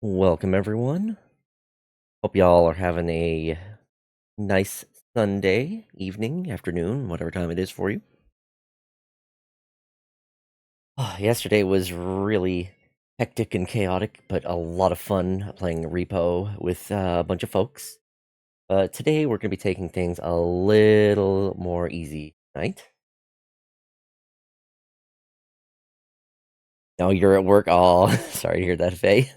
Welcome, everyone. Hope y'all are having a nice Sunday evening, afternoon, whatever time it is for you. Yesterday was really hectic and chaotic, but a lot of fun playing Repo with a bunch of folks. Today we're going to be taking things a little more easy tonight. Now you're at work. Oh, sorry to hear that, Faye.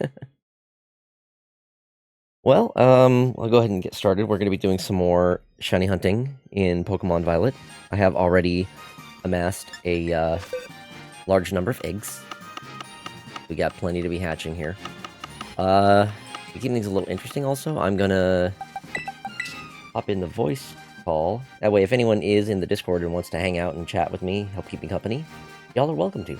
Well, I'll go ahead and get started. We're going to be doing some more shiny hunting in Pokemon Violet. I have already amassed a large number of eggs. We got plenty to be hatching here. To keep things a little interesting also, I'm gonna hop in the voice call. That way, if anyone is in the Discord and wants to hang out and chat with me, help keep me company, y'all are welcome to.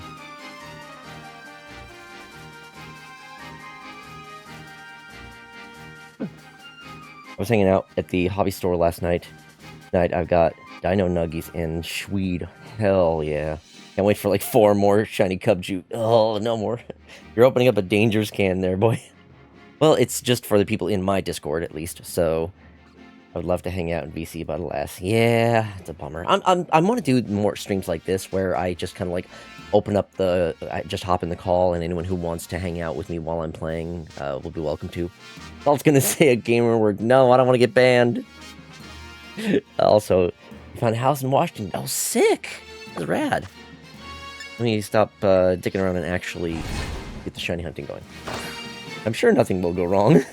I was hanging out at the hobby store last night. Tonight I've got Dino Nuggies and Schweed. Hell yeah. Can't wait for like 4 more shiny Cubchoo. Oh, no more. You're opening up a dangerous can there, boy. Well, it's just for the people in my Discord, at least, so I would love to hang out in VC, but alas, yeah, it's a bummer. I want to do more streams like this, where I just kind of like open up I just hop in the call, and anyone who wants to hang out with me while I'm playing will be welcome to. I was gonna say a gamer word. No, I don't want to get banned. Also, I found a house in Washington. Oh, sick! That's rad. Let me stop dicking around and actually get the shiny hunting going. I'm sure nothing will go wrong.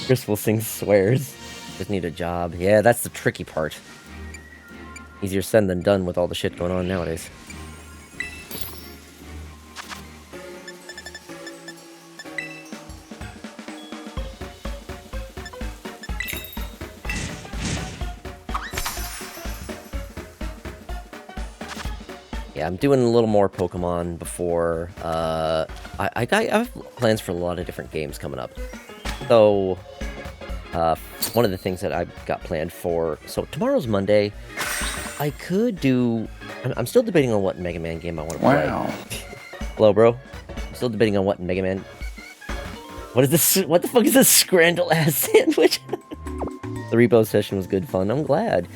Chris will sing swears. Just need a job. Yeah, that's the tricky part. Easier said than done with all the shit going on nowadays. Yeah, I'm doing a little more Pokemon before, I have plans for a lot of different games coming up. So, one of the things that I've got planned for... So, tomorrow's Monday. I could do... I'm still debating on what Mega Man game I want to play. Wow. Hello, bro. I'm still debating on what Mega Man... What is this? What the fuck is this scrandle-ass sandwich? The repo session was good fun. I'm glad.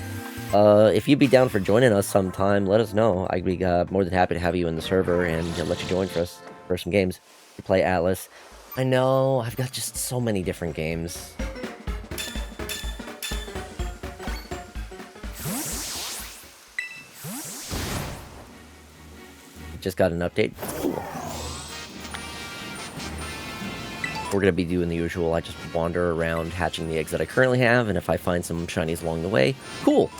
If you'd be down for joining us sometime, let us know. I'd be more than happy to have you in the server and let you join for some games. To play Atlas. I know, I've got just so many different games. Just got an update. Cool. We're gonna be doing the usual. I just wander around hatching the eggs that I currently have, and if I find some shinies along the way, cool.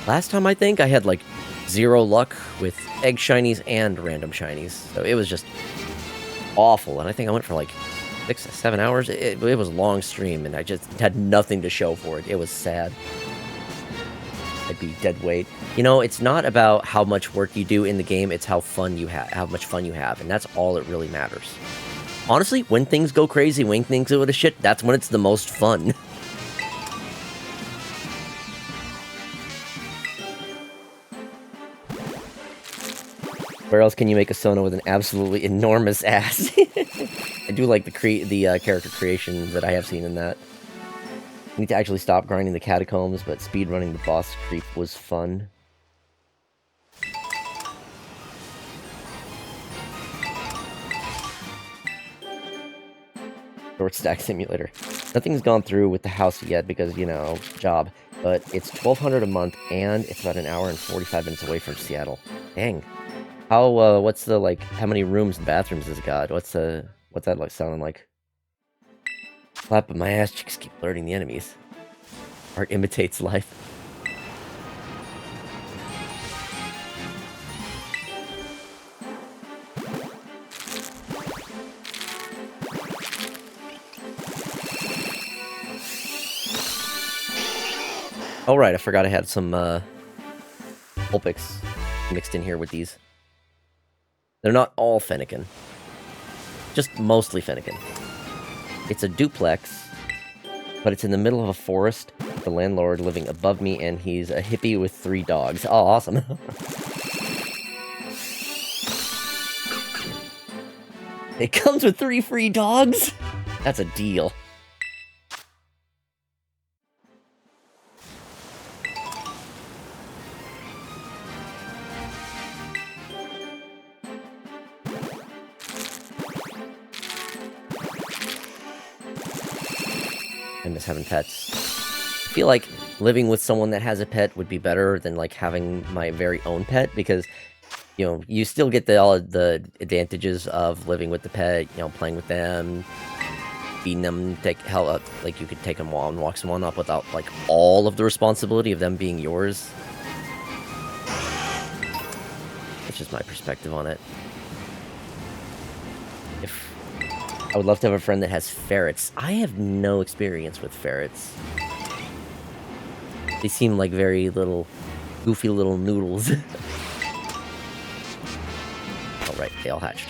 Last time I think I had like 0 luck with egg shinies and random shinies, so it was just awful. And I think I went for like 6 or 7 hours. It was a long stream, and I just had nothing to show for it. It was sad. I'd be dead weight. You know, it's not about how much work you do in the game, it's how much fun you have, and that's all that really matters. Honestly, when things go crazy, when things go to shit, that's when it's the most fun. Where else can you make a Sona with an absolutely enormous ass? I do like the character creation that I have seen in that. I need to actually stop grinding the catacombs, but speedrunning the boss creep was fun. Short stack simulator. Nothing's gone through with the house yet because, you know, job. But it's $1,200 a month, and it's about an hour and 45 minutes away from Seattle. Dang. What's the, like, how many rooms and bathrooms has it got? What's that, like, sounding like? Clap of my ass cheeks keep alerting the enemies. Art imitates life. Oh right, I forgot I had some Vulpix mixed in here with these. They're not all Fennekin. Just mostly Fennekin. It's a duplex, but it's in the middle of a forest, with the landlord living above me, and he's a hippie with 3 dogs. Oh, awesome. It comes with 3 free dogs? That's a deal. I miss having pets. I feel like living with someone that has a pet would be better than, like, having my very own pet, because, you know, you still get all the advantages of living with the pet, you know, playing with them, feeding them, like, you could take them on walks and whatnot without, like, all of the responsibility of them being yours. That's just my perspective on it. I would love to have a friend that has ferrets. I have no experience with ferrets. They seem like very little, goofy little noodles. Oh, right, they all hatched.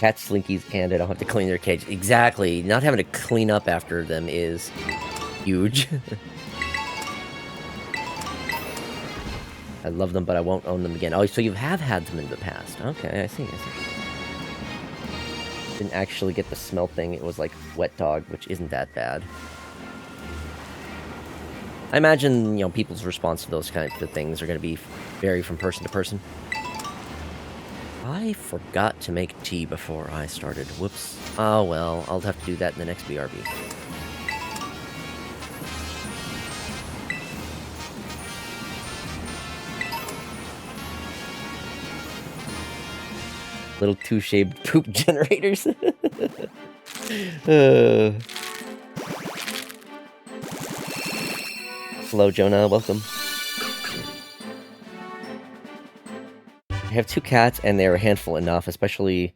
Cats, slinkies, and I don't have to clean their cage. Exactly. Not having to clean up after them is huge. I love them, but I won't own them again. Oh, so you have had them in the past. Okay, I see. Didn't actually get the smell thing. It was like wet dog, which isn't that bad. I imagine, you know, people's response to those kinds of things are going to vary from person to person. I forgot to make tea before I started. Whoops. Oh, well, I'll have to do that in the next BRB. Little two-shaped poop generators. Hello, Jonah. Welcome. I have 2 cats, and they're a handful enough, especially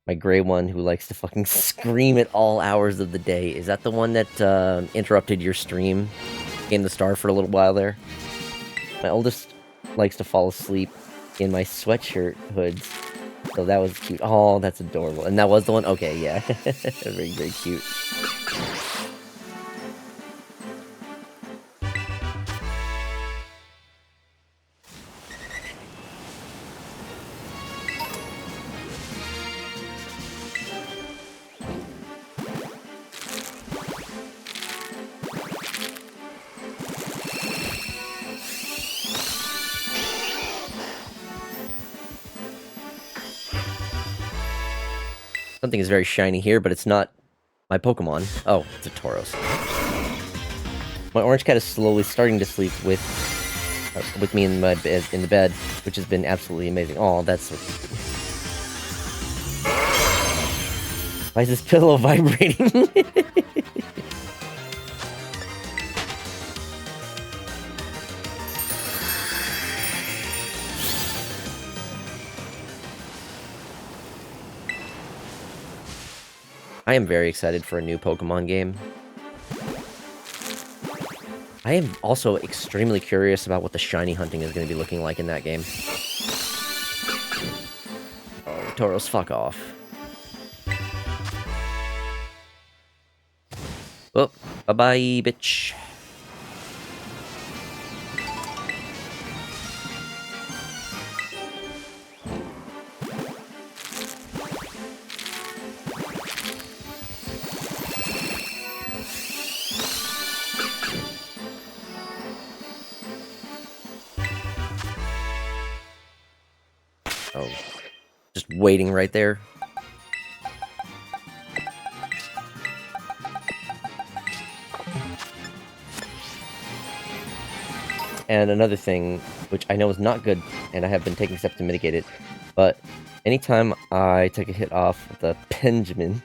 my gray one who likes to fucking scream at all hours of the day. Is that the one that interrupted your stream? Game the star for a little while there? My oldest likes to fall asleep in my sweatshirt hoods. So that was cute. Oh, that's adorable. And that was the one? Okay, yeah. Very, very cute. Something is very shiny here, but it's not my Pokemon. Oh, it's a Tauros. My orange cat is slowly starting to sleep with me in the bed, which has been absolutely amazing. Oh, that's so cute. Why is this pillow vibrating? I am very excited for a new Pokemon game. I am also extremely curious about what the shiny hunting is going to be looking like in that game. Oh, Tauros, fuck off. Oh, bye-bye, bitch. Oh, just waiting right there. And another thing, which I know is not good, and I have been taking steps to mitigate it, but anytime I take a hit off the Benjamin,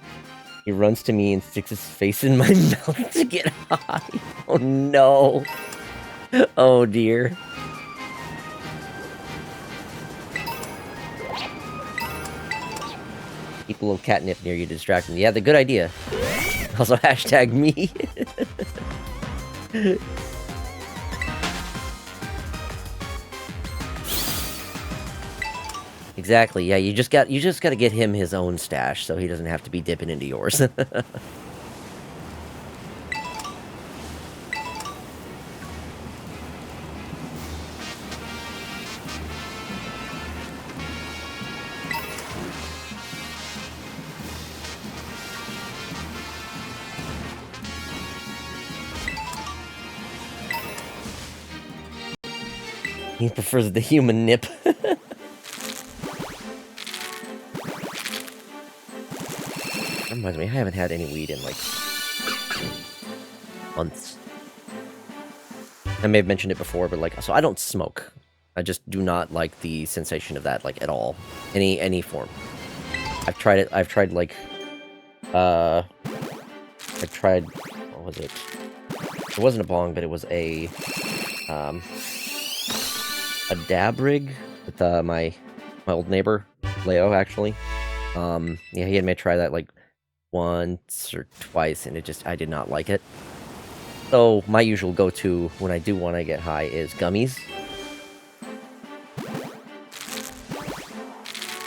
he runs to me and sticks his face in my mouth to get high. Oh no. Oh dear. Keep a little catnip near you to distract me. Yeah, the good idea. Also, hashtag me. Exactly. Yeah, you just got to get him his own stash so he doesn't have to be dipping into yours. He prefers the human nip. That reminds me, I haven't had any weed in, like, months. I may have mentioned it before, but, like, so I don't smoke. I just do not like the sensation of that, like, at all. Any form. I've tried it, like, what was it? It wasn't a bong, but it was a dab rig with, my old neighbor, Leo, actually. Yeah, he had me try that, like, once or twice, and I did not like it. So, my usual go-to when I do want to get high is gummies.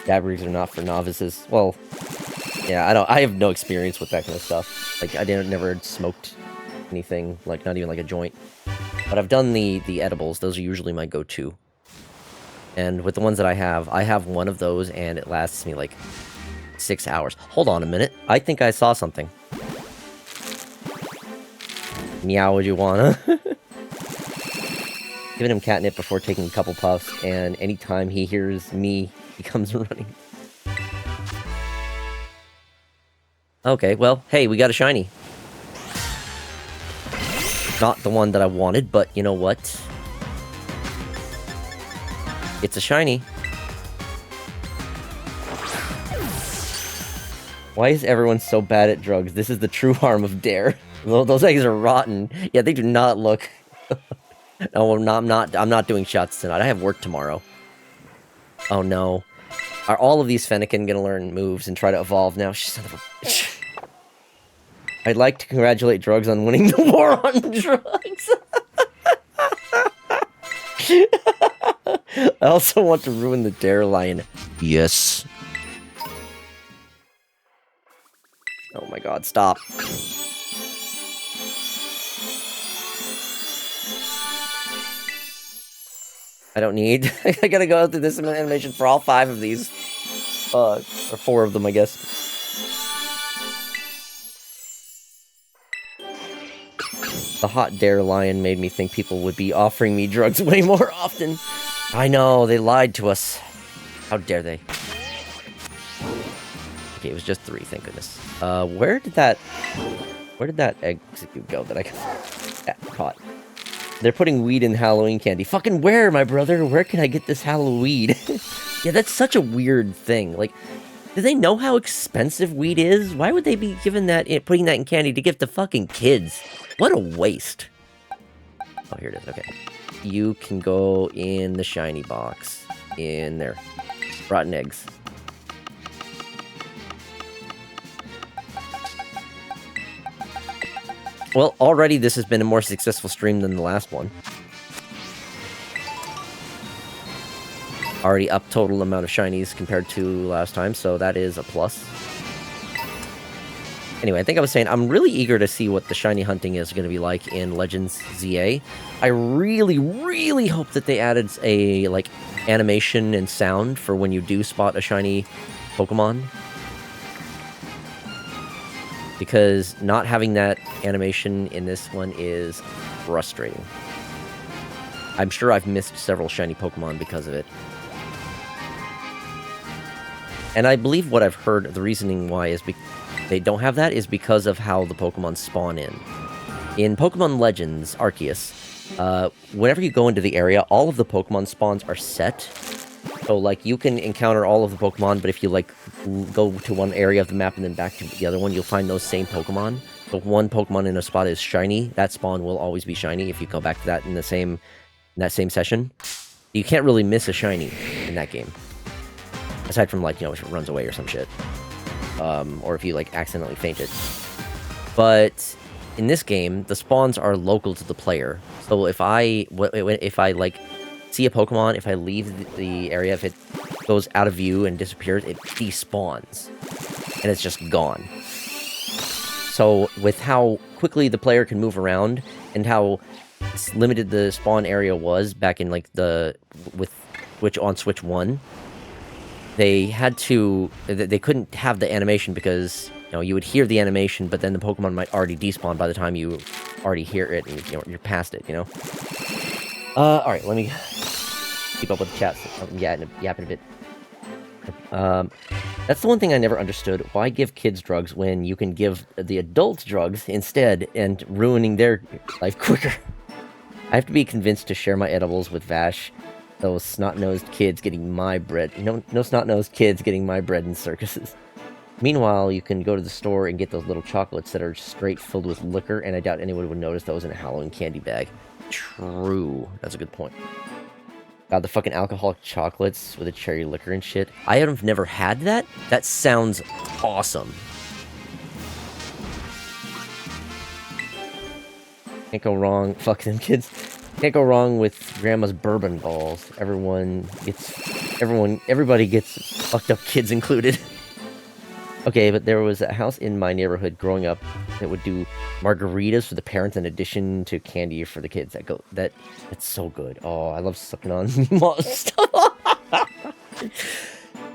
Dab rigs are not for novices. Well, yeah, I have no experience with that kind of stuff. Like, I never smoked anything, like, not even like a joint. But I've done the edibles. Those are usually my go-to. And with the ones that I have one of those, and it lasts me, like, 6 hours. Hold on a minute. I think I saw something. Meow, would you wanna? Giving him catnip before taking a couple puffs, and anytime he hears me, he comes running. Okay, well, hey, we got a shiny. Not the one that I wanted, but you know what? It's a shiny. Why is everyone so bad at drugs? This is the true harm of Dare. Those eggs are rotten. Yeah, they do not look... No, I'm not doing shots tonight. I have work tomorrow. Oh no. Are all of these Fennekin gonna learn moves and try to evolve now? Son of a bitch. I'd like to congratulate drugs on winning the war on drugs. I also want to ruin the Dare Lion. Yes. Oh my god, stop. I don't need... I gotta go through this animation for all 5 of these. Or 4 of them, I guess. The hot Dare Lion made me think people would be offering me drugs way more often. I know, they lied to us. How dare they? Okay, it was just 3, thank goodness. Where did that execute go that I caught? They're putting weed in Halloween candy. Fucking where, my brother? Where can I get this Halloween? Yeah, that's such a weird thing. Like, do they know how expensive weed is? Why would they be putting that in candy to give to fucking kids? What a waste. Oh, here it is. Okay. You can go in the shiny box. In there. Rotten eggs. Well, already this has been a more successful stream than the last one. Already up total amount of shinies compared to last time, so that is a plus. Anyway, I think I was saying, I'm really eager to see what the shiny hunting is going to be like in Legends ZA. I really, really hope that they added a, like, animation and sound for when you do spot a shiny Pokemon. Because not having that animation in this one is frustrating. I'm sure I've missed several shiny Pokemon because of it. And I believe what I've heard, the reasoning why is they don't have that is because of how the Pokemon spawn in. In Pokemon Legends Arceus, whenever you go into the area, all of the Pokemon spawns are set. So, like, you can encounter all of the Pokemon, but if you, like, go to one area of the map and then back to the other one, you'll find those same Pokemon. So if one Pokemon in a spot is shiny, that spawn will always be shiny if you go back to that in that same session. You can't really miss a shiny in that game. Aside from, like, you know, if it runs away or some shit. Or if you, like, accidentally faint it. But in this game, the spawns are local to the player. So if I like, see a Pokemon, if I leave the area, if it goes out of view and disappears, it despawns. And it's just gone. So with how quickly the player can move around, and how limited the spawn area was back in, like, on Switch 1, they couldn't have the animation because, you know, you would hear the animation, but then the Pokemon might already despawn by the time you already hear it and, you know, you're past it, you know? Alright, let me keep up with the chat. So I'm yapping a bit. That's the one thing I never understood. Why give kids drugs when you can give the adults drugs instead and ruining their life quicker? I have to be convinced to share my edibles with Vash. Those snot-nosed kids getting my bread. No snot-nosed kids getting my bread in circuses. Meanwhile, you can go to the store and get those little chocolates that are straight filled with liquor, and I doubt anyone would notice those in a Halloween candy bag. True. That's a good point. God, the fucking alcoholic chocolates with the cherry liquor and shit. I have never had that. That sounds awesome. Can't go wrong. Fuck them kids. Can't go wrong with grandma's bourbon balls. Everybody gets fucked up, kids included. Okay, but there was a house in my neighborhood growing up that would do margaritas for the parents in addition to candy for the kids. That's so good. Oh, I love sucking on stuff.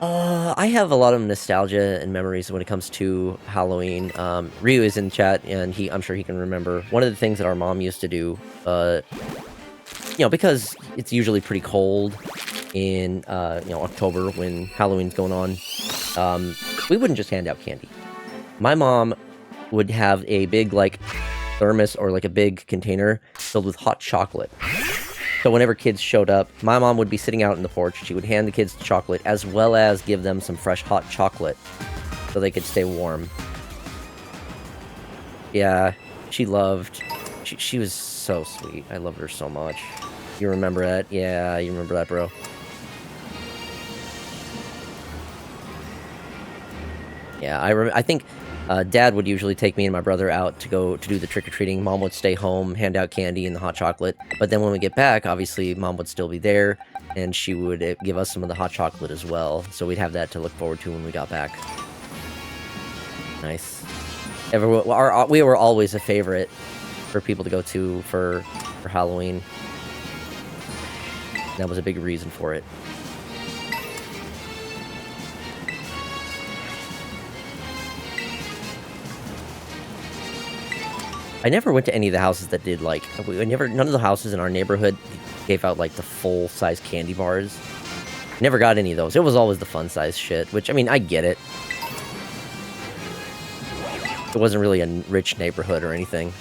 I have a lot of nostalgia and memories when it comes to Halloween. Ryu is in chat, and I'm sure he can remember. One of the things that our mom used to do, because it's usually pretty cold in, October when Halloween's going on, we wouldn't just hand out candy. My mom would have a big, thermos or, a big container filled with hot chocolate. So whenever kids showed up, my mom would be sitting out in the porch. She would hand the kids chocolate as well as give them some fresh hot chocolate so they could stay warm. Yeah, she was so sweet. I loved her so much. You remember that? Yeah, you remember that, bro. Yeah, I think Dad would usually take me and my brother out to go to do the trick-or-treating. Mom would stay home, hand out candy and the hot chocolate. But then when we get back, obviously, Mom would still be there, and she would give us some of the hot chocolate as well. So we'd have that to look forward to when we got back. Nice. We were always a favorite for people to go to for Halloween. That was a big reason for it. I never went to any of the houses that did, none of the houses in our neighborhood gave out, the full-size candy bars. Never got any of those. It was always the fun-size shit, which, I mean, I get it. It wasn't really a rich neighborhood or anything.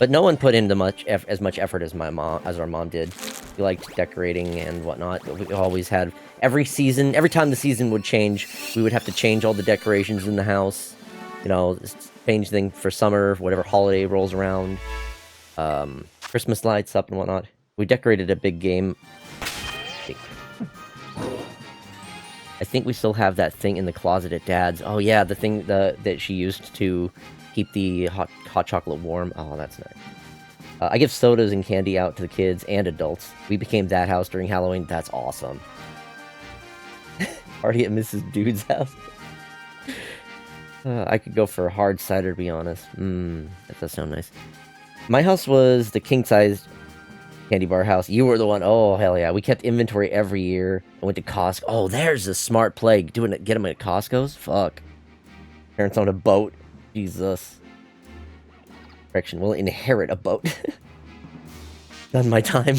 But no one put in as much effort as our mom did. We liked decorating and whatnot. We always had every time the season would change, we would have to change all the decorations in the house. Change things for summer, whatever holiday rolls around. Christmas lights up and whatnot. We decorated a big game. I think we still have that thing in the closet at Dad's. Oh yeah, the thing that she used to keep the hot chocolate warm. Oh, that's nice. I give sodas and candy out to the kids and adults. We became that house during Halloween. That's awesome. Party at Mrs. Dude's house. I could go for a hard cider, to be honest. That does sound nice. My house was the king-sized candy bar house. You were the one. Oh, hell yeah. We kept inventory every year. I went to Costco. Oh, there's a smart play. Get them at Costco's? Fuck. Parents own a boat. Jesus. Correction, we'll inherit a boat. Not my time.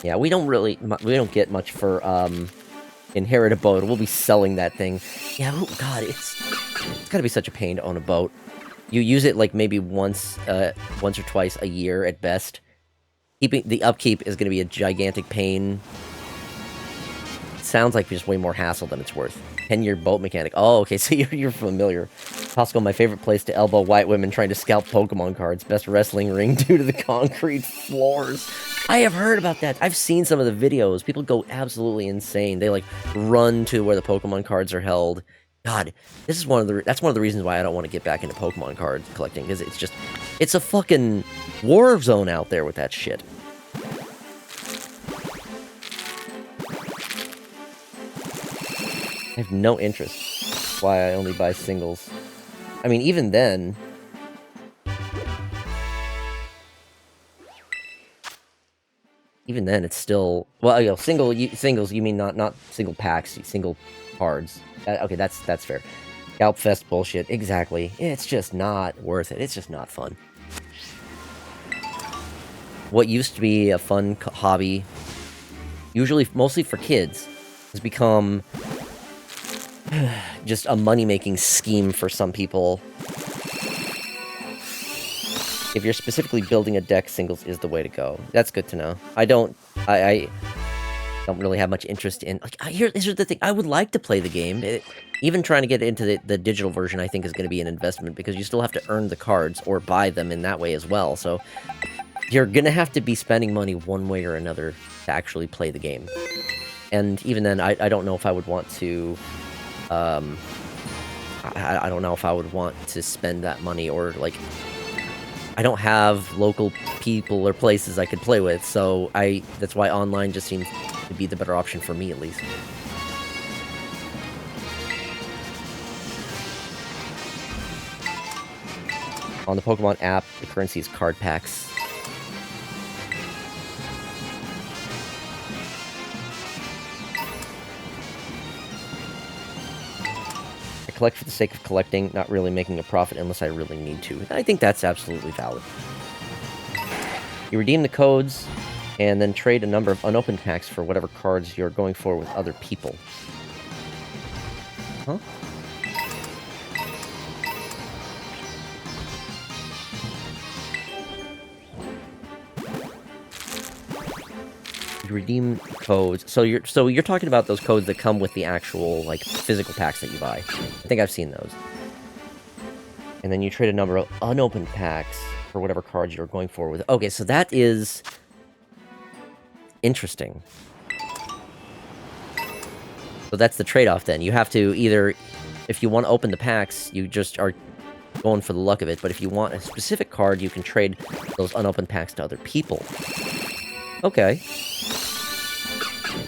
Yeah, we don't get much for inherit a boat. We'll be selling that thing. Yeah, oh god, it's gotta be such a pain to own a boat. You use it maybe once or twice a year at best. Keeping the upkeep is gonna be a gigantic pain. Sounds like just way more hassle than it's worth. 10-year boat mechanic. Oh, okay, so you're familiar. Costco, my favorite place to elbow white women trying to scalp Pokemon cards. Best wrestling ring due to the concrete floors. I have heard about that. I've seen some of the videos. People go absolutely insane. They run to where the Pokemon cards are held. God, that's one of the reasons why I don't want to get back into Pokemon card collecting, because it's a fucking war zone out there with that shit. I have no interest. That's why I only buy singles. I mean, even then... even then, it's still... Well, you know, singles, you mean not single packs, single cards. Okay, that's fair. Scalp Fest bullshit, exactly. It's just not worth it. It's just not fun. What used to be a fun hobby, usually mostly for kids, has become just a money-making scheme for some people. If you're specifically building a deck, singles is the way to go. That's good to know. I don't really have much interest in... Like, here's the thing. I would like to play the game. Even trying to get into the digital version, I think, is going to be an investment, because you still have to earn the cards or buy them in that way as well. So you're going to have to be spending money one way or another to actually play the game. And even then, I don't know if I would want to... I don't know if I would want to spend that money, or, like... I don't have local people or places I could play with, so that's why online just seems to be the better option for me, at least. On the Pokemon app, the currency is card packs. I collect for the sake of collecting, not really making a profit unless I really need to. I think that's absolutely valid. You redeem the codes, and then trade a number of unopened packs for whatever cards you're going for with other people. Huh? You redeem codes. So you're talking about those codes that come with the actual, like, physical packs that you buy. I think I've seen those. And then you trade a number of unopened packs for whatever cards you're going for with... Okay, so that is... interesting. So that's the trade-off, then. You have to either... If you want to open the packs, you just are going for the luck of it. But if you want a specific card, you can trade those unopened packs to other people. Okay.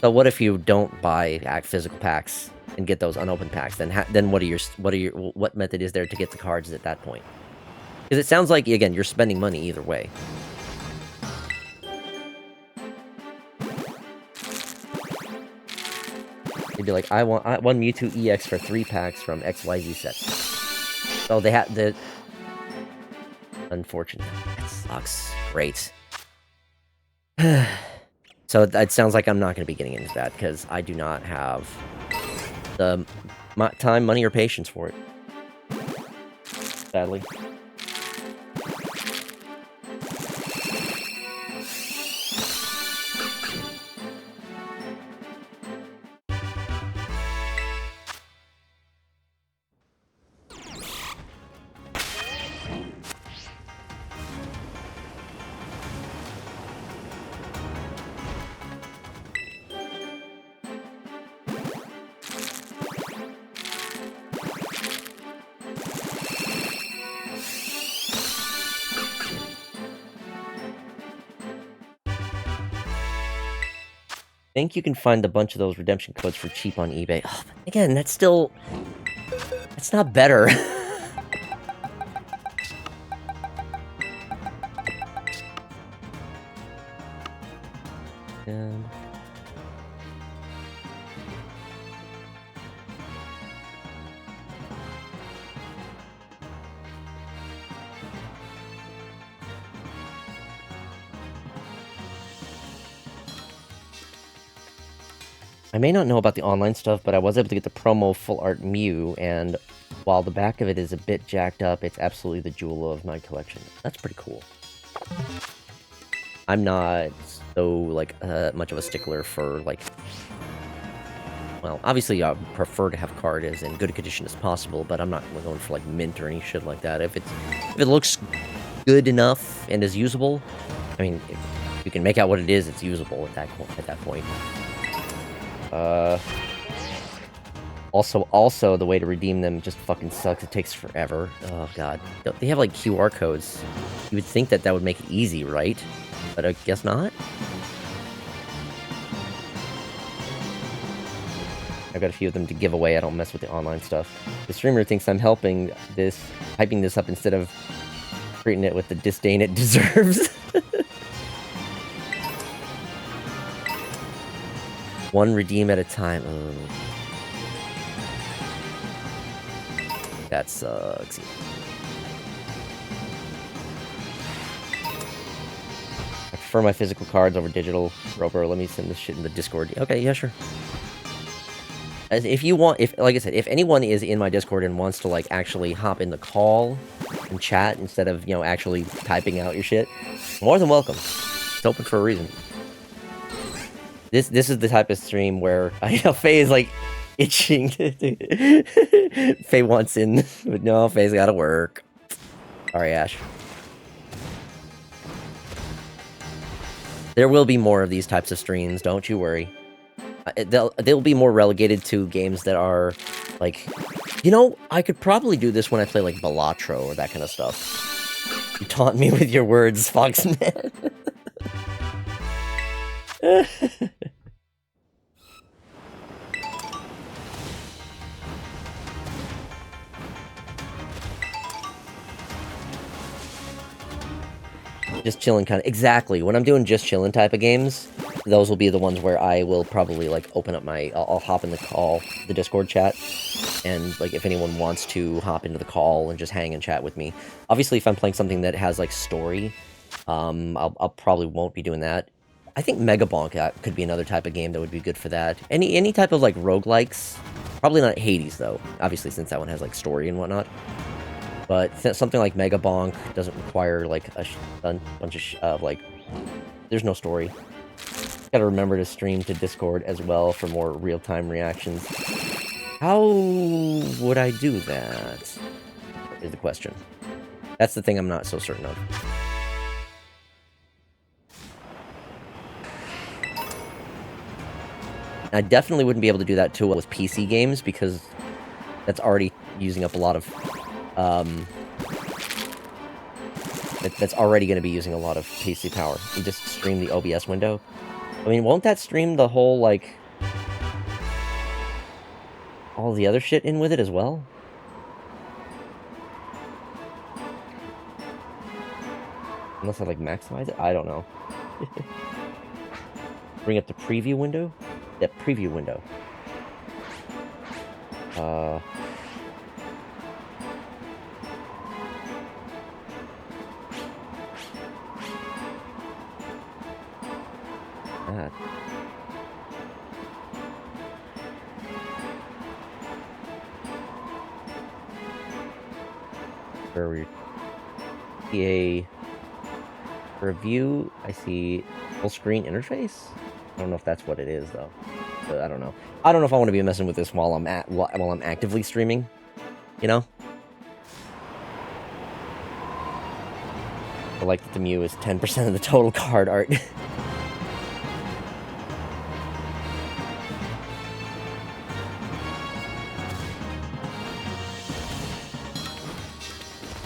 So what if you don't buy physical packs and get those unopened packs? Then what method is there to get the cards at that point? Because it sounds like, again, you're spending money either way. You'd be like, I want one Mewtwo EX for 3 packs from XYZ sets. So they have the... Unfortunate. That sucks. Great. So it sounds like I'm not going to be getting into that, because I do not have the time, money, or patience for it. Sadly. I think you can find a bunch of those redemption codes for cheap on eBay. Oh, again, that's still... It's not better. I may not know about the online stuff, but I was able to get the promo Full Art Mew, and while the back of it is a bit jacked up, it's absolutely the jewel of my collection. That's pretty cool. I'm not so, like, much of a stickler for, like... Well, obviously I prefer to have a card as in good condition as possible, but I'm not going for, like, mint or any shit like that. If it looks good enough and is usable, I mean, if you can make out what it is, it's usable at that point. Also, the way to redeem them just fucking sucks. It takes forever. Oh, God. They have, like, QR codes. You would think that would make it easy, right? But I guess not. I've got a few of them to give away. I don't mess with the online stuff. The streamer thinks I'm hyping this up instead of treating it with the disdain it deserves. One redeem at a time. That sucks. I prefer my physical cards over digital. Roper, let me send this shit in the Discord. Okay, yeah, sure. If you want, like I said, if anyone is in my Discord and wants to like actually hop in the call and chat instead of, you know, actually typing out your shit, more than welcome. It's open for a reason. This is the type of stream where I know Faye is like itching. Faye wants in, but no, Faye's gotta work. Sorry, Ash. There will be more of these types of streams, don't you worry. They'll be more relegated to games that are, like... You know, I could probably do this when I play, like, Balatro or that kind of stuff. You taunt me with your words, Foxman. Just chilling kind of... Exactly. When I'm doing just chilling type of games, those will be the ones where I will probably, like, open up my... I'll hop in the call, the Discord chat, and, like, if anyone wants to hop into the call and just hang and chat with me. Obviously, if I'm playing something that has, like, story, I'll probably won't be doing that. I think Mega Bonk could be another type of game that would be good for that. Any type of, like, roguelikes. Probably not Hades, though. Obviously, since that one has, like, story and whatnot. But something like Mega Bonk doesn't require, like, a bunch of, like... There's no story. Gotta remember to stream to Discord as well for more real-time reactions. How would I do that? Is the question. That's the thing I'm not so certain of. I definitely wouldn't be able to do that too well with PC games, because that's already using up a lot of... that's already going to be using a lot of PC power. You just stream the OBS window. I mean, won't that stream the whole, like... all the other shit in with it as well? Unless I, like, maximize it? I don't know. Bring up the preview window? That preview window. That. Where we see a review, I see full screen interface. I don't know if that's what it is though. But I don't know. I don't know if I want to be messing with this while I'm actively streaming. You know. I like that the Mew is 10% of the total card art.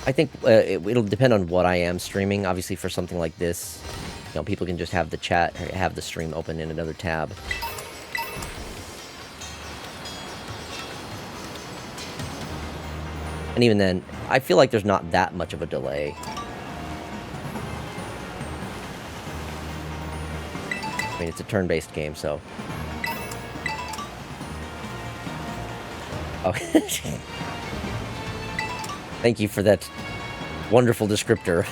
I think it'll depend on what I am streaming. Obviously, for something like this, you know, people can just have the chat or have the stream open in another tab. And even then, I feel like there's not that much of a delay. I mean, it's a turn-based game, so... Okay. Thank you for that wonderful descriptor.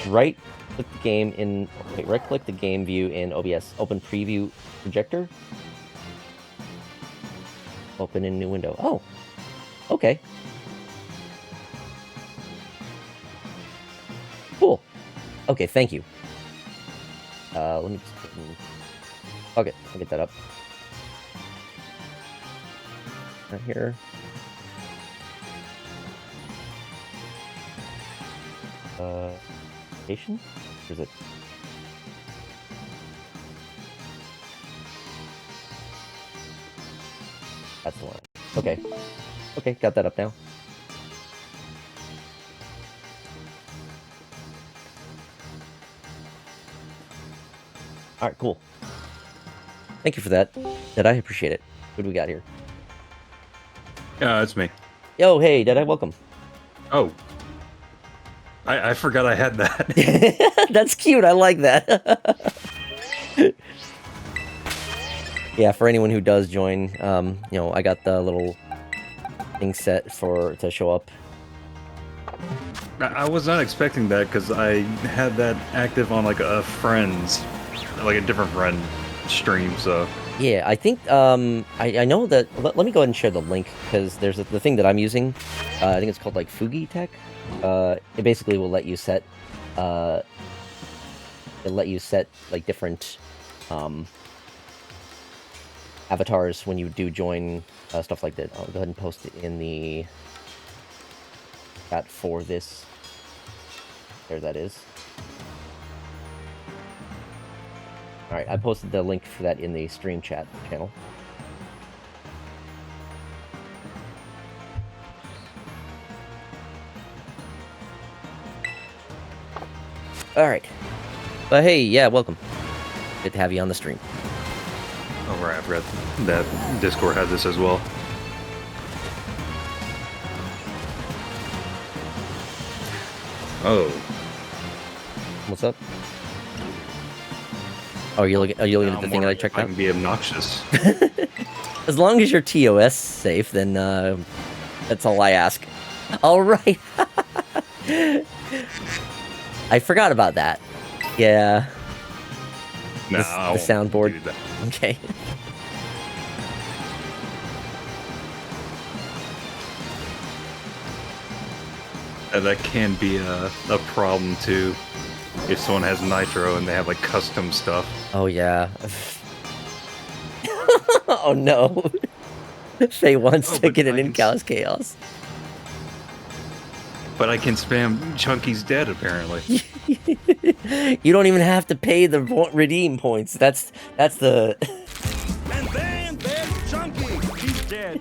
Right-click the game in... Wait, right-click the game view in OBS. Open preview projector. Open in new window. Oh, okay. Cool. Okay, thank you. Let me just... Okay, I'll get that up. Right here. Station? Or is it? That's the one. Okay. Okay, got that up now. Alright, cool. Thank you for that. I appreciate it. What do we got here? Yeah, it's me. Yo, hey, Deadeye, welcome. Oh. I forgot I had that. That's cute. I like that. Yeah, for anyone who does join, you know, I got the little thing set to show up. I was not expecting that because I had that active on like a friend's, like a different friend stream. So Yeah, I think I know that. Let me go ahead and share the link because there's the thing that I'm using. I think it's called like Fugi Tech. It basically will let you set like different avatars when you do join stuff like that. I'll go ahead and post it in the chat for this. There that is. Alright, I posted the link for that in the stream chat channel. Alright. But hey, yeah, welcome. Good to have you on the stream. oh right, I forgot that Discord had this as well. Oh, What's up? Oh, are you looking at the thing that I checked I out? can be obnoxious. As long as your TOS safe, then that's all I ask. All right. I forgot about that. Yeah. No, The soundboard. Okay. That can be a problem too. If someone has Nitro and they have like custom stuff. Oh yeah. Oh no. Faye wants to get an in-house chaos. But I can spam Chunky's dead apparently. You don't even have to pay the redeem points. That's the. And then there's Chunky. He's dead.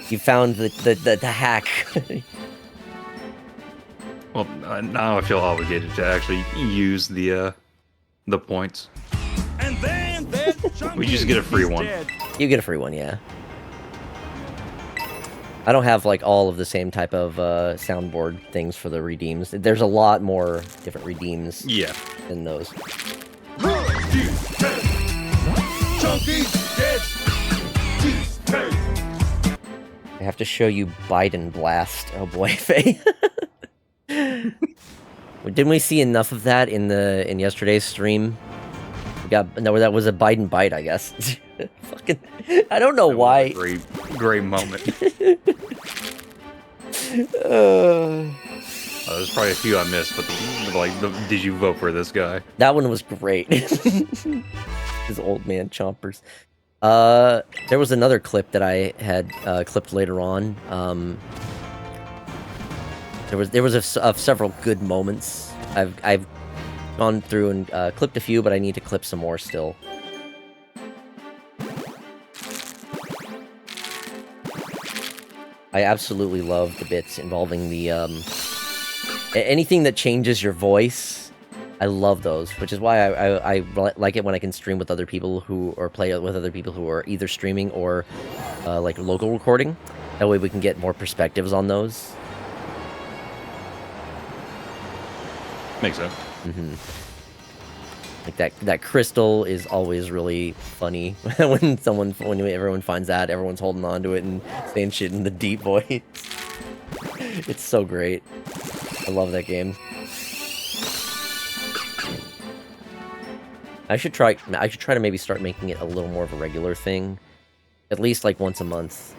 You found the hack. Well, now I feel obligated to actually use the points. And then there's Chunky. We just get a free He's one. dead. You get a free one, yeah. I don't have like all of the same type of soundboard things for the redeems. There's a lot more different redeems Yeah. than those. He's dead. Chunky's dead. He's dead. I have to show you Biden Blast. Oh boy, Faye. Didn't we see enough of that in yesterday's stream? No, that was a Biden bite, I guess. Fucking, I don't know why. Great moment. There's probably a few I missed, but did you vote for this guy? That one was great. His old man chompers. There was another clip that I had clipped later on. There was several good moments. I've gone through and clipped a few, but I need to clip some more still. I absolutely love the bits involving the anything that changes your voice. I love those, which is why I like it when I can stream with other people or play with other people who are either streaming or like local recording. That way we can get more perspectives on those. Makes sense. Mm-hmm. Like that crystal is always really funny when everyone finds that, everyone's holding on to it and saying shit in the deep voice. It's so great. I love that game. I should try to maybe start making it a little more of a regular thing, at least like once a month.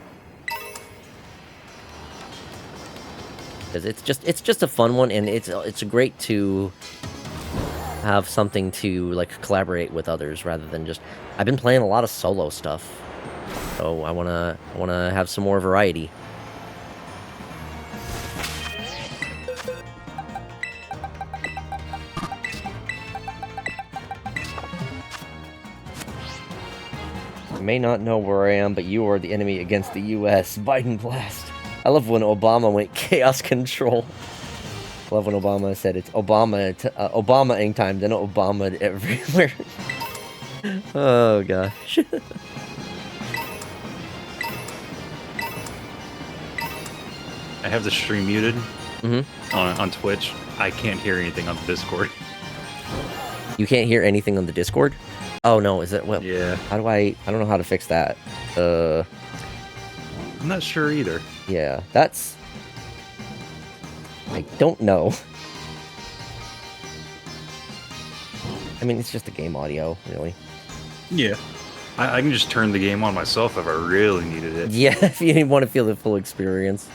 Because it's just a fun one, and it's great to have something to like collaborate with others rather than just. I've been playing a lot of solo stuff, so I wanna have some more variety. You may not know where I am, but you are the enemy against the U.S. Biden Blast. I love when Obama went chaos control. I love when Obama said it's Obama-ing time, then Obama everywhere. Oh gosh. I have the stream muted, on Twitch, I can't hear anything on the Discord. You can't hear anything on the Discord? Oh no, is it? Well, Yeah. how do I don't know how to fix that. I'm not sure either. Yeah, that's... I don't know. I mean, it's just a game audio, really. Yeah. I can just turn the game on myself if I really needed it. Yeah, if you didn't want to feel the full experience.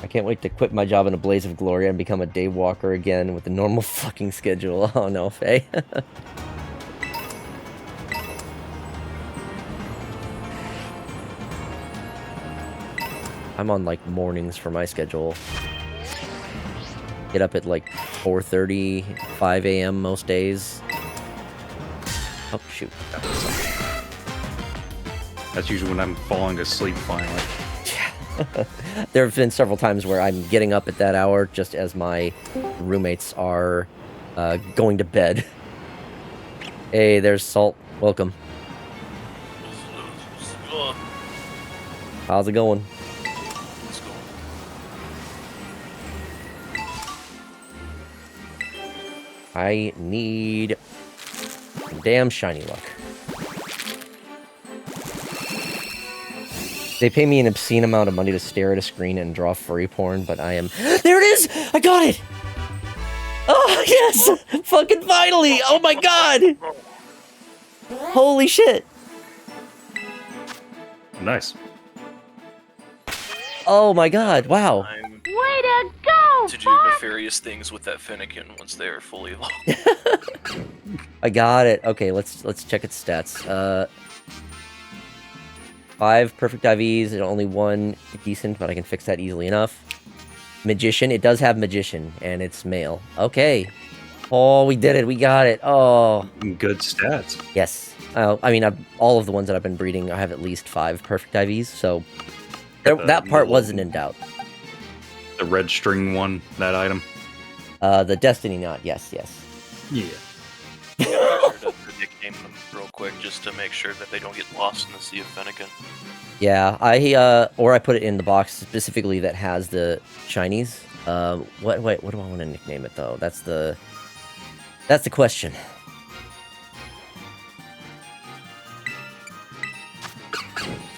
I can't wait to quit my job in a blaze of glory and become a day walker again with a normal fucking schedule. Oh no, Faye. I'm on like mornings for my schedule. Get up at like 4:30, 5 a.m. most days. Oh shoot. That's usually when I'm falling asleep finally. There have been several times where I'm getting up at that hour just as my roommates are going to bed. Hey, there's Salt. Welcome. How's it going? I need damn shiny luck. They pay me an obscene amount of money to stare at a screen and draw furry porn, but I am... There it is! I got it! Oh, yes! Fucking finally! Oh my god! Holy shit! Nice. Oh my god, wow. Time Way to go, to do Fox! nefarious things with that Finnegan once they are fully locked. I got it. Okay, let's check its stats. 5 perfect IVs and only 1 decent, but I can fix that easily enough. Magician, it does have Magician, and it's male. Okay. Oh, we did it. We got it. Oh. Good stats. Yes. I mean, all of the ones that I've been breeding, I have at least 5 perfect IVs, so that part wasn't in doubt. The red string one, that item. The Destiny Knot, yes. Yeah. To nickname them real quick just to make sure that they don't get lost in the sea of Finnegan. Yeah, or I put it in the box specifically that has the shinies. What do I want to nickname it though? That's the question.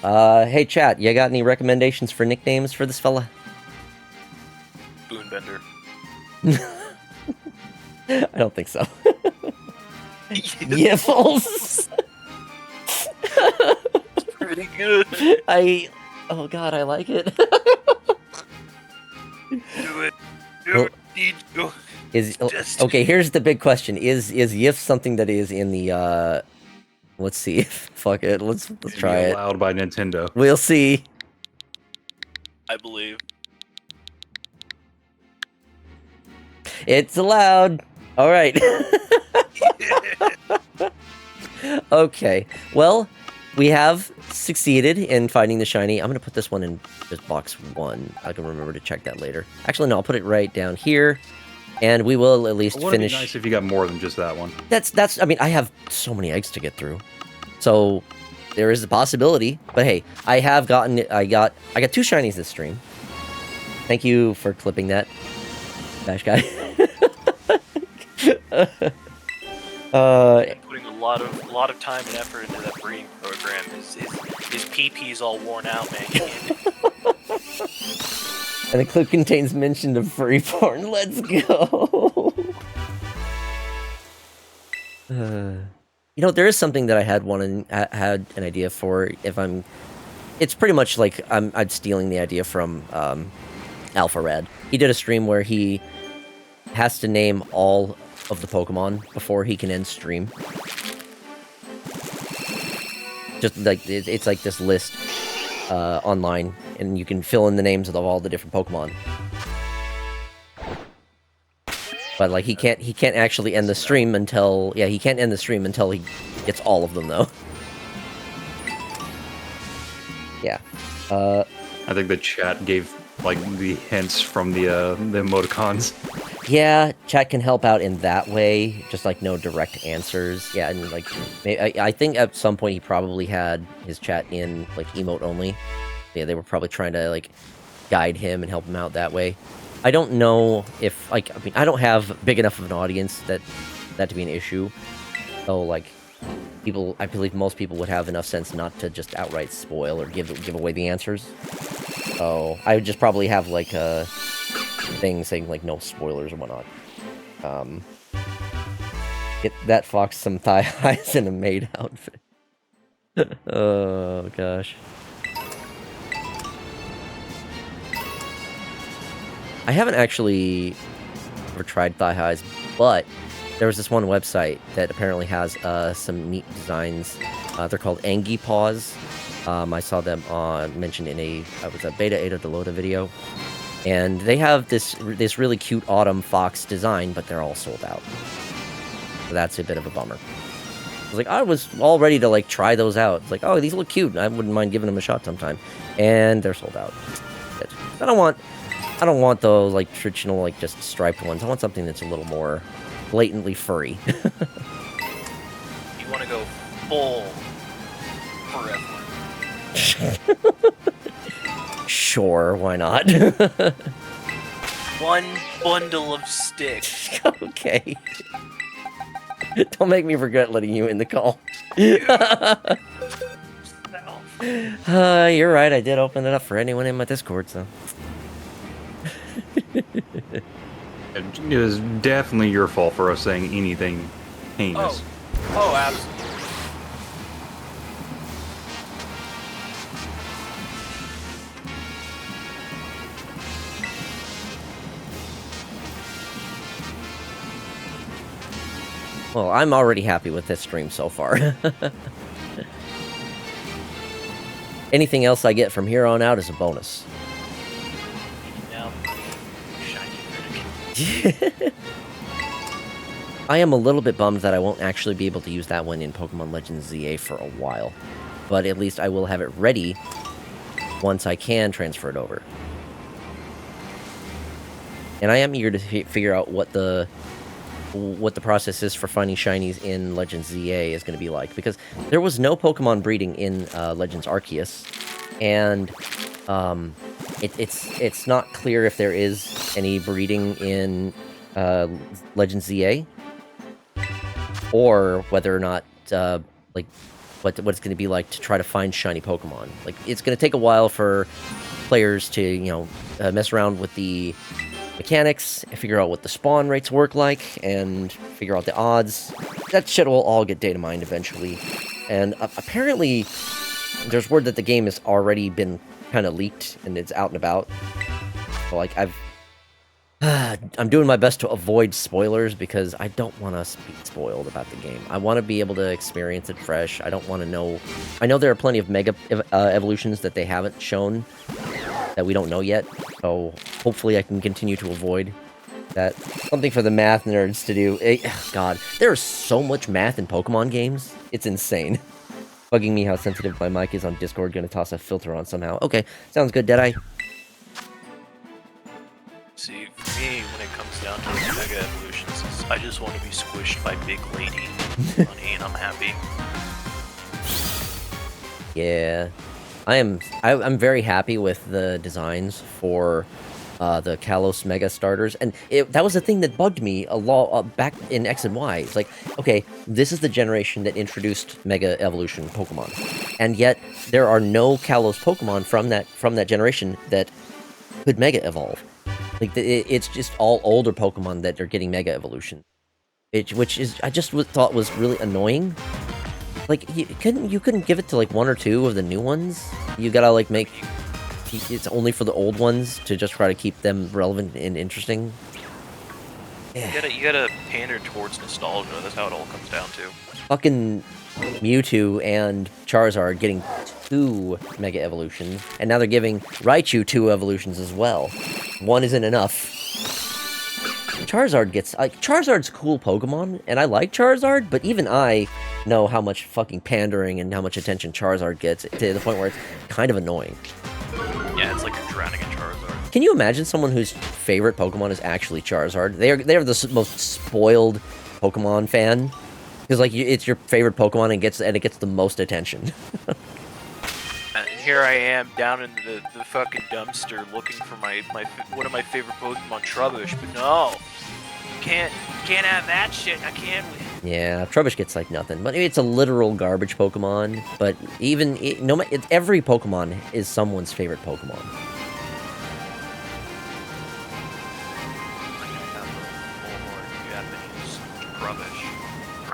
Hey chat, you got any recommendations for nicknames for this fella? Boonbender. I don't think so. Yiffles! Pretty good. Oh god, I like it. Do it. Well, Need you. Just- Okay, here's the big question. Is Yiff something that is in the let's see. Fuck it. Let's try it. Allowed by Nintendo. We'll see. I believe. It's allowed. All right. Okay. Well, we have succeeded in finding the shiny. I'm going to put this one in just box 1. I can remember to check that later. Actually, no, I'll put it right down here. And we will at least It would finish. be nice if you got more than just that one. That's I mean, I have so many eggs to get through. So there is a possibility. But hey, I got 2 shinies this stream. Thank you for clipping that, Bash Guy. Putting a lot of time and effort into that breeding program. His PP all worn out, man. And the clip contains mention of furry porn. Let's go. You know, there is something that I had an idea for. It's pretty much like I'm stealing the idea from Alpha Red. He did a stream where he has to name all of the Pokemon before he can end stream. Just like it's like this list online, and you can fill in the names of all the different Pokemon. But like he can't actually end the stream until he can't end the stream until he gets all of them though. Yeah. I think the chat gave like the hints from the emoticons. Yeah, chat can help out in that way, just like no direct answers. Yeah, and like, I think at some point he probably had his chat in like emote only. Yeah, they were probably trying to like guide him and help him out that way. I don't know if like, I mean, I don't have big enough of an audience that to be an issue. So like, people, I believe most people would have enough sense not to just outright spoil or give away the answers. So I would just probably have like a thing saying like no spoilers or whatnot. Get that fox some thigh highs in a maid outfit. Oh gosh. I haven't actually ever tried thigh highs, but there was this one website that apparently has some neat designs. They're called Angie Paws. I saw them mentioned in a beta 8 of the Loda video. And they have this really cute autumn fox design, but they're all sold out. So that's a bit of a bummer. I was all ready to like try those out. It's like, oh, these look cute. I wouldn't mind giving them a shot sometime. And they're sold out. I don't want those like traditional like just striped ones. I want something that's a little more blatantly furry. You want to go full forever. Sure, why not? One bundle of sticks. Okay. Don't make me regret letting you in the call. You're right, I did open it up for anyone in my Discord, so. It was definitely your fault for us saying anything heinous. Oh, absolutely. Well, I'm already happy with this stream so far. Anything else I get from here on out is a bonus. Now, shiny critic. I am a little bit bummed that I won't actually be able to use that one in Pokemon Legends ZA for a while. But at least I will have it ready once I can transfer it over. And I am eager to figure out what the process is for finding shinies in Legends ZA is going to be like, because there was no Pokemon breeding in Legends Arceus, and it's not clear if there is any breeding in Legends ZA, or whether or not like what it's going to be like to try to find shiny Pokemon. Like, it's going to take a while for players to mess around with the mechanics, figure out what the spawn rates work like, and figure out the odds. That shit will all get data mined eventually. And apparently, there's word that the game has already been kind of leaked, and it's out and about. So, like, I'm doing my best to avoid spoilers, because I don't want us to be spoiled about the game. I want to be able to experience it fresh. I don't want to know... I know there are plenty of Mega evolutions that they haven't shown, that we don't know yet, so hopefully I can continue to avoid that. Something for the math nerds to do. God, there is so much math in Pokemon games. It's insane. Bugging me how sensitive my mic is on Discord. Gonna toss a filter on somehow. Okay, sounds good, Deadeye. See, for me, when it comes down to the Mega Evolutions, I just want to be squished by Big Lady Honey, and I'm happy. Yeah. I'm very happy with the designs for the Kalos Mega starters, and that was the thing that bugged me a lot back in X and Y. It's like, okay, this is the generation that introduced Mega Evolution Pokemon, and yet there are no Kalos Pokemon from that generation that could Mega Evolve. Like, it's just all older Pokemon that are getting Mega Evolution, which is I just thought was really annoying. Like, you couldn't give it to like one or two of the new ones. You gotta like make it's only for the old ones to just try to keep them relevant and interesting. Yeah. You gotta pander towards nostalgia. That's how it all comes down to. Fucking Mewtwo and Charizard getting 2 Mega Evolutions, and now they're giving Raichu 2 evolutions as well. One isn't enough. Charizard's cool Pokemon, and I like Charizard, but even I know how much fucking pandering and how much attention Charizard gets, to the point where it's kind of annoying. Yeah, it's like you're drowning in Charizard. Can you imagine someone whose favorite Pokemon is actually Charizard? They're the most spoiled Pokemon fan. Because, like, it's your favorite Pokemon and it gets the most attention. And here I am down in the fucking dumpster looking for one of my favorite Pokemon, Trubbish, but no. Can't have that shit. I can't. Yeah, Trubbish gets, like, nothing. But it's a literal garbage Pokemon. But every Pokemon is someone's favorite Pokemon.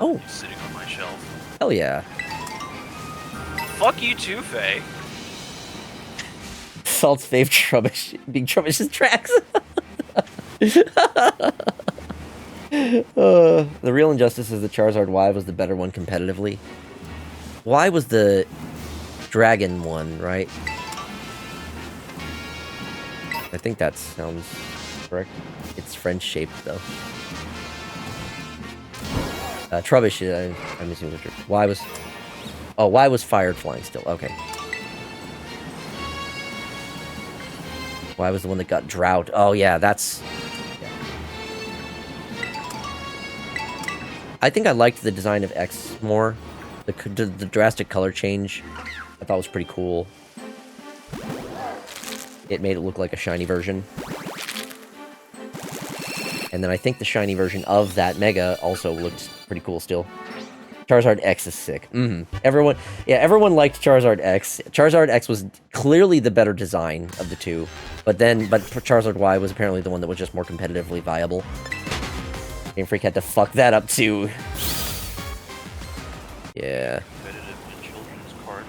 Oh. Sitting on my shelf. Hell yeah. Fuck you too, Faye. Salt's fave Trubbish. Being Trubbish's tracks. The real injustice is that Charizard Y was the better one competitively. Y was the dragon one, right? I think that sounds correct. It's French shaped though. Trubbish, I'm assuming Y was... Oh, Y was fired flying still. Okay. Y was the one that got drought. Oh, yeah, that's... Yeah. I think I liked the design of X more. The drastic color change I thought was pretty cool. It made it look like a shiny version. And then I think the shiny version of that Mega also looked pretty cool still. Charizard X is sick. Everyone liked Charizard X. Charizard X was clearly the better design of the two, but Charizard Y was apparently the one that was just more competitively viable. Game Freak had to fuck that up too. Yeah. Competitive children's card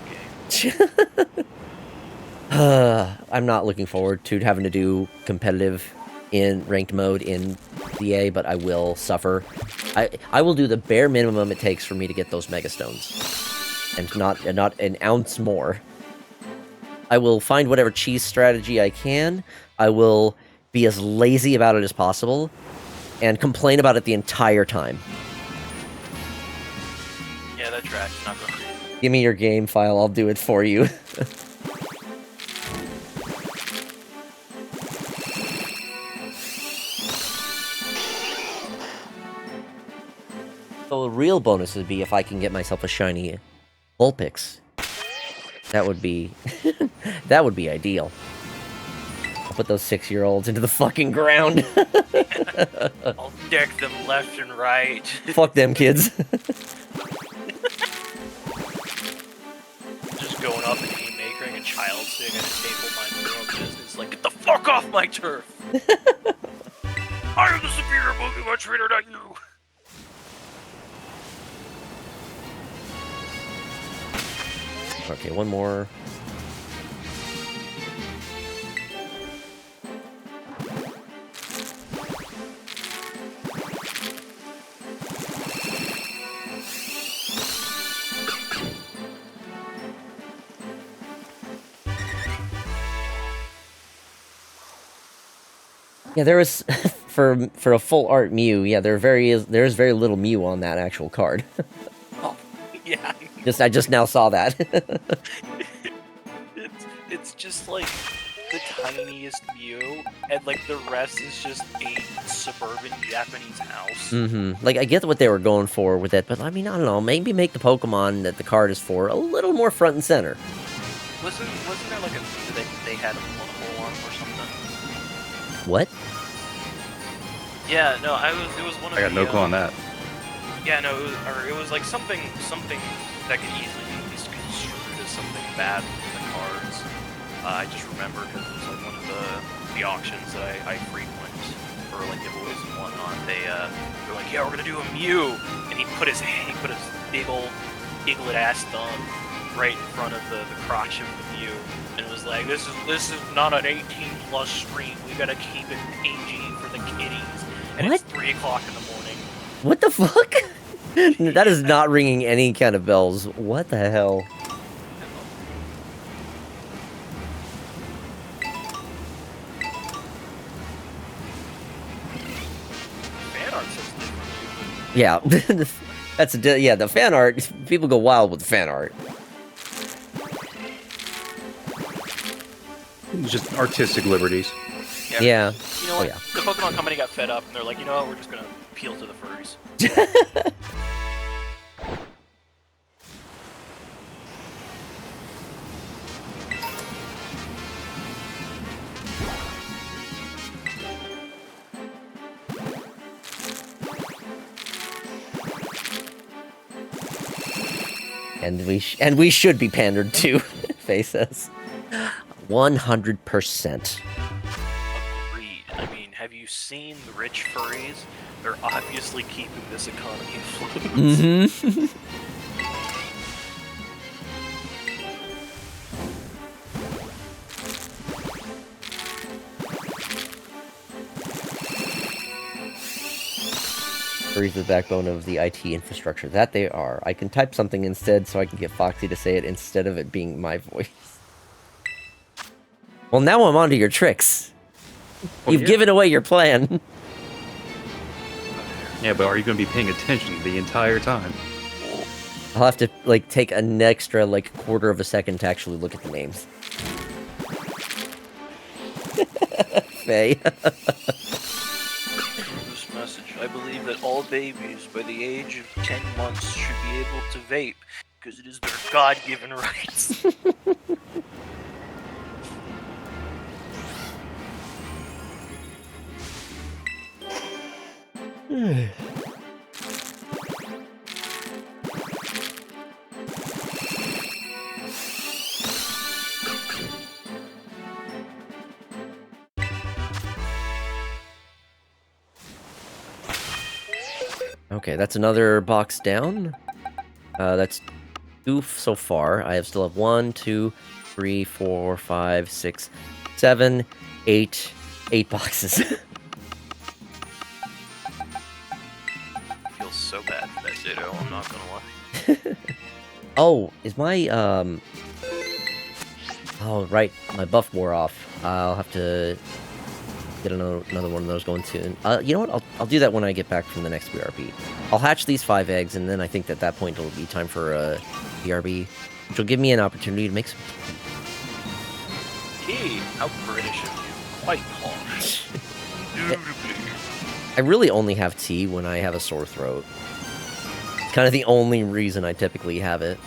game. I'm not looking forward to having to do competitive in ranked mode in DA, but I will suffer. I will do the bare minimum it takes for me to get those Mega Stones, and not an ounce more. I will find whatever cheese strategy I can. I will be as lazy about it as possible, and complain about it the entire time. Yeah, that track's not going. Give me your game file. I'll do it for you. So the real bonus would be if I can get myself a shiny Vulpix. That would be... that would be ideal. I'll put those 6-year-olds into the fucking ground. I'll deck them left and right. Fuck them kids. Just going up and making a child sitting at a table minding their own business. Like, get the fuck off my turf! I am the superior Pokemon trainer, not you! Okay, one more. Yeah, there is for a full art Mew. Yeah, there is very little Mew on that actual card. Oh, yeah. I just now saw that. it's just like the tiniest Mew, and like the rest is just a suburban Japanese house. Like, I get what they were going for with it, but I mean, I don't know. Maybe make the Pokemon that the card is for a little more front and center. Wasn't there like a Mew that they had a hole on or something? What? Yeah, no, it was one of I got no clue on that. Yeah, no, it was like something that could easily be misconstrued as something bad with the cards. I just remember because it was like one of the auctions that I frequent for like giveaways and whatnot. They were like, yeah, we're gonna do a Mew, and he put his big old eaglet ass thumb right in front of the crotch of the Mew, and it was like, this is not an 18+ stream. We gotta keep it PG for the kiddies. And What? It's 3 o'clock in the morning. What the fuck? That is not ringing any kind of bells. What the hell? Fan art says different. Yeah, yeah, the fan art. People go wild with the fan art. Just artistic liberties. Yeah. You know Oh, what? yeah. The Pokemon company got fed up, and they're like, you know what? We're just gonna appeal to the furries. And we should be pandered to, Faye says. 100%. Agreed. I mean, have you seen the rich furries? They're obviously keeping this economy afloat. Mm-hmm. Furries the backbone of the IT infrastructure. That they are. I can type something instead so I can get Foxy to say it instead of it being my voice. Well, now I'm onto your tricks. Oh, You've yeah. given away your plan. Yeah, but are you going to be paying attention the entire time? I'll have to, like, take an extra, like, quarter of a second to actually look at the names. Faye. This message. I believe that all babies by the age of 10 months should be able to vape because it is their God-given rights. Okay, that's another box down. That's 2 so far. I still have 1, 2, 3, 4, 5, 6, 7, 8 boxes. I feel so bad for that Ditto, I'm not gonna lie. Oh, is my, oh, right, my buff wore off. I'll have to get another one of those going soon. You know what, I'll do that when I get back from the next BRB. I'll hatch these 5 eggs, and then I think at that point it'll be time for a BRB, which will give me an opportunity to make some Hey, how British of you. Quite posh. Indubitably. I really only have tea when I have a sore throat. It's kind of the only reason I typically have it.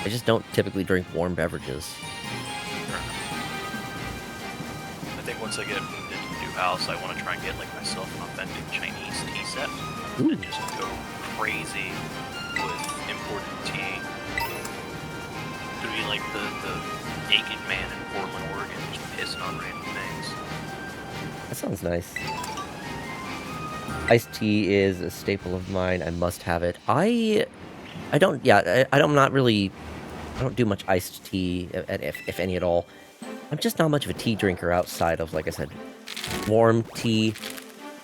I just don't typically drink warm beverages. I think once I get moved into the new house, I want to try and get like myself an authentic Chinese tea set Ooh. and just go crazy with imported tea. To be like the naked man in Portland, Oregon, just pissing on random things. That sounds nice. Iced tea is a staple of mine. I must have it. I don't, yeah, I'm not really, I don't do much iced tea, if any at all. I'm just not much of a tea drinker outside of, like I said, warm tea,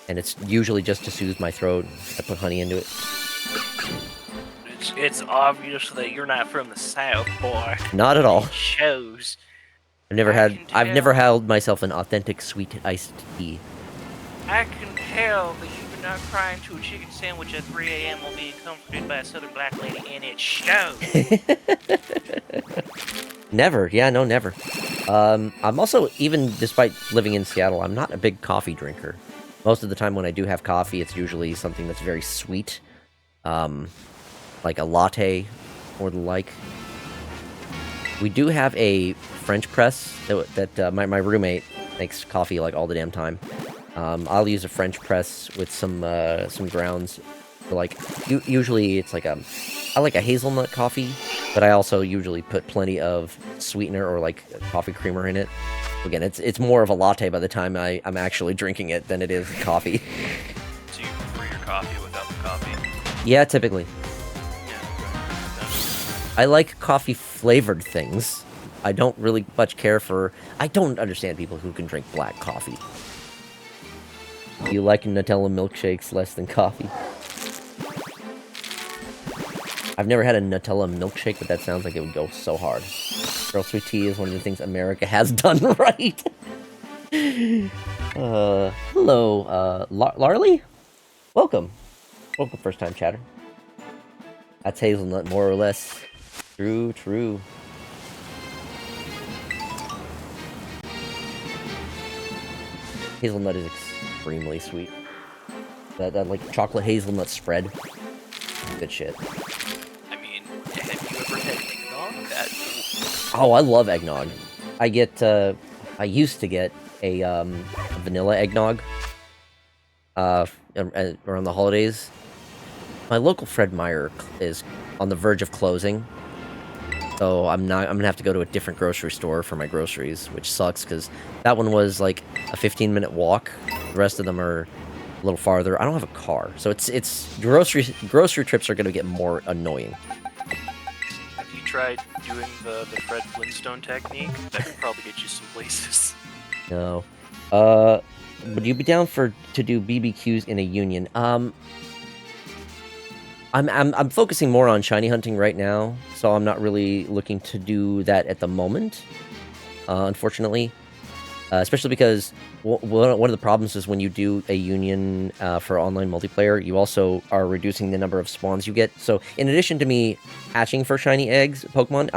and it's usually just to soothe my throat. I put honey into it. It's obvious that you're not from the South, boy. Not at all. It shows. I've never I can never tell. held myself an authentic sweet iced tea. I can tell that you've been not crying to a chicken sandwich at 3 a.m. while being comforted by a southern black lady, and it shows. Never. Yeah, no, never. I'm also, even despite living in Seattle, I'm not a big coffee drinker. Most of the time when I do have coffee, it's usually something that's very sweet. Like a latte or the like. We do have a French press that my roommate makes coffee like all the damn time. I'll use a French press with some grounds. For like usually it's like I like a hazelnut coffee, but I also usually put plenty of sweetener or like coffee creamer in it. Again, it's more of a latte by the time I'm actually drinking it than it is coffee. So you prefer your coffee without the coffee? Yeah, typically. Yeah. I like coffee flavored things. I don't really much care for. I don't understand people who can drink black coffee. You like Nutella milkshakes less than coffee? I've never had a Nutella milkshake, but that sounds like it would go so hard. Girl sweet tea is one of the things America has done right. Hello, Larly? Welcome. Welcome, first time chatter. That's hazelnut, more or less. True, true. Hazelnut is extremely sweet. That like chocolate hazelnut spread. Good shit. I mean, have you ever had eggnog? Oh, I love eggnog. I used to get a vanilla eggnog around the holidays. My local Fred Meyer is on the verge of closing, so I'm gonna have to go to a different grocery store for my groceries, which sucks because that one was like a 15-minute walk. The rest of them are a little farther. I don't have a car, so it's grocery trips are gonna get more annoying. Have you tried doing the Fred Flintstone technique? That could probably get you some places. No. Would you be down to do BBQs in a union? I'm focusing more on shiny hunting right now, so I'm not really looking to do that at the moment, unfortunately. Especially because one of the problems is when you do a union for online multiplayer, you also are reducing the number of spawns you get. So in addition to me hatching for shiny Pokemon,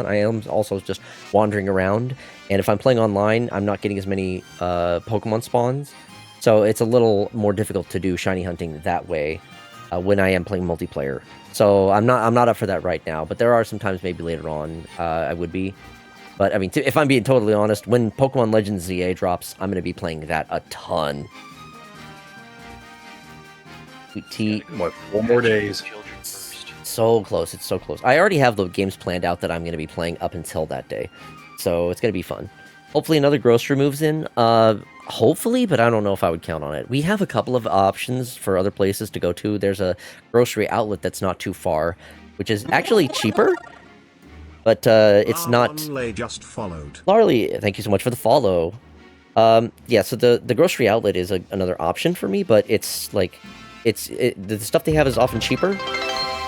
I am also just wandering around. And if I'm playing online, I'm not getting as many Pokemon spawns. So it's a little more difficult to do shiny hunting that way when I am playing multiplayer. So I'm not up for that right now. But there are some times maybe later on I would be. But, I mean, if I'm being totally honest, when Pokemon Legends ZA drops, I'm going to be playing that a ton. Sweet tea. What, 4 more days? Children first. So close. It's so close. I already have the games planned out that I'm going to be playing up until that day. So it's going to be fun. Hopefully another grocery moves in. Hopefully, but I don't know if I would count on it. We have a couple of options for other places to go to. There's a grocery outlet that's not too far, which is actually cheaper. But it's not. Just followed. Larly, thank you so much for the follow. Yeah, so the grocery outlet is another option for me, but it's like, the stuff they have is often cheaper,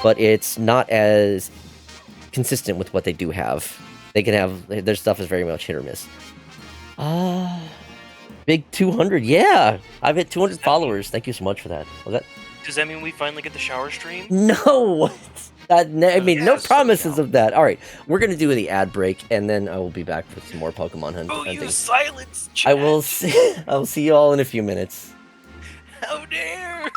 but it's not as consistent with what they do have. They can have, their stuff is very much hit or miss. Big 200, yeah! I've hit 200 followers. Thank you so much for that. Was that? Does that mean we finally get the shower stream? No! I mean, no Yes, promises yeah. of that. All right, we're gonna do the ad break, and then I will be back with some more Pokemon Oh, hunting. you silence! I will see. I will see you all in a few minutes. How dare!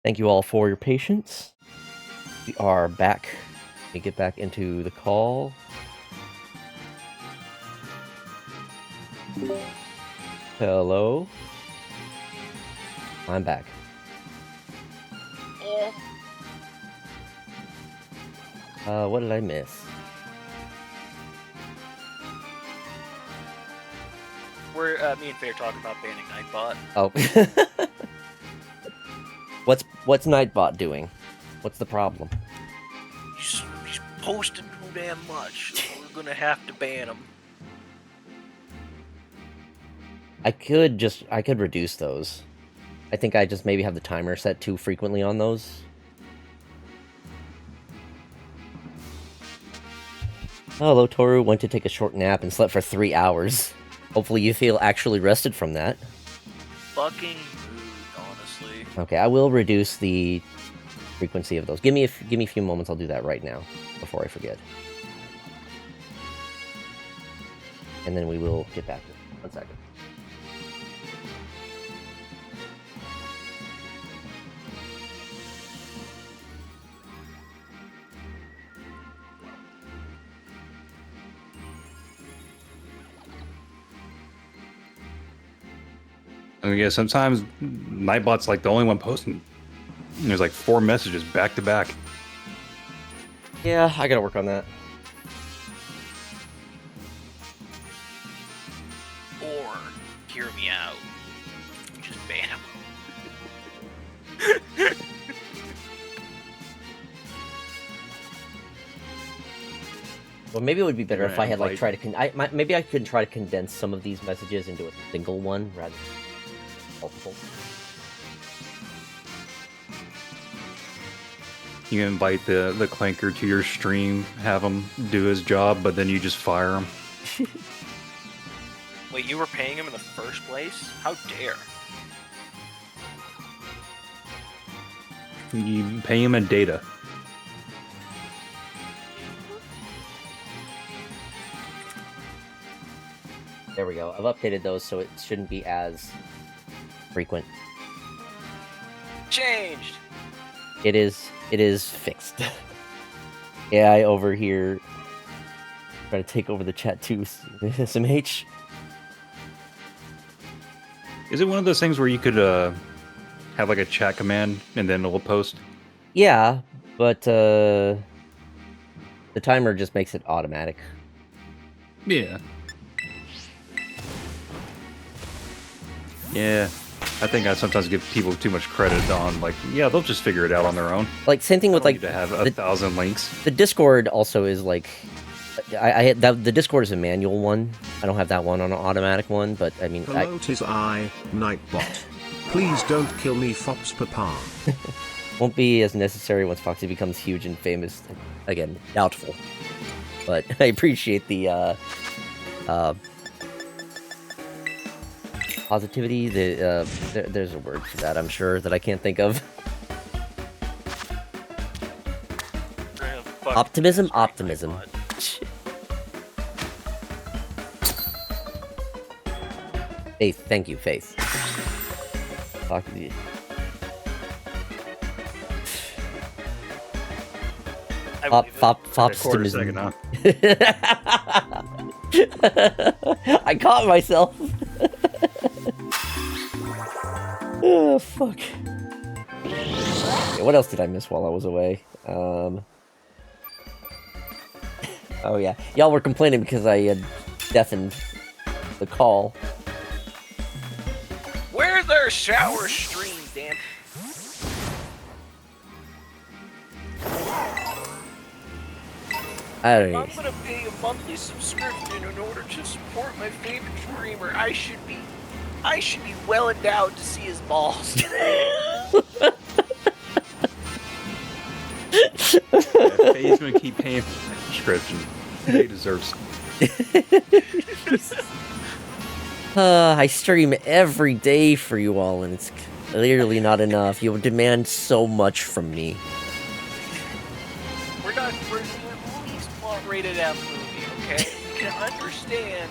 Thank you all for your patience. We are back. Let me get back into the call. Hello. I'm back. What did I miss? We're me and Faye are talking about banning Nightbot. Oh. What's Nightbot doing? What's the problem? He's posting too damn much. We're gonna have to ban him. I could reduce those. I think I just maybe have the timer set too frequently on those. Oh, hello, Toru. Went to take a short nap and slept for 3 hours. Hopefully you feel actually rested from that. Fucking mood, honestly. Okay, I will reduce the frequency of those. Give me a few moments. I'll do that right now before I forget. And then we will get back. 1 second. I mean, yeah, sometimes Nightbot's like the only one posting. There's like 4 messages back to back. Yeah, I gotta work on that. Or, hear me out. Just ban him. Well, maybe it would be better if I had like Invite. tried to maybe I could try to condense some of these messages into a single one rather than multiple. You invite the clanker to your stream, have him do his job, but then you just fire him. Wait, you were paying him in the first place? How dare? You pay him in data. There we go. I've updated those so it shouldn't be as frequent. Changed! It is fixed. AI over here trying to take over the chat too. SMH. Is it one of those things where you could have like a chat command and then it'll post? Yeah, but the timer just makes it automatic. Yeah. Yeah. I think I sometimes give people too much credit on, like, yeah, they'll just figure it out on their own. Like same thing with Don't like need to have 1,000 links. the Discord also is like the Discord is a manual one. I don't have that one on an automatic one, but I mean Hello, tis I, Nightbot. Please don't kill me, Fox Papa. won't be as necessary once Foxy becomes huge and famous. Again, doubtful. But I appreciate the positivity. There's a word for that, I'm sure, that I can't think of. Optimism? Optimism. Faith, thank you, Faith. Foxy. Quarter second, huh? I caught myself. Oh, fuck. Okay, what else did I miss while I was away? Oh yeah, y'all were complaining because I had deafened the call. Where's our shower stream, damn? I don't I'm know. gonna pay a monthly subscription in order to support my favorite streamer. I should be well endowed to see his balls. He's gonna keep paying for the subscription. He deserves. I stream every day for you all, and it's clearly not enough. You demand so much from me. We're at least not rated M movie, okay? You can understand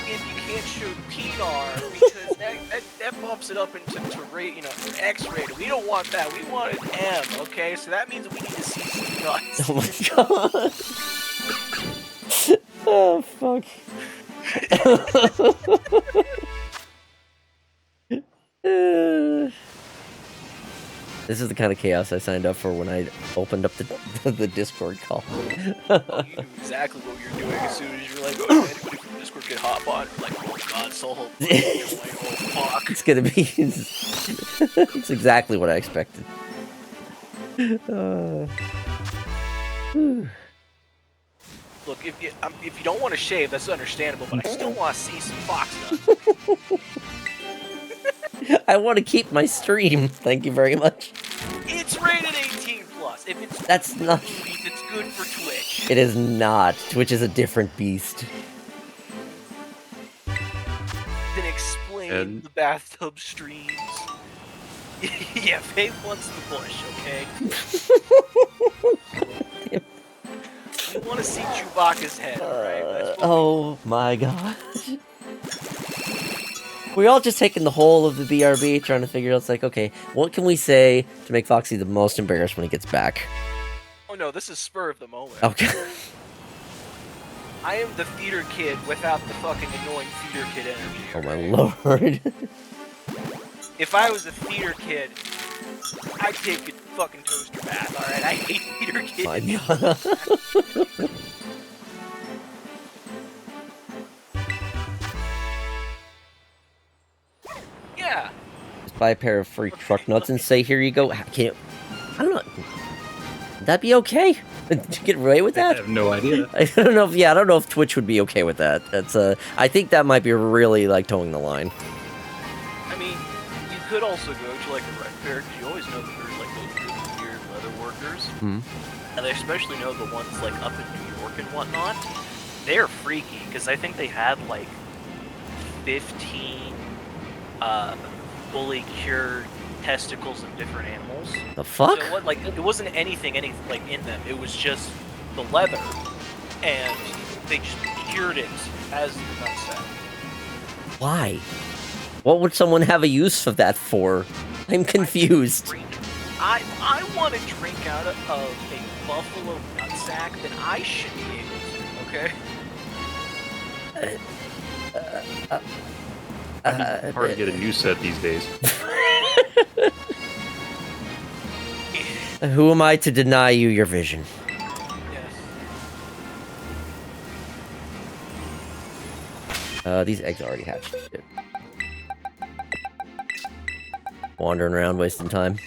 if you can't show PNAR because that bumps it up into rate, X-rated. We don't want that. We want an M. Okay, so that means we need to see some nuts. Oh my god. Oh fuck. This is the kind of chaos I signed up for when I opened up the Discord call. Oh, you knew exactly what you're doing as soon as you're like, oh, anybody from Discord can hop on. You're like, oh god, Soul. You're like, oh fuck. It's gonna be. It's exactly what I expected. Look, if you don't want to shave, that's understandable, but I still want to see some fox nuts. I want to keep my stream. Thank you very much. It's rated 18 plus. If it's That's good not. for movies, it's good for Twitch. It is not. Twitch is a different beast. Then explain And- the bathtub streams. Yeah, Faye wants the bush, okay? We want to see Chewbacca's head, alright? That's what Oh my god. We're all just taking the whole of the BRB, trying to figure out, it's like, okay, what can we say to make Foxy the most embarrassed when he gets back? Oh no, this is spur of the moment. Okay. I am the theater kid without the fucking annoying theater kid energy. Oh my alright? lord. If I was a theater kid, I'd take a fucking toaster bath, alright? I hate theater kids. My god. Yeah. Just buy a pair of free truck nuts and say, here you go. Can you, I don't know. Would that be okay? Did you get away with I that? have no idea. I don't know if, I don't know if Twitch would be okay with that. That's, I think that might be really, like, towing the line. I mean, you could also go to like a rec fair, because you always know that there's like those really weird leather workers. Hmm. And I especially know the ones like up in New York and whatnot. They're freaky, because I think they had like 15 fully cured testicles of different animals. The fuck? So what, it wasn't anything like in them. It was just the leather, and they just cured it as the nutsack. Why? What would someone have a use of that for? I'm confused. I want to drink out of a buffalo nutsack, then I should be able to. Okay. Hard to get a new set these days. Who am I to deny you your vision? Yes. These eggs already hatched. Shit. Wandering around, wasting time.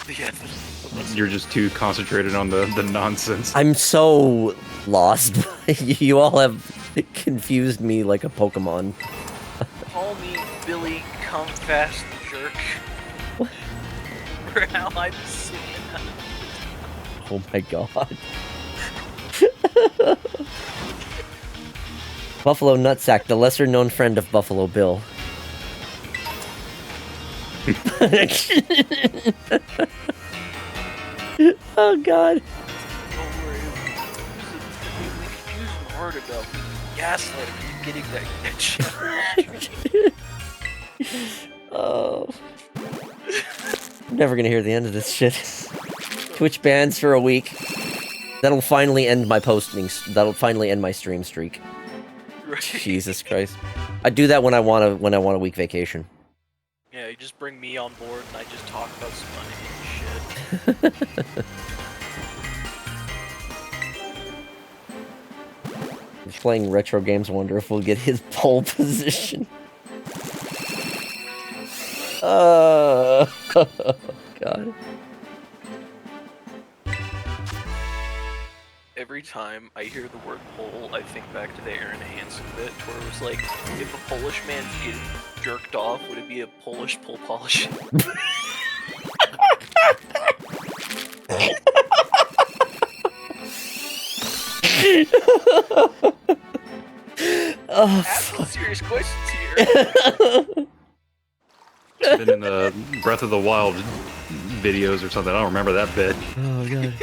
Yes. You're just too concentrated on the nonsense. I'm so lost. You all have confused me like a Pokemon. Call me Billy Come Fast Jerk. For how I'm sitting. Oh my god. Buffalo Nutsack, the lesser known friend of Buffalo Bill. Oh god. Don't worry. We could use some hard about gaslighting and getting that shit. Oh. I'm never gonna hear the end of this shit. Twitch bans for a week. That'll finally end my posting. That'll finally end my stream streak. Right. Jesus Christ. I do that when I want a week vacation. Yeah, you just bring me on board and I just talk about some money and shit. Just playing retro games, I wonder if we'll get his pole position. God. Every time I hear the word pole, I think back to the Aaron Hansen bit, where it was like, if a Polish man's getting jerked off, would it be a Polish pole polish? Oh, Asking serious questions here. It's been in the Breath of the Wild videos or something. I don't remember that bit. oh god.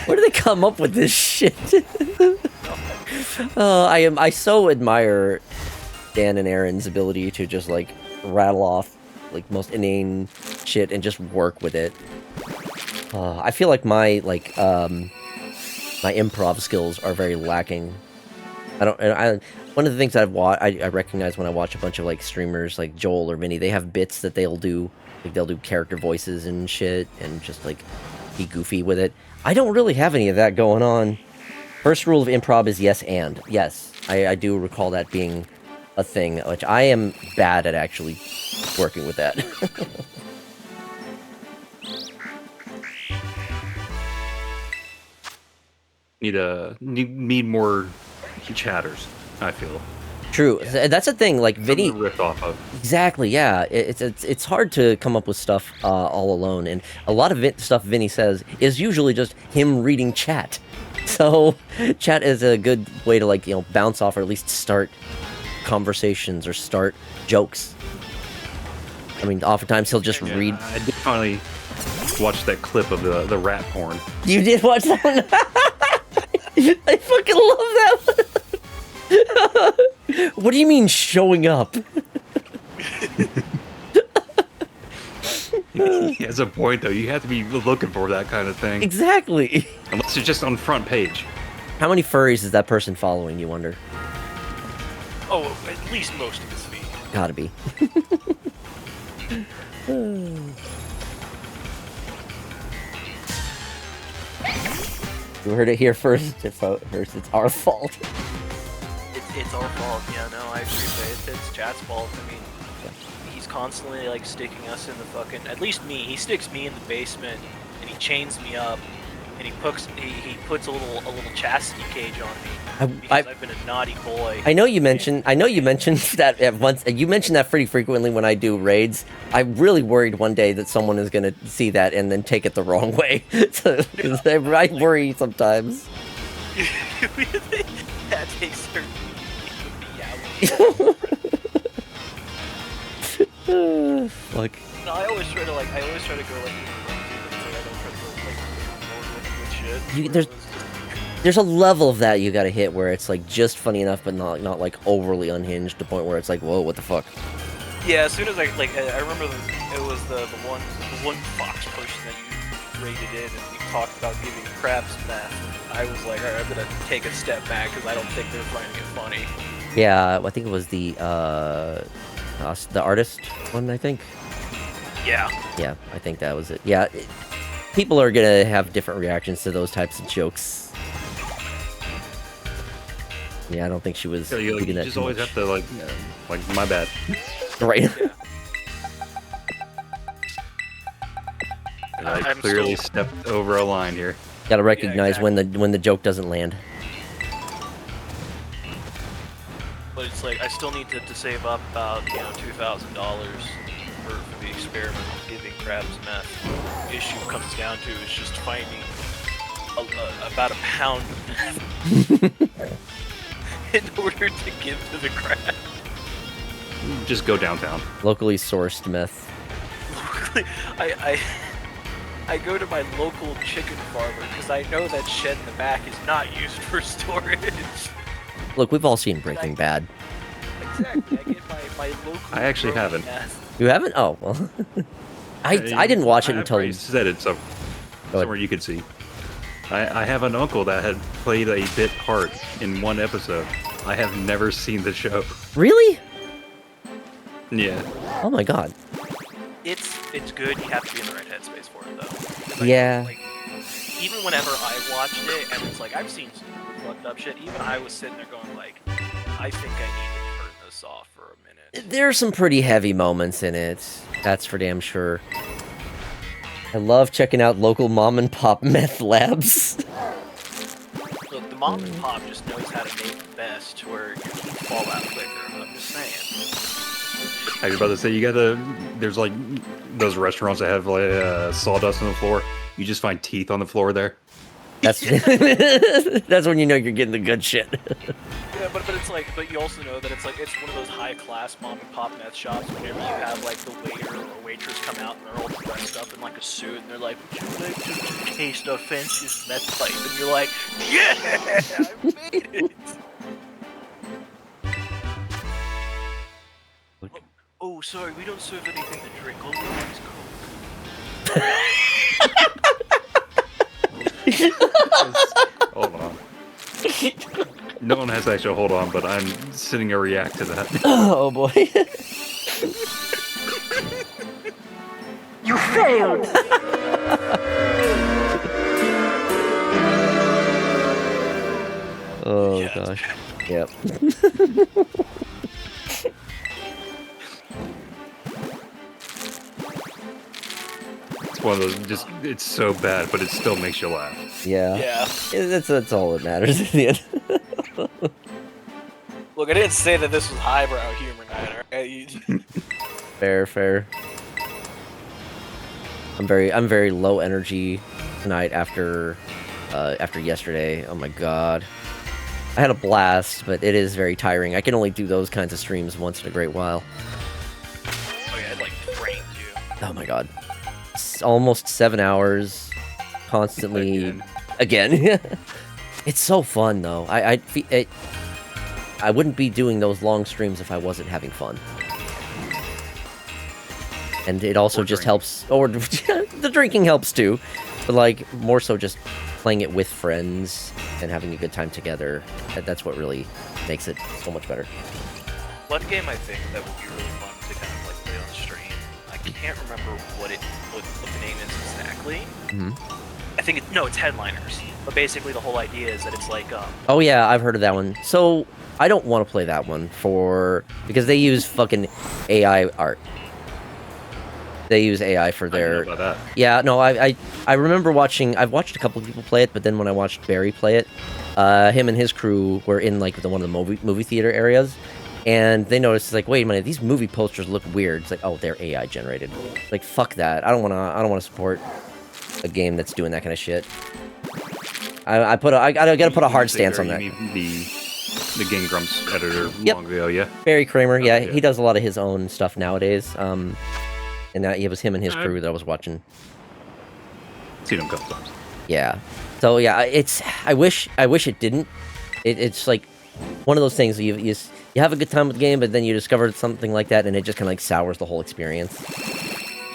Where do they come up with this shit? I so admire Dan and Aaron's ability to just like rattle off like most inane shit and just work with it. I feel like my my improv skills are very lacking. One of the things I recognize when I watch a bunch of like streamers like Joel or Vinny, they have bits that they'll do, like they'll do character voices and shit and just like be goofy with it. I don't really have any of that going on. First rule of improv is yes and. Yes, I do recall that being a thing, which I am bad at actually working with that. Need more chatters, I feel. True. Yeah. That's the thing. Like Vinny, something to riff off of. Exactly. Yeah. It's hard to come up with stuff all alone, and a lot of stuff Vinny says is usually just him reading chat. So chat is a good way to like bounce off or at least start conversations or start jokes. I mean, oftentimes he'll just read. I did finally watch that clip of the rat porn. You did watch that one? I fucking love that one. What do you mean showing up? He has a point though. You have to be looking for that kind of thing. Exactly. Unless it's just on front page. How many furries is that person following, you wonder? Oh, at least most of his feed. Gotta be. You heard it here first. It's our fault. It's our fault. Yeah, no, I agree. It's chat's fault. I mean, he's constantly like sticking us in the fucking. At least me. He sticks me in the basement, and he chains me up, and he puts a little chastity cage on me because I've been a naughty boy. I know you mentioned that at once. You mentioned that pretty frequently when I do raids. I'm really worried one day that someone is gonna see that and then take it the wrong way. So, I worry sometimes. That takes certain Like. No, I always try to go like. I don't try to like with shit. There's a level of that you gotta hit where it's like just funny enough, but not like overly unhinged to the point where it's like, whoa, what the fuck? Yeah, as soon as I remember it was the one Fox person that you rated in, and we talked about giving crabs meth. I was like, alright, I'm gonna take a step back because I don't think they're finding it funny. Yeah, I think it was the artist one. I think. Yeah. Yeah, I think that was it. Yeah, people are gonna have different reactions to those types of jokes. Yeah, I don't think she was. Yeah, you just always have to like my bad. Right. I clearly stepped over a line here. Gotta recognize when the joke doesn't land. But it's like I still need to save up about $2,000 for the experiment of giving crabs meth. The issue comes down to is just finding about a pound of meth in order to give to the crab. Just go downtown. Locally sourced meth. I go to my local chicken farmer because I know that shed in the back is not used for storage. Look, we've all seen Breaking Bad. Exactly. I get my local. I actually haven't. Meth. You haven't? Oh well. I didn't watch it until you said it somewhere you could see. I have an uncle that had played a bit part in one episode. I have never seen the show. Really? Yeah. Oh my god. It's good. You have to be in the right headspace for it, though. Yeah. Even whenever I watched it, and it's like I've seen some fucked up shit. Even I was sitting there going like, I think I need to turn this off for a minute. There are some pretty heavy moments in it. That's for damn sure. I love checking out local mom and pop meth labs. Look, the mom and pop just knows how to make the best, where your teeth fall out quicker. I'm just saying. I was about to say, there's like those restaurants that have like sawdust on the floor. You just find teeth on the floor there. That's that's when you know you're getting the good shit. Yeah, but it's like, but you also know that it's like it's one of those high class mom and pop meth shops. Whenever you have like the waiter or waitress come out and they're all dressed up in like a suit and they're like, "Would you like to taste our fanciest meth pipe?" And you're like, "Yeah, I made it." Oh, sorry, we don't serve anything to drink. All we have is Coke. Hold on. No one has to actually hold on, but I'm sitting to react to that. Oh boy. You failed! Oh Yeah. gosh. Yep. It's one of those, just, it's so bad, but it still makes you laugh. Yeah. Yeah. That's all that matters in the end. Look, I didn't say that this was highbrow humor night, alright? Fair. I'm very low energy tonight after yesterday. Oh my god. I had a blast, but it is very tiring. I can only do those kinds of streams once in a great while. Oh yeah, it like drained you. Oh my god. It's almost 7 hours constantly again. It's so fun though. I wouldn't be doing those long streams if I wasn't having fun. And it also just helps, or the drinking helps too, but like more so just playing it with friends and having a good time together. That's what really makes it so much better. One game I think that would be really fun to kind of like play on stream. I can't remember what the name is exactly. I think it's Headliners. But basically the whole idea is that it's like Oh yeah, I've heard of that one. So I don't want to play that one because they use fucking AI art. They use AI for their. I don't know about that. Yeah, no, I remember watching. I've watched a couple of people play it, but then when I watched Barry play it, him and his crew were in like one of the movie theater areas, and they noticed like, wait a minute, these movie posters look weird. It's like, oh, they're AI generated. Like, fuck that. I don't wanna support a game that's doing that kind of shit. I gotta put a hard stance on that. You mean the Game Grumps editor Yep. long ago, yeah. Barry Kramer, yeah, Okay. he does a lot of his own stuff nowadays. And that it was him and his crew that I was watching. Seen him a couple times. Yeah. So yeah, I wish it didn't. It's like one of those things that you have a good time with the game, but then you discover something like that, and it just kind of like sours the whole experience.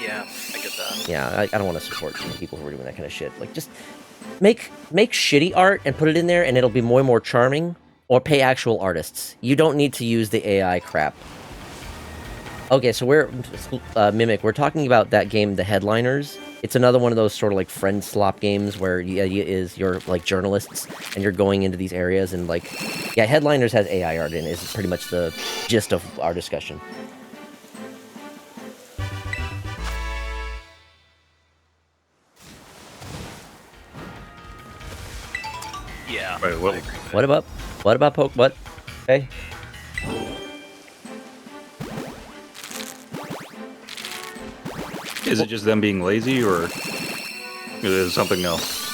yeah, I get that. Yeah, I don't want to support people who are doing that kind of shit. Like, just make shitty art and put it in there, and it'll be more and more charming. Or pay actual artists. You don't need to use the AI crap. Okay, so we're Mimic. We're talking about that game, The Headliners. It's another one of those sort of like friend slop games where you're like journalists and you're going into these areas and like, yeah, Headliners has AI art in it. Is pretty much the gist of our discussion. Yeah. Right, well, I agree with What about Poke? What? Okay. is it just them being lazy, or is it something else?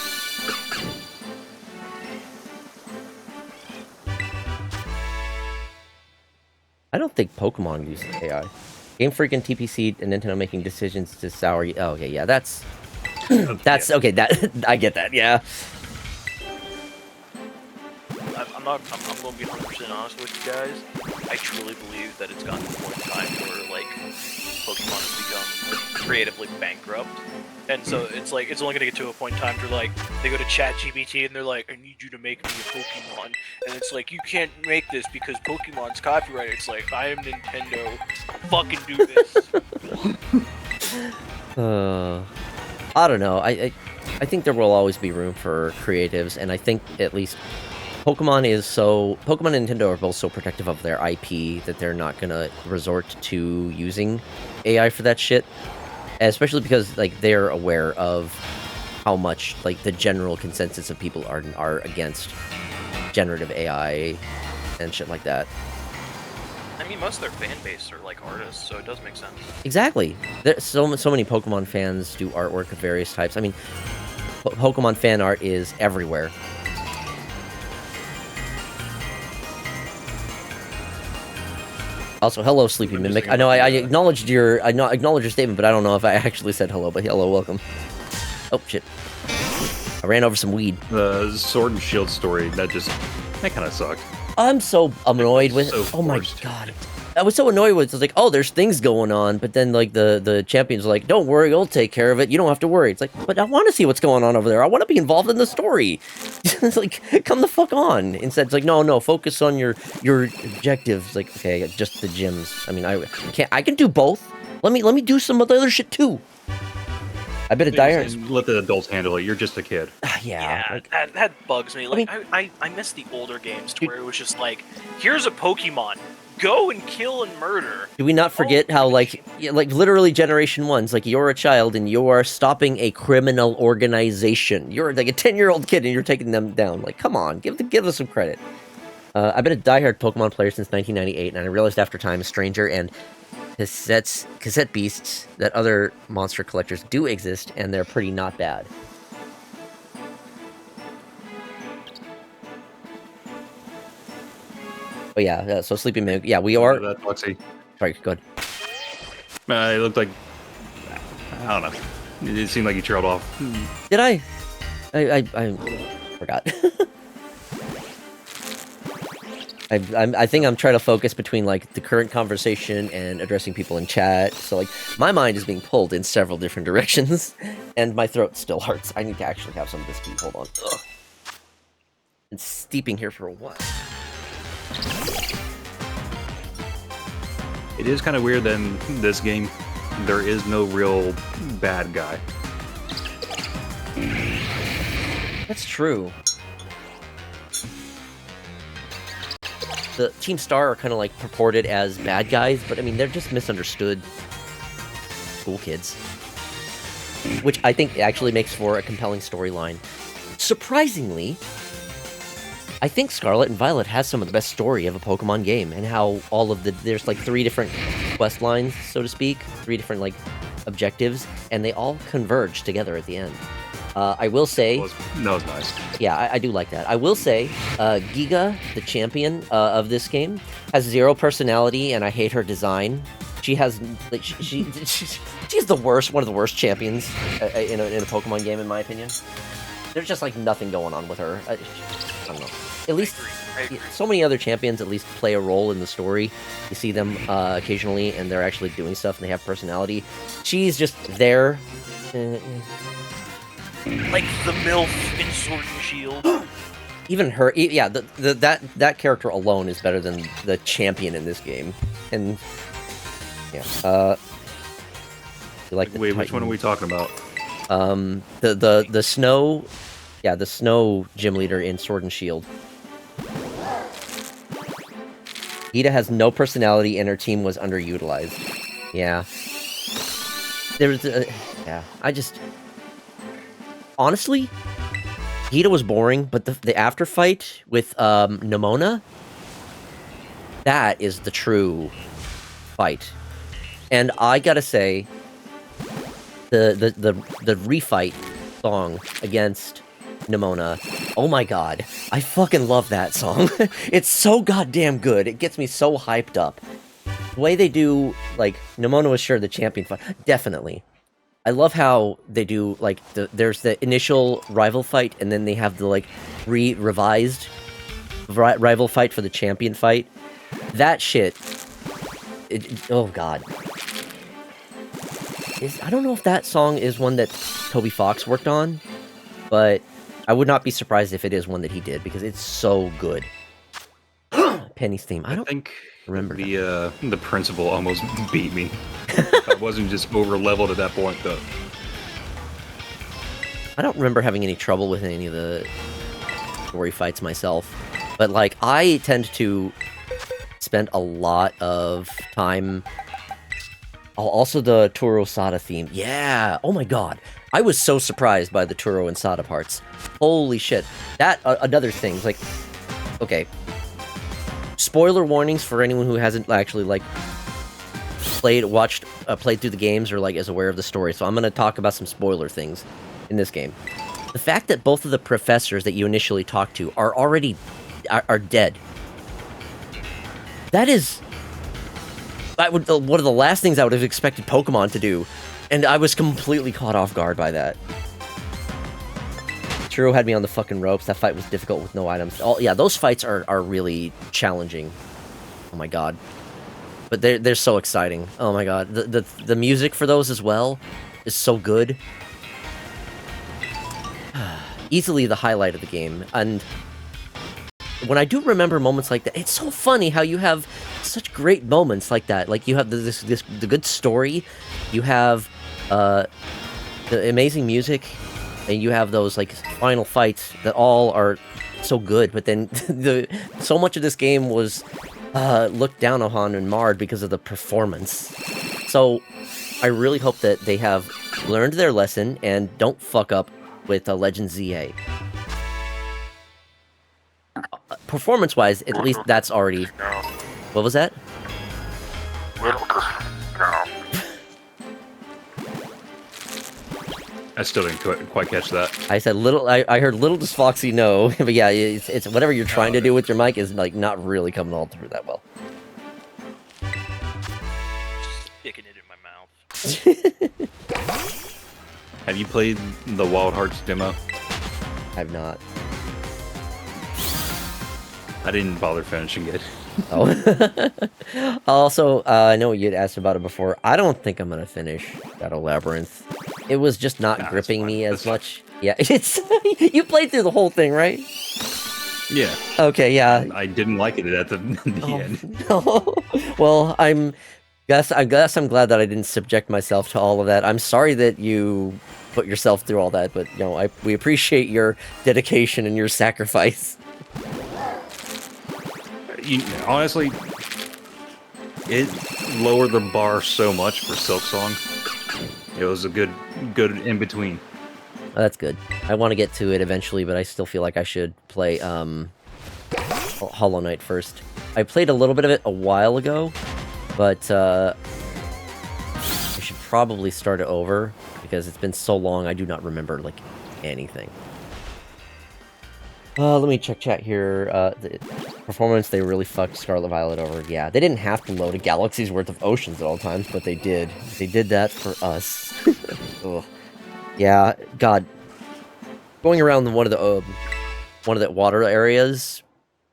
I don't think Pokemon uses AI. Game Freak and TPC and Nintendo making decisions to sour. Oh, okay, yeah, that's okay. That I get that. Yeah. I'm going to be 100% honest with you guys. I truly believe that it's gotten to a point in time where, like, Pokemon has become creatively bankrupt. And so it's like, it's only going to get to a point in time where, like, they go to ChatGPT and they're like, I need you to make me a Pokemon. And it's like, you can't make this because Pokemon's copyrighted. It's like, I am Nintendo. Fucking do this. I don't know. I think there will always be room for creatives, and I think at least Pokemon and Nintendo are both so protective of their IP that they're not gonna resort to using AI for that shit. Especially because like they're aware of how much like the general consensus of people are against generative AI and shit like that. I mean, most of their fan base are like artists, so it does make sense. Exactly. There's so many Pokemon fans do artwork of various types. I mean, Pokemon fan art is everywhere. Also, hello, Sleepy Mimic. I know I acknowledged your statement, but I don't know if I actually said hello. But hello, welcome. Oh shit! I ran over some weed. The Sword and Shield story, that kind of sucked. I'm so annoyed with. So Oh my forced. god! I was so annoyed with it. It's like, oh, there's things going on, but then like the champion's like, don't worry, I'll take care of it. You don't have to worry. It's like, but I want to see what's going on over there. I want to be involved in the story. It's like, come the fuck on. Instead, it's like, no, focus on your objectives. Like, okay, I got just the gyms. I mean, I can do both. Let me do some of the other shit too. I bet a dire. Let the adults handle it. You're just a kid. Yeah, like, that bugs me. Like, I miss the older games to where it was just like, here's a Pokemon. Go and kill and murder. Do we not forget how, like literally Generation 1's, like, you're a child and you are stopping a criminal organization. You're like a 10-year-old kid and you're taking them down. Like, come on, give us some credit. I've been a diehard Pokemon player since 1998, and I realized after time, Stranger and cassette beasts, that other monster collectors do exist, and they're pretty not bad. Oh yeah, so Sleeping Mimic. Yeah, we are. That Foxy. Sorry, go ahead. It looked like, I don't know. It seemed like you trailed off. Did I forgot. I think I'm trying to focus between like the current conversation and addressing people in chat. So like my mind is being pulled in several different directions, and my throat still hurts. I need to actually have some of this tea. Hold on. Ugh. Been steeping here for a while. It is kind of weird that in this game, there is no real bad guy. That's true. The Team Star are kind of like purported as bad guys, but I mean, they're just misunderstood school kids. Which I think actually makes for a compelling storyline. Surprisingly, I think Scarlet and Violet has some of the best story of a Pokemon game, and how all of there's like 3 different quest lines, so to speak, 3 different like objectives, and they all converge together at the end. I will say... No, it's nice. Yeah, I do like that. I will say, Giga, the champion of this game, has 0 personality, and I hate her design. She has... Like, she's the worst, one of the worst champions in a Pokemon game, in my opinion. There's just, like, nothing going on with her. I don't know. At least, so many other champions at least play a role in the story. You see them occasionally, and they're actually doing stuff, and they have personality. She's just there... Like the MILF in Sword and Shield. Even her, yeah, that character alone is better than the champion in this game. And yeah, you like the Wait, Titan. which one are we talking about? The snow, yeah, the snow gym leader in Sword and Shield. Ida has no personality, and her team was underutilized. Yeah, there's, yeah, I just. Honestly, Gita was boring, but the after fight with Nimona, that is the true fight. And I gotta say, the refight song against Nimona, oh my god, I fucking love that song. It's so goddamn good. It gets me so hyped up. The way they do, like, Nimona was sure the champion fight, definitely. I love how they do, like, there's the initial rival fight, and then they have the, like, revised rival fight for the champion fight. That shit, oh god. I don't know if that song is one that Toby Fox worked on, but I would not be surprised if it is one that he did, because it's so good. Penny's theme. I don't think remember the principal almost beat me. I wasn't just over leveled at that point though. I don't remember having any trouble with any of the story fights myself, but like I tend to spend a lot of time. Oh, also the Turo Sada theme. Yeah. Oh my god. I was so surprised by the Turo and Sada parts. Holy shit. That another thing. Like, okay. Spoiler warnings for anyone who hasn't actually like played through the games or like is aware of the story. So I'm gonna talk about some spoiler things in this game. The fact that both of the professors that you initially talk to are already are dead. That is one of the last things I would have expected Pokemon to do, and I was completely caught off guard by that. Churro had me on the fucking ropes. That fight was difficult with no items. Yeah, those fights are really challenging. Oh my god. But they're so exciting. Oh my god, the music for those as well is so good. Easily the highlight of the game, and when I do remember moments like that, it's so funny how you have such great moments like that. Like you have the good story, you have the amazing music, and you have those like final fights that all are so good. But then so much of this game was looked down upon and marred because of the performance. So I really hope that they have learned their lesson and don't fuck up with Legend ZA. Performance-wise, at least that's already... What was that? I still didn't quite catch that. I said little. I heard little does Foxy know, but yeah, it's whatever you're trying to do with your mic is like not really coming all through that well. Sticking it in my mouth. Have you played the Wild Hearts demo? I've not. I didn't bother finishing it. Oh. Also, I know you had asked about it before. I don't think I'm gonna finish Shadow Labyrinth. It was just not gripping me as much. Yeah, it's you played through the whole thing, right? Yeah. Okay, yeah. I didn't like it at the end. No. Well, I guess I'm glad that I didn't subject myself to all of that. I'm sorry that you put yourself through all that, but you know, we appreciate your dedication and your sacrifice. Honestly, it lowered the bar so much for Silksong. It was a good in between. Oh, that's good. I want to get to it eventually, but I still feel like I should play Hollow Knight first. I played a little bit of it a while ago, but I should probably start it over because it's been so long. I do not remember like anything. Let me check chat here. The performance, they really fucked Scarlet Violet over. Yeah, they didn't have to load a galaxy's worth of oceans at all times, but they did. They did that for us. Ugh. Yeah, God. Going around one of the water areas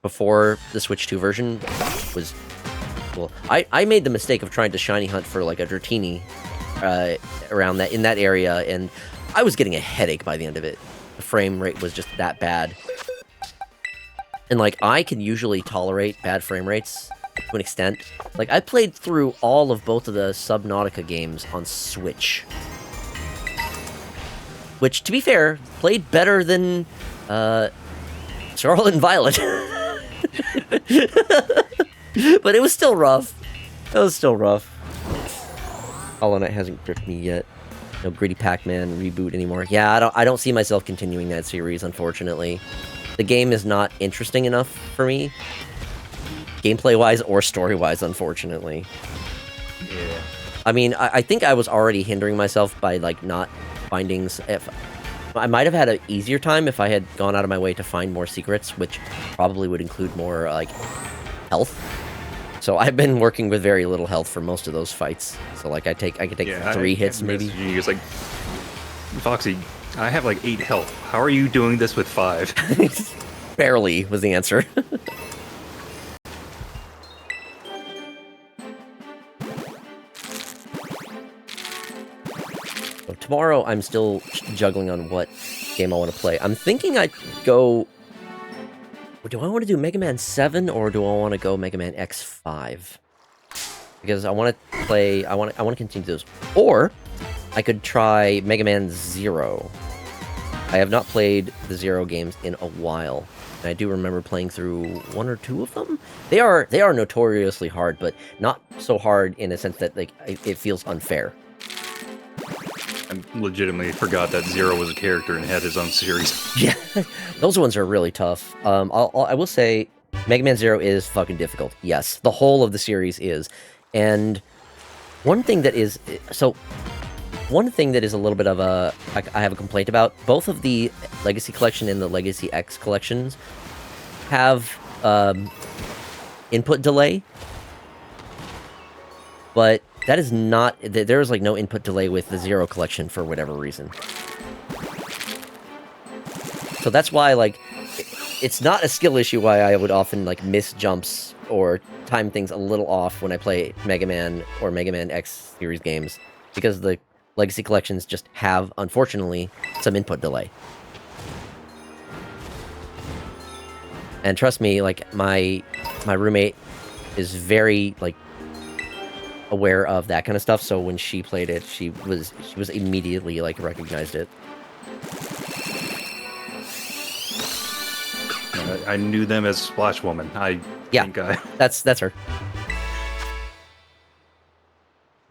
before the Switch 2 version was... Well, I made the mistake of trying to shiny hunt for like a Dratini around in that area, and I was getting a headache by the end of it. The frame rate was just that bad. And, like, I can usually tolerate bad frame rates to an extent. Like, I played through all of both of the Subnautica games on Switch. Which, to be fair, played better than, Scarlet and Violet. But it was still rough. It was still rough. Hollow Knight hasn't gripped me yet. No Gritty Pac-Man reboot anymore. Yeah, I don't see myself continuing that series, unfortunately. The game is not interesting enough for me, gameplay-wise or story-wise, unfortunately. Yeah. I mean, I think I was already hindering myself by, like, not finding... I might have had an easier time if I had gone out of my way to find more secrets, which probably would include more, like, health. So I've been working with very little health for most of those fights. So, like, I could take 3 hits, maybe. You're just like, Foxy, I have like 8 health. How are you doing this with 5? Barely was the answer. So tomorrow, I'm still juggling on what game I want to play. I'm thinking I'd go... Do I want to do Mega Man 7 or do I want to go Mega Man X5? Because I want to play... I want to continue those. Or I could try Mega Man 0. I have not played the Zero games in a while, and I do remember playing through 1 or 2 of them. They are notoriously hard, but not so hard in a sense that like it feels unfair. I legitimately forgot that Zero was a character and had his own series. Yeah, those ones are really tough. I will say, Mega Man Zero is fucking difficult. Yes, the whole of the series is, and one thing that is a little bit of a... I have a complaint about. Both of the Legacy Collection and the Legacy X collections have input delay. But that is not... There is, like, no input delay with the Zero Collection for whatever reason. So that's why, like... It's not a skill issue why I would often, like, miss jumps or time things a little off when I play Mega Man or Mega Man X series games, because the Legacy Collections just have, unfortunately, some input delay. And trust me, like, my roommate is very, like, aware of that kind of stuff, so when she played it, she was immediately, like, recognized it. I knew them as Splash Woman. Yeah, that's her.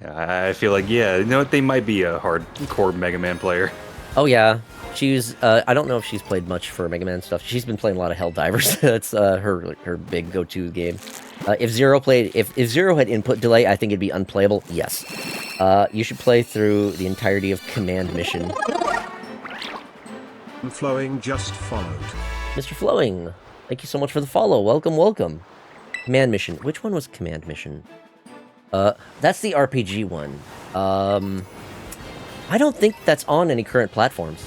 Yeah, I feel like, yeah, you know what, they might be a hardcore Mega Man player. Oh yeah, she's. I don't know if she's played much for Mega Man stuff. She's been playing a lot of Helldivers. That's her big go-to game. If Zero had input delay, I think it'd be unplayable. Yes. You should play through the entirety of Command Mission. Flowing just followed. Mr. Flowing, thank you so much for the follow. Welcome, welcome. Command Mission. Which one was Command Mission? That's the RPG one. I don't think that's on any current platforms.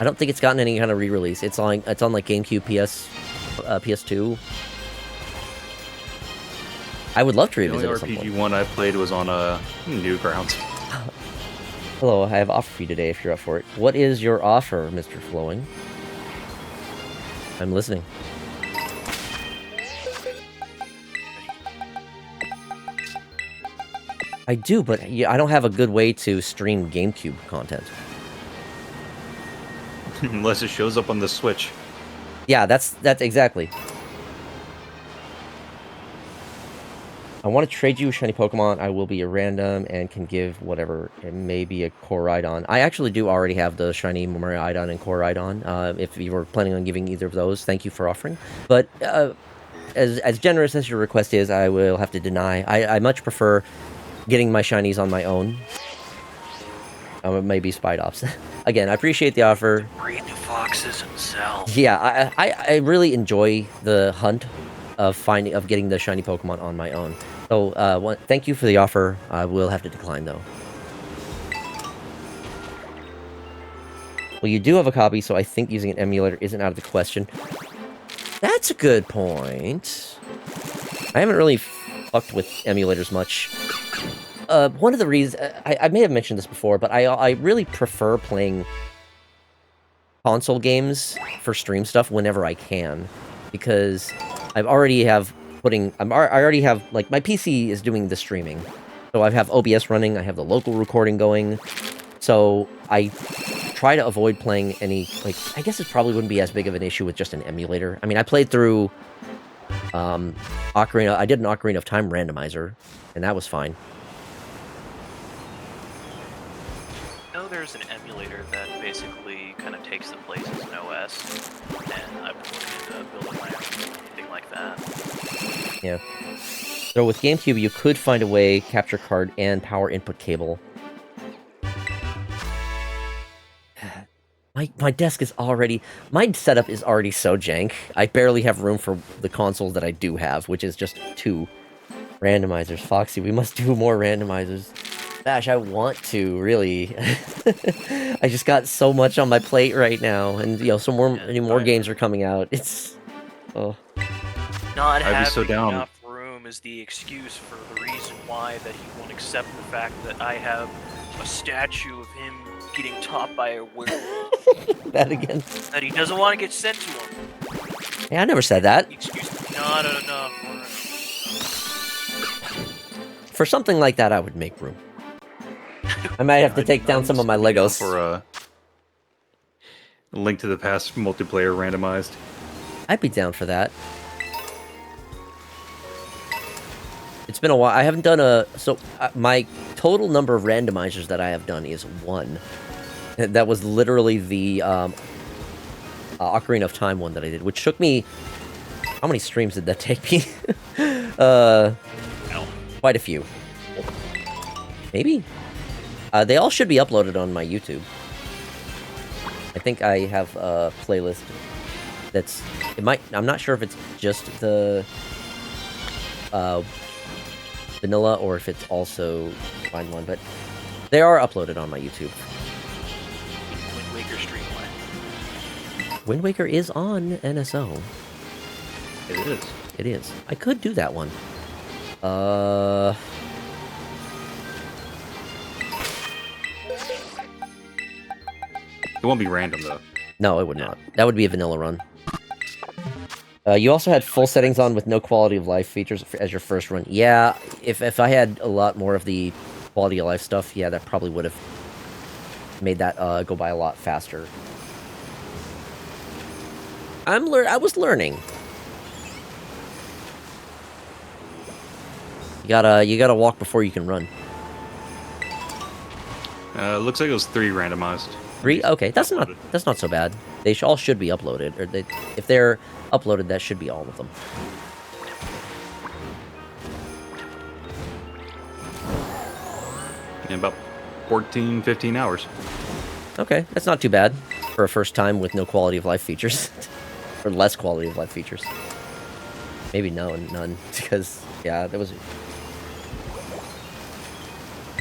I don't think it's gotten any kind of re-release. It's on like GameCube, PS2. I would love to revisit it at some point. The only RPG one I played was on Newgrounds. Hello, I have an offer for you today if you're up for it. What is your offer, Mr. Flowing? I'm listening. I do, but I don't have a good way to stream GameCube content. Unless it shows up on the Switch. Yeah, that's exactly. I want to trade you a shiny Pokemon. I will be a random and can give whatever. It may be a Koraidon. I actually do already have the shiny Miraidon and Koraidon. If you were planning on giving either of those, thank you for offering. But as generous as your request is, I will have to deny. I much prefer getting my shinies on my own. Maybe Spidops. Again, I appreciate the offer. Breed the foxes himself. Yeah, I really enjoy the hunt of getting the shiny Pokemon on my own. So, thank you for the offer. I will have to decline, though. Well, you do have a copy, so I think using an emulator isn't out of the question. That's a good point. I haven't really fucked with emulators much. One of the reasons... I may have mentioned this before, but I really prefer playing console games for stream stuff whenever I can. Because I already have, like, my PC is doing the streaming. So I have OBS running, I have the local recording going. So I try to avoid playing any, like, I guess it probably wouldn't be as big of an issue with just an emulator. I mean, I played through Ocarina, I did an Ocarina of Time randomizer, and that was fine. I know there's an emulator that basically kind of takes the place as an OS, and I've been looking to build my own, anything like that. Yeah. So with GameCube, you could find a way, capture card and power input cable. My desk is already... My setup is already so jank. I barely have room for the consoles that I do have, which is just 2 randomizers. Foxy, we must do more randomizers. Gosh, I want to, really. I just got so much on my plate right now, and, you know, many more games are coming out. It's... Oh. Not I'd be so having down. enough room is the excuse for the reason why that he won't accept the fact that I have a statue of him getting topped by a werewolf. That again. That he doesn't want to get sent to him. Hey, I never said that. The excuse is not enough room. For something like that, I would make room. I might have to take down some of my Legos. For a Link to the Past multiplayer randomized. I'd be down for that. It's been a while. I haven't done a... So, my total number of randomizers that I have done is 1. That was literally the Ocarina of Time one that I did, which took me... How many streams did that take me? Quite a few. Maybe? They all should be uploaded on my YouTube. I think I have a playlist that's... It might... I'm not sure if it's just the... vanilla, or if it's also fine one, but they are uploaded on my YouTube. Wind Waker Streamline. Wind Waker is on NSO. It is. it is. I could do that one. It won't be random, though. No, it would not. That would be a vanilla run. You also had full settings on with no quality of life features as your first run. Yeah, if I had a lot more of the quality of life stuff, yeah, that probably would have made that go by a lot faster. I was learning. You gotta walk before you can run. Looks like it was 3 randomized. 3? Okay, that's not so bad. They all should be uploaded, or if they're uploaded, that should be all of them. In about 14, 15 hours. Okay, that's not too bad for a first time with no quality of life features. Or less quality of life features. Maybe none, because, yeah, there was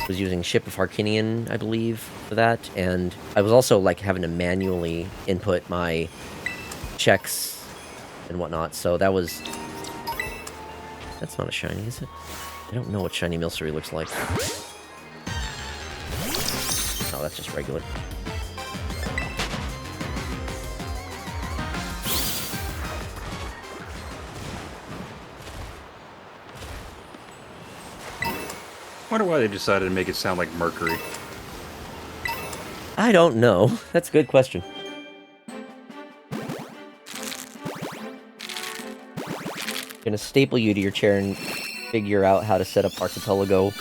using Ship of Harkinian, I believe, for that, and I was also, like, having to manually input my checks and whatnot, so that was... That's not a shiny, is it? I don't know what shiny Milcery looks like. Oh, that's just regular. I wonder why they decided to make it sound like Mercury. I don't know. That's a good question. Gonna staple you to your chair and figure out how to set up Archipelago.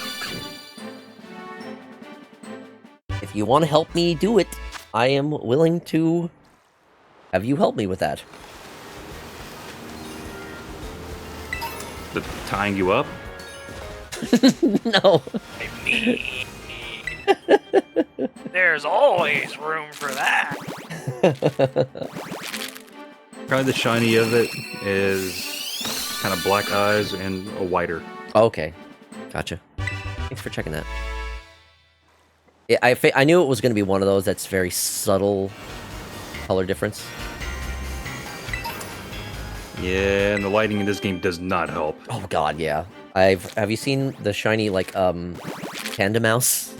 If you want to help me do it, I am willing to have you help me with that. The tying you up? No. I mean, there's always room for that. Probably the shiny of it is kind of black eyes and a whiter. Okay. Gotcha. Thanks for checking that. I knew it was going to be one of those that's very subtle color difference. Yeah, and the lighting in this game does not help. Oh god, yeah. Have you seen the shiny, like, Panda Mouse?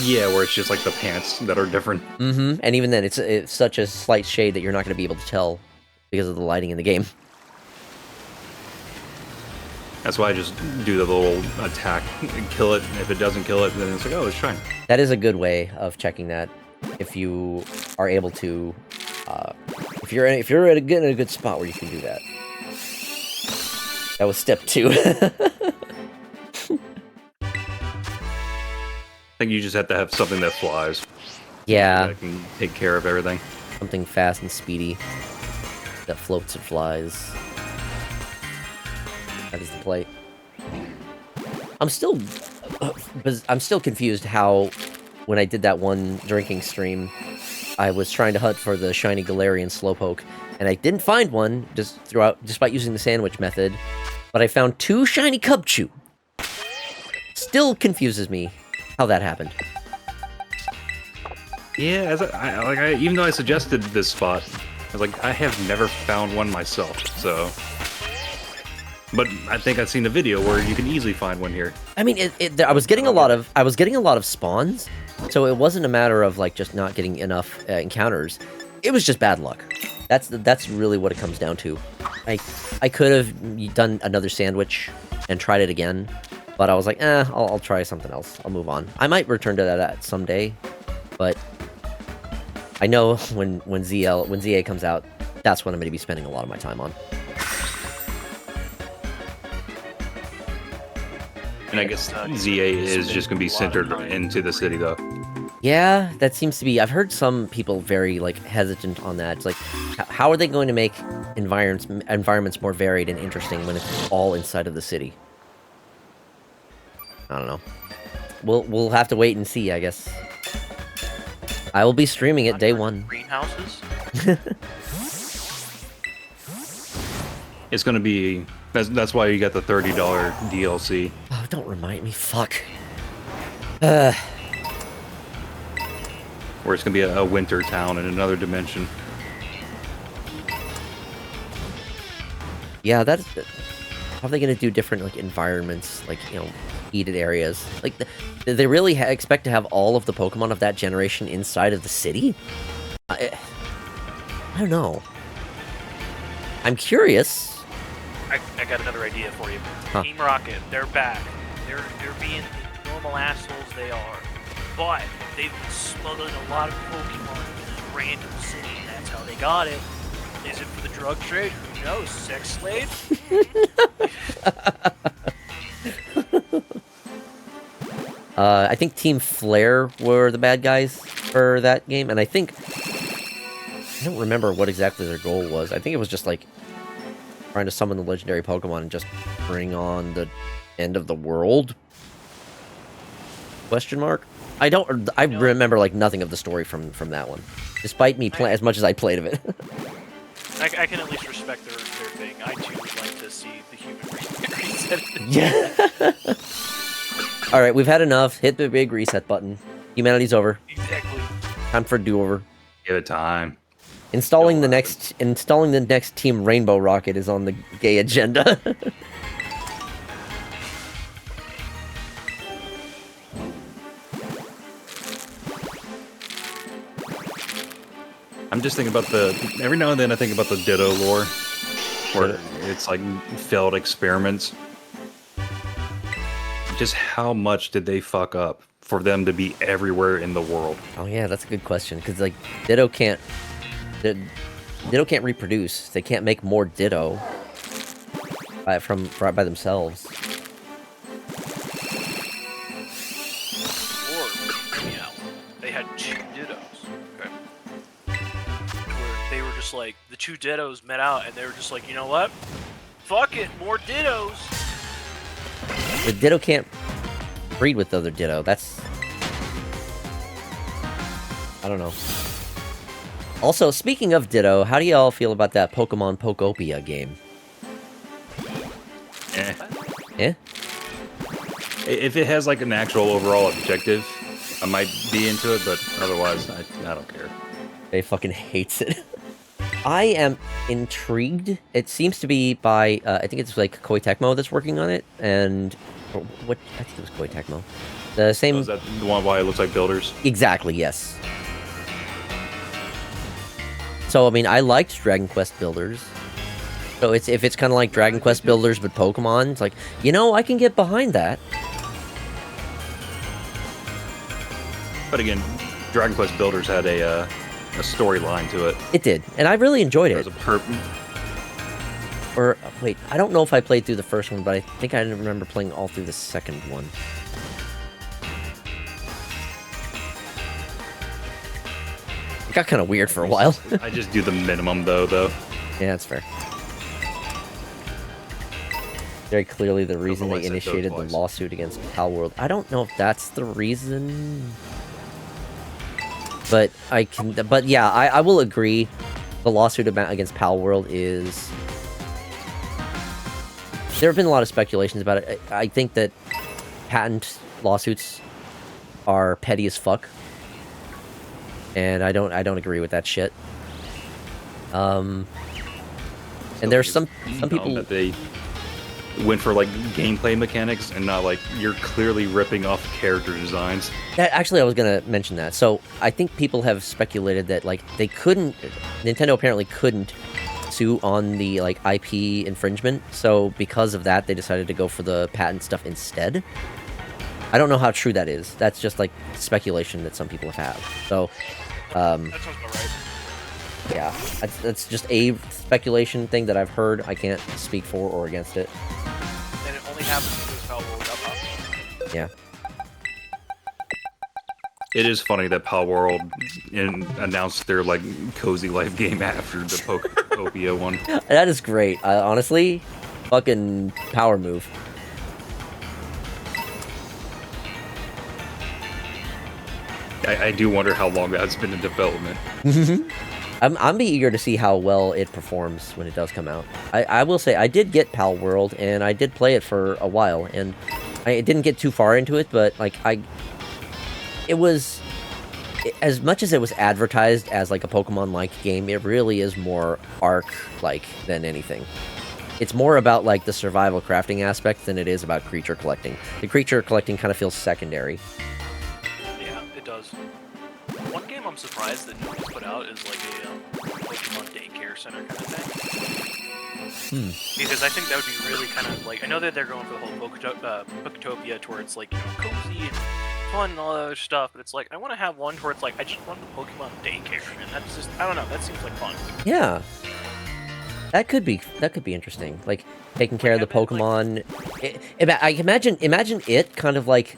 Yeah, where it's just like the pants that are different. Mm-hmm. And even then, it's such a slight shade that you're not going to be able to tell because of the lighting in the game. That's why I just do the little attack and kill it. If it doesn't kill it, then it's like, oh, it's shiny. That is a good way of checking that. If you are able to, if you're in a good spot where you can do that. That was step 2. I think you just have to have something that flies. Yeah. That can take care of everything. Something fast and speedy that floats and flies. That is the play. I'm still confused how, when I did that one drinking stream, I was trying to hunt for the shiny Galarian Slowpoke, and I didn't find one just by using the sandwich method, but I found 2 shiny Cubchoo. Still confuses me how that happened. Yeah, even though I suggested this spot, I was like, I have never found one myself, so... But I think I've seen a video where you can easily find one here. I mean, I was getting a lot of spawns, so it wasn't a matter of like just not getting enough encounters. It was just bad luck. That's really what it comes down to. I could have done another sandwich and tried it again, but I was like, I'll try something else. I'll move on. I might return to that someday, but I know when ZA comes out, that's what I'm going to be spending a lot of my time on. And I guess ZA is just going to be centered into the city, though. Yeah, that seems to be... I've heard some people very, like, hesitant on that. It's like, how are they going to make environments more varied and interesting when it's all inside of the city? I don't know. We'll have to wait and see, I guess. I will be streaming it day 1. Greenhouses? It's going to be... That's why you got the $30 DLC. Oh, don't remind me. Fuck. Where it's going to be a winter town in another dimension. Yeah, that's... How are they going to do different, like, environments, like, you know, heated areas? Like, do they really expect to have all of the Pokemon of that generation inside of the city? I don't know. I'm curious. I got another idea for you. Huh. Team Rocket, they're back. They're being the normal assholes they are. But they've been smuggling a lot of Pokemon into this random city. That's how they got it. Is it for the drug trade? Who knows? Sex slave? I think Team Flare were the bad guys for that game, and I don't remember what exactly their goal was. I think it was just, like, trying to summon the legendary Pokemon and just bring on the end of the world? Question mark? I remember, like, nothing of the story from that one. Despite me as much as I played of it. I can at least respect their thing. I too would like to see the human reset. Yeah. Alright, we've had enough. Hit the big reset button. Humanity's over. Exactly. Time for a do-over. Give it time. Installing the next Team Rainbow Rocket is on the gay agenda. I'm just thinking about every now and then I think about the Ditto lore, where it's like failed experiments. Just how much did they fuck up for them to be everywhere in the world? Oh yeah, that's a good question, because like Ditto can't reproduce. They can't make more Ditto by themselves. Or, hear me out. They had 2 Dittos. Okay. Where they were just like, the 2 Dittos met out, and they were just like, you know what? Fuck it, more Dittos. The Ditto can't breed with the other Ditto. That's... I don't know. Also, speaking of Ditto, how do y'all feel about that Pokemon Pokopia game? Eh. Eh? If it has like an actual overall objective, I might be into it, but otherwise, I don't care. They fucking hates it. I am intrigued. It seems to be by, I think it's like Koei Tecmo that's working on it, and... What? I think it was Koei Tecmo. The same... Oh, is that the one why it looks like Builders? Exactly, yes. So, I mean, I liked Dragon Quest Builders. So if it's kind of like Dragon Quest Builders but Pokemon, it's like, you know, I can get behind that. But again, Dragon Quest Builders had a storyline to it. It did, and I really enjoyed There it. was a Or, wait, I don't know if I played through the first one, but I think I remember playing all through the second one. It got kind of weird for a while. I just do the minimum, though. Yeah, that's fair. Very clearly the reason they initiated the lawsuit against Palworld. I don't know if that's the reason. But yeah, I will agree. The lawsuit against Palworld is... There have been a lot of speculations about it. I think that patent lawsuits are petty as fuck. And I don't agree with that shit. And there's some people that they went for like gameplay mechanics and not like you're clearly ripping off character designs. Actually, I was gonna mention that. So I think people have speculated that like Nintendo apparently couldn't sue on the like IP infringement. So because of that, they decided to go for the patent stuff instead. I don't know how true that is. That's just like speculation that some people have. So, That sounds about right. yeah, that's just a speculation thing that I've heard. I can't speak for or against it. And it only happens because Palworld got popular. Yeah. It is funny that Palworld announced their like cozy life game after the Pokopia one. That is great. Honestly, fucking power move. I do wonder how long that's been in development. I'm be eager to see how well it performs when it does come out. I will say I did get Palworld and I did play it for a while, and I didn't get too far into it, but like it was, as much as it was advertised as like a Pokemon-like game, it really is more Ark-like than anything. it's more about like the survival crafting aspect than it is about creature collecting. The creature collecting kind of feels secondary. Yeah, it does. One game I'm surprised that nobody's put out is like a Pokemon daycare center kind of thing. Because I think that would be really kind of like, I know that they're going for the whole Poketopia towards like, you know, cozy and fun and all that other stuff, but it's like, I want to have one where it's like, I just want the Pokemon daycare, and that's just, I don't know, that seems like fun. Yeah. That could be interesting. Like taking care of the Pokemon. I imagine it kind of like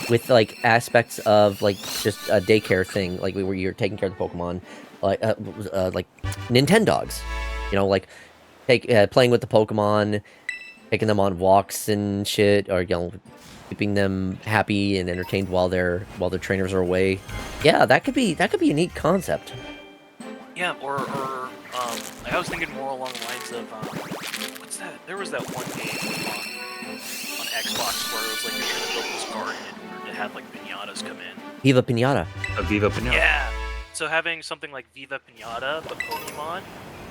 with like aspects of like just a daycare thing, like where you're taking care of the Pokemon, like Nintendogs, you know, like playing with the Pokemon, taking them on walks and shit, or you know, keeping them happy and entertained while their trainers are away. Yeah, that could be a neat concept. Yeah, or I was thinking more along the lines of, what's that? There was that one game on Xbox where it was like you're trying to build this garden in order to have like pinatas come in. Viva Pinata. A Viva Pinata. Yeah. So having something like Viva Pinata, but Pokemon,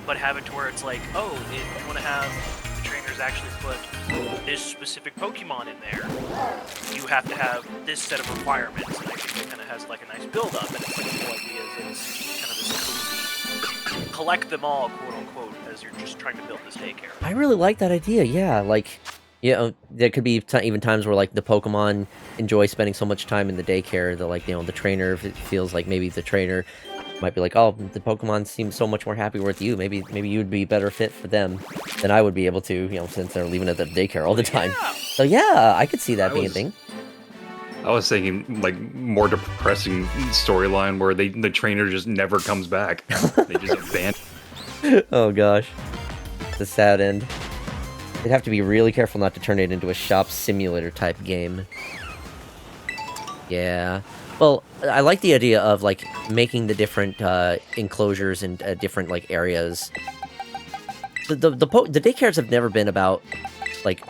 but have it to where it's like, oh, if you want to have the trainers actually put this specific Pokemon in there, you have to have this set of requirements. And I think it kind of has like a nice build-up, and it's like the whole idea is that it's kind of this cozy, collect them all, quote-unquote, as you're just trying to build this daycare. I really like that idea. Yeah, like, you know, there could be even times where like the Pokemon enjoy spending so much time in the daycare that like, you know, the trainer, if it feels like maybe the trainer might be like, oh, the Pokemon seems so much more happy with you. Maybe you'd be better fit for them than I would be able to, you know, since they're leaving at the daycare all the time. Yeah. So yeah, I could see that being a thing. I was thinking like more depressing storyline where the trainer just never comes back. They just abandon. Oh gosh, it's a sad end. They'd have to be really careful not to turn it into a shop simulator type game. Yeah. Well, I like the idea of like making the different enclosures and different like areas. The daycares have never been about like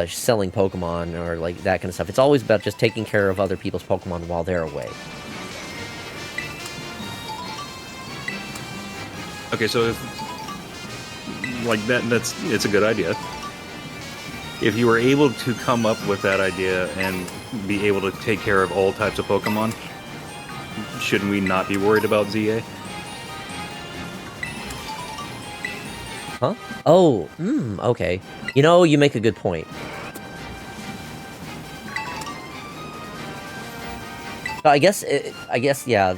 selling Pokemon or like that kind of stuff. It's always about just taking care of other people's Pokemon while they're away. Okay, so if, like it's a good idea. If you were able to come up with that idea and be able to take care of all types of Pokemon, shouldn't we not be worried about ZA? Huh? Oh, okay. You know, you make a good point. So I guess, yeah,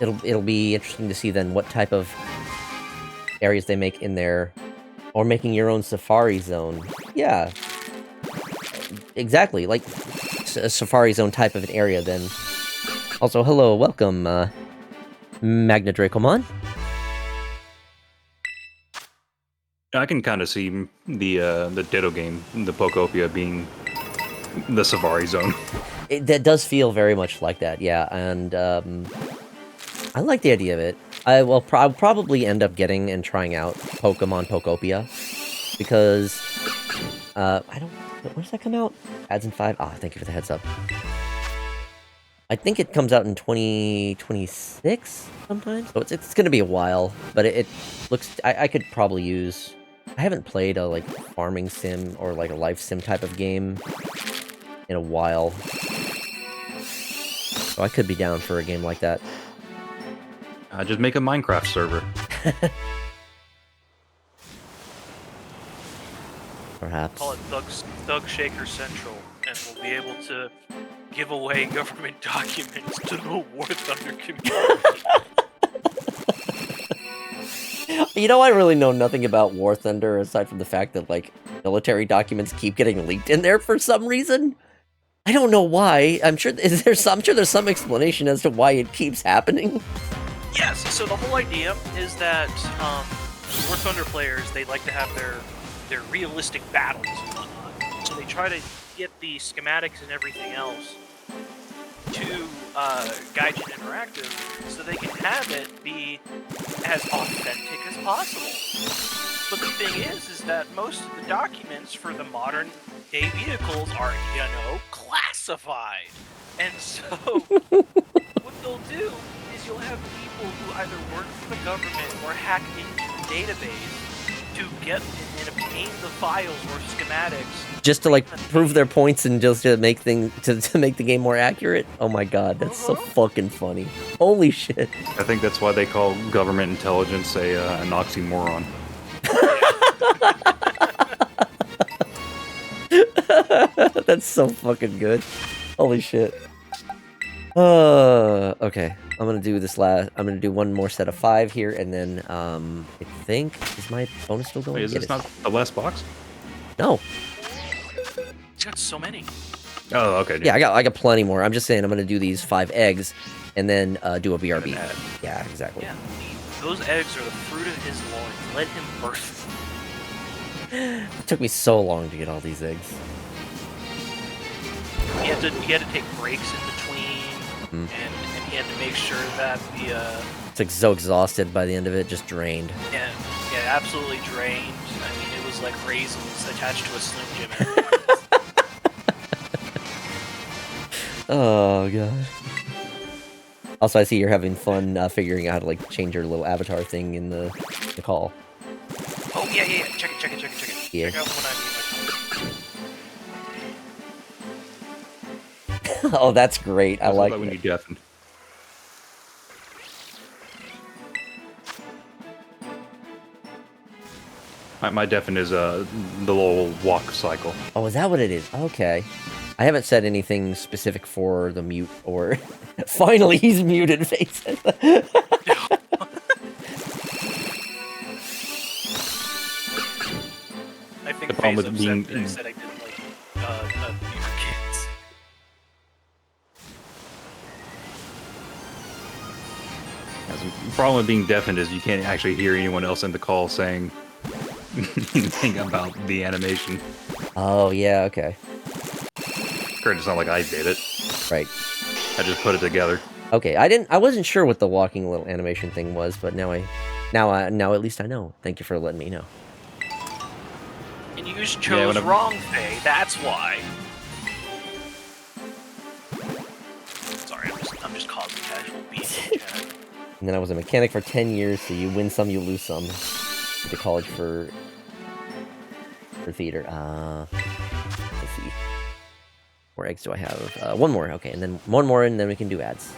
it'll be interesting to see then what type of areas they make in there, or making your own Safari Zone. Yeah, exactly, like a Safari Zone type of an area. Then, also, hello, welcome, Magna Dracomon. I can kind of see the Ditto game, the Pokopia, being the Safari Zone. That does feel very much like that, yeah, and I like the idea of it. I'll probably end up getting and trying out Pokemon Pokopia, because, I don't, when does that come out? Ads in 5? Ah, thank you for the heads up. I think it comes out in 2026 sometime, so it's gonna be a while, but it looks, I could probably use, I haven't played a, like, farming sim or, like, a life sim type of game in a while, so I could be down for a game like that. Just make a Minecraft server. Perhaps. Call it Thug Shaker Central, and we'll be able to give away government documents to the War Thunder community. You know, I really know nothing about War Thunder aside from the fact that, like, military documents keep getting leaked in there for some reason. I don't know why. I'm sure there's some explanation as to why it keeps happening. Yes, so the whole idea is that War Thunder players, they like to have their realistic battles and whatnot. So they try to get the schematics and everything else to Gaijin Interactive so they can have it be as authentic as possible. But the thing is that most of the documents for the modern day vehicles are, you know, classified. And so what they'll do is you'll have people who either work for the government or hack into the database to get and obtain the files or schematics. Just to like prove their points and just to make things to make the game more accurate. Oh my god, that's so fucking funny. Holy shit. I think that's why they call government intelligence an oxymoron. That's so fucking good. Holy shit. Okay. I'm gonna do this last. I'm gonna do one more set of 5 here, and then I think is my bonus still going? Wait, is Yeah, this it not the last box? No. He's got so many. Oh, okay. Yeah, I got plenty more. I'm just saying I'm gonna do these 5 eggs, and then do a BRB. And Yeah, exactly. Yeah, those eggs are the fruit of his loins. Let him birth. It took me so long to get all these eggs. He had to take breaks in between, and he had to make sure that the It's like so exhausted by the end of it, just drained. yeah, absolutely drained. I mean, it was like raisins attached to a Slim Jim. Oh god. Also, I see you're having fun figuring out how to like change your little avatar thing in the call. Oh yeah. Check it. Yeah. Check out when I Oh, that's great. I like when that. you deafened. My deafen is the little walk cycle. Oh, is that what it is? Okay. I haven't said anything specific for the mute or... Finally, he's muted, face. I think The problem with Faze being- upset that I said I didn't like your kids. The problem with being deafened is you can't actually hear anyone else in the call saying anything about the animation. Oh, yeah, okay. It's not like I did it. Right. I just put it together. Okay, I wasn't sure what the walking little animation thing was, but now at least I know. Thank you for letting me know. And you just chose whenever- wrong, Faye. That's why. Sorry, I'm just causing casual beef in chat. And then I was a mechanic for 10 years, so you win some, you lose some. Went to college for theater. Let's see. More eggs do I have? One more, okay, and then one more, and then we can do ads.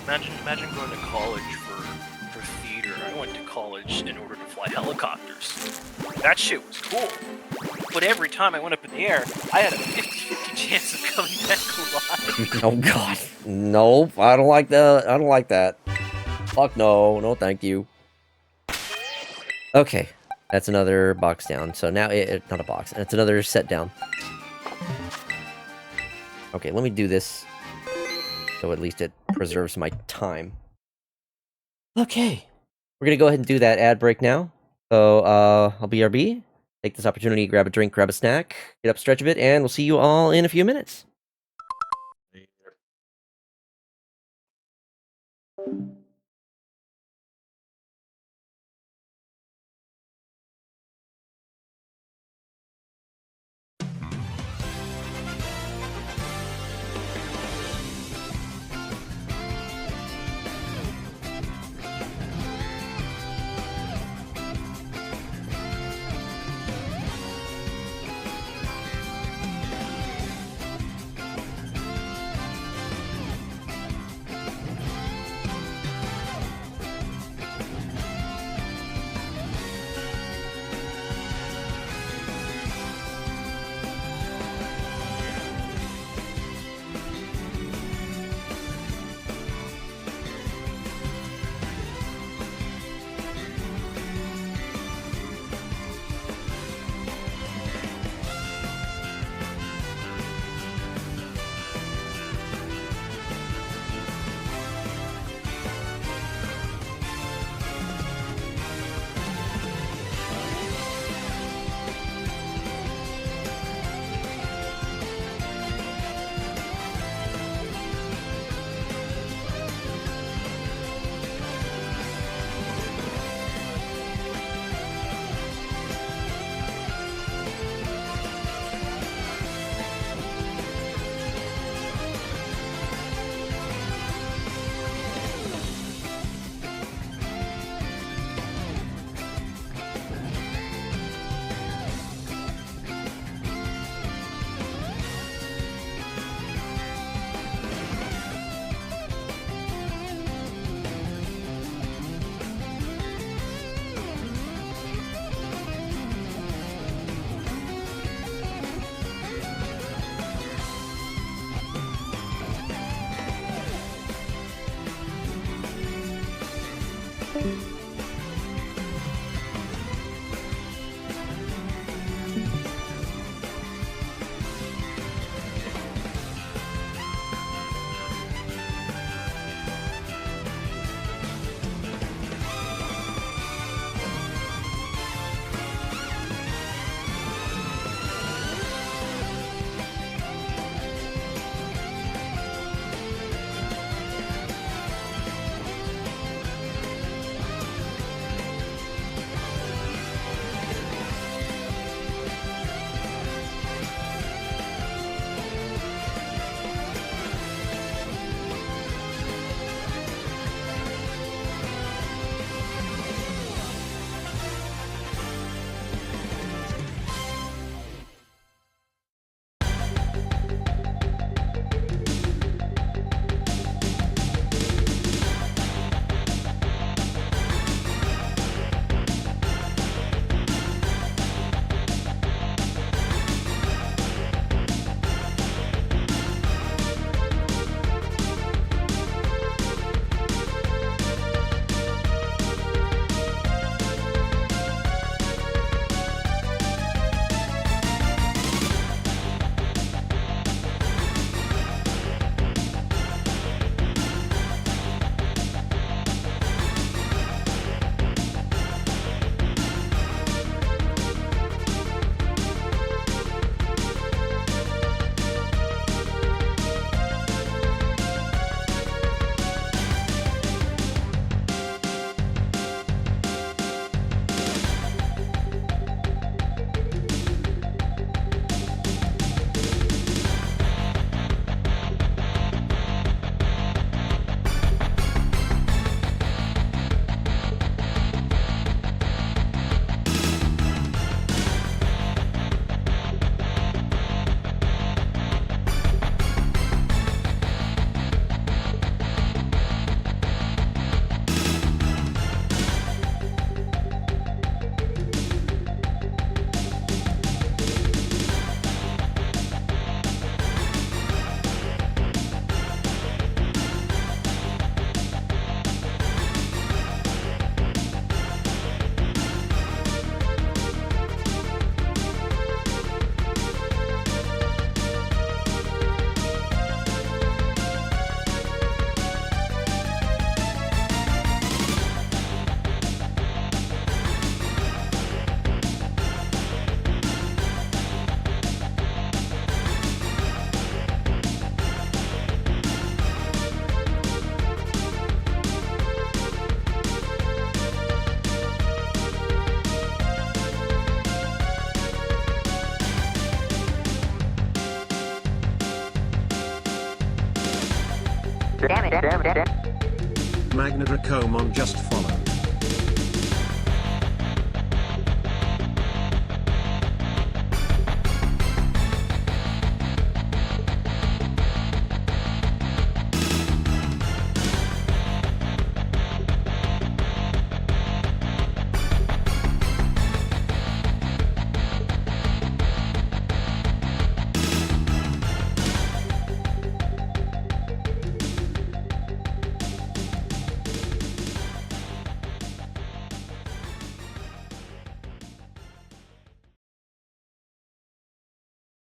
Imagine going to college for theater. I went to college in order to fly helicopters. That shit was cool. But every time I went up in the air, I had a 50-50 chance of coming back alive. Oh god, nope, I don't like that. I don't like that. Fuck no, no thank you. Okay, that's another box down. So now not a box, it's another set down. Okay, let me do this, so at least it preserves my time. Okay, we're gonna go ahead and do that ad break now. So, I'll BRB, take this opportunity, grab a drink, grab a snack, get up, stretch a bit, and we'll see you all in a few minutes. Magna Dracomon just followed.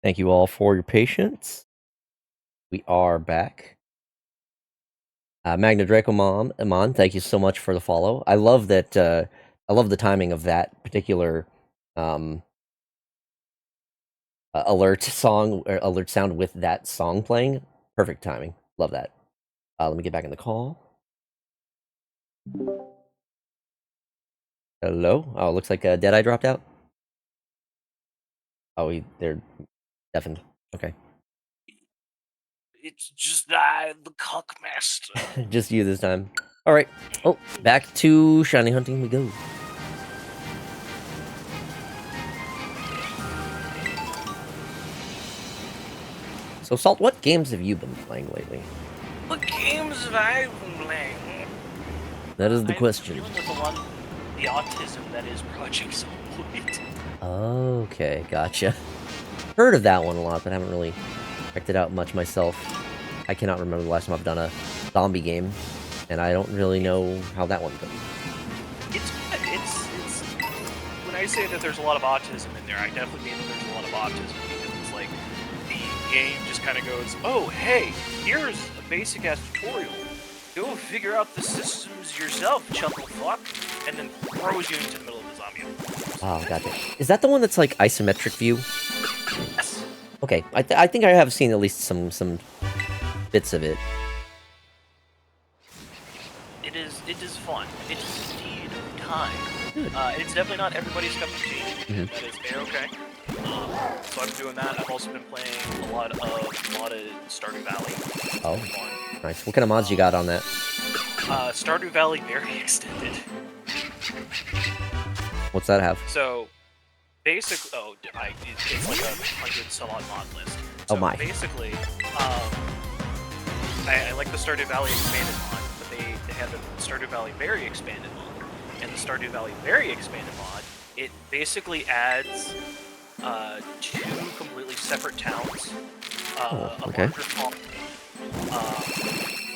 Thank you all for your patience. We are back. Magna Dracomon, Amon, thank you so much for the follow. I love that. I love the timing of that particular alert song or alert sound with that song playing. Perfect timing. Love that. Let me get back in the call. Hello. Oh, looks like Deadeye dropped out. Oh, they're deafened. Okay. It's just I, the Cuckmaster. Just you this time. All right. Oh, back to shiny hunting we go. So, Salt, what games have you been playing lately? What games have I been playing? That is the question. I'm dealing with a lot of the autism that is Project Zomboid. Okay, gotcha. Heard of that one a lot, but haven't really checked it out much myself. I cannot remember the last time I've done a zombie game, and I don't really know how that one goes. It's when I say that there's a lot of autism in there, I definitely mean that there's a lot of autism because it's like the game just kind of goes, oh hey, here's a basic ass tutorial. Go figure out the systems yourself, chuckle fuck, and then throws you into the middle of the zombie. Oh, gotcha. Is that the one that's like isometric view? Yes. Okay, I think I have seen at least some bits of it. It is fun. It is indeed time. Good. It's definitely not everybody's cup of tea. Mhm. That is okay. So I've been doing that. I've also been playing a lot of modded Stardew Valley. Oh, Fun. nice. What kind of mods you got on that? Stardew Valley very extended. What's that have? So, basically, it's like a 100 some odd mod list. Oh So my. Basically, I like the Stardew Valley expanded mod, but they had the Stardew Valley very expanded mod. And the Stardew Valley very expanded mod, it basically adds 2 completely separate towns, Oh, a okay. larger farm,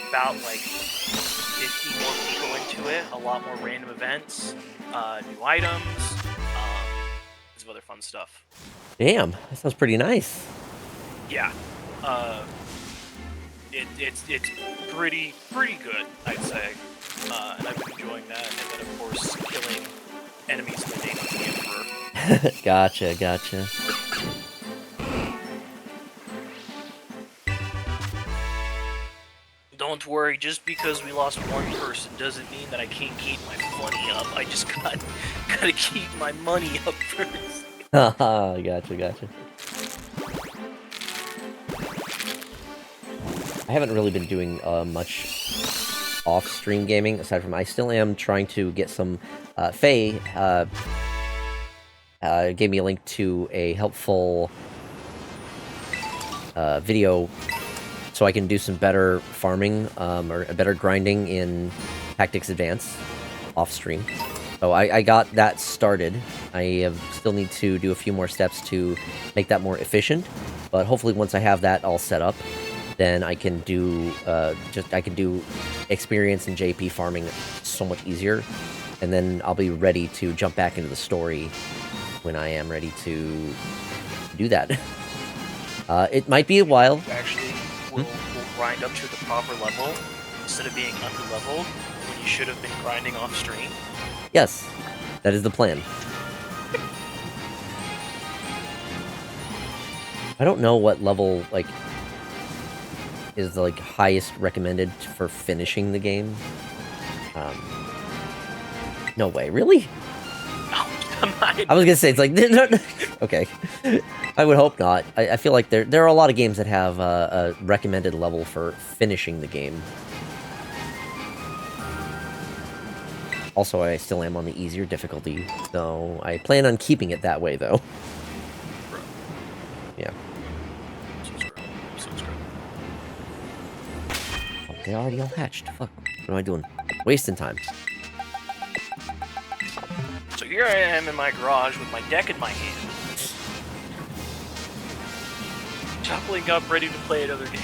about like 50 more people into it, a lot more random events, new items, some other fun stuff. Damn, that sounds pretty nice. Yeah, it's pretty good, I'd say, and I've been enjoying that. And then of course killing enemies in the name of the Emperor. Gotcha. Don't worry, just because we lost one person doesn't mean that I can't keep my money up. I just gotta keep my money up first. Haha, gotcha. I haven't really been doing much off-stream gaming, aside from I still am trying to get some... Faye gave me a link to a helpful video so I can do some better farming, or better grinding in Tactics Advance off-stream. So I got that started. I still need to do a few more steps to make that more efficient, but hopefully once I have that all set up, then I can do experience and JP farming so much easier, and then I'll be ready to jump back into the story when I am ready to do that. It might be a while. Actually, will grind up to the proper level instead of being under-leveled when you should have been grinding off-stream. Yes, that is the plan. I don't know what level, like, is the, like, highest recommended for finishing the game. No way, really? No, I was gonna say, it's like, okay. I would hope not. I feel like there are a lot of games that have a recommended level for finishing the game. Also, I still am on the easier difficulty, so I plan on keeping it that way, though. Yeah. Oh, they already all hatched. Fuck. What am I doing? Wasting time. So here I am in my garage with my deck in my hand. Chuckling up, ready to play another game.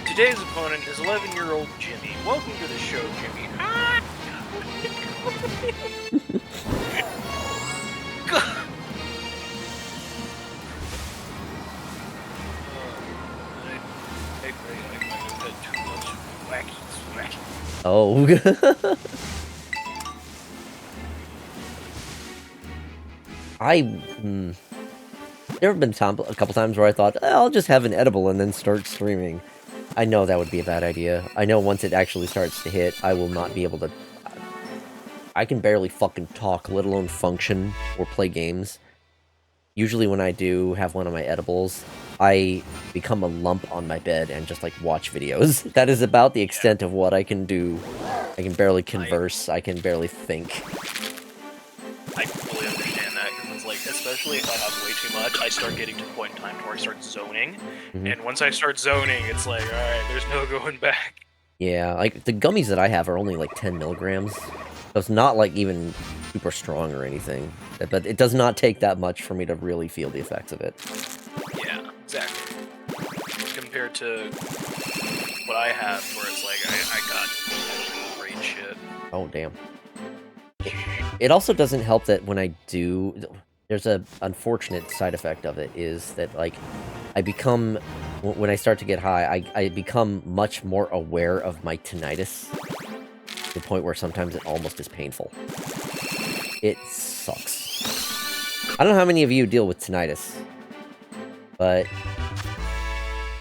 Today's opponent is 11-year-old Jimmy. Welcome to the show, Jimmy. I might have had too much wacky. Oh. There have been a couple times where I thought, I'll just have an edible and then start streaming. I know that would be a bad idea. I know once it actually starts to hit, I will not be able to... I can barely fucking talk, let alone function or play games. Usually when I do have one of my edibles, I become a lump on my bed and just, like, watch videos. That is about the extent of what I can do. I can barely converse, I can barely think. I fully understand that, because it's like, especially if I have way too much, I start getting to a point in time where I start zoning, and once I start zoning, it's like, alright, there's no going back. Yeah, like, the gummies that I have are only, like, 10 milligrams, so it's not, like, even super strong or anything, but it does not take that much for me to really feel the effects of it. Yeah, exactly. Compared to what I have, where it's like, I got actually great shit. Oh, damn. It also doesn't help that when I do... There's a unfortunate side effect of it, is that, like, I become... When I start to get high, I become much more aware of my tinnitus, to the point where sometimes it almost is painful. It sucks. I don't know how many of you deal with tinnitus, but...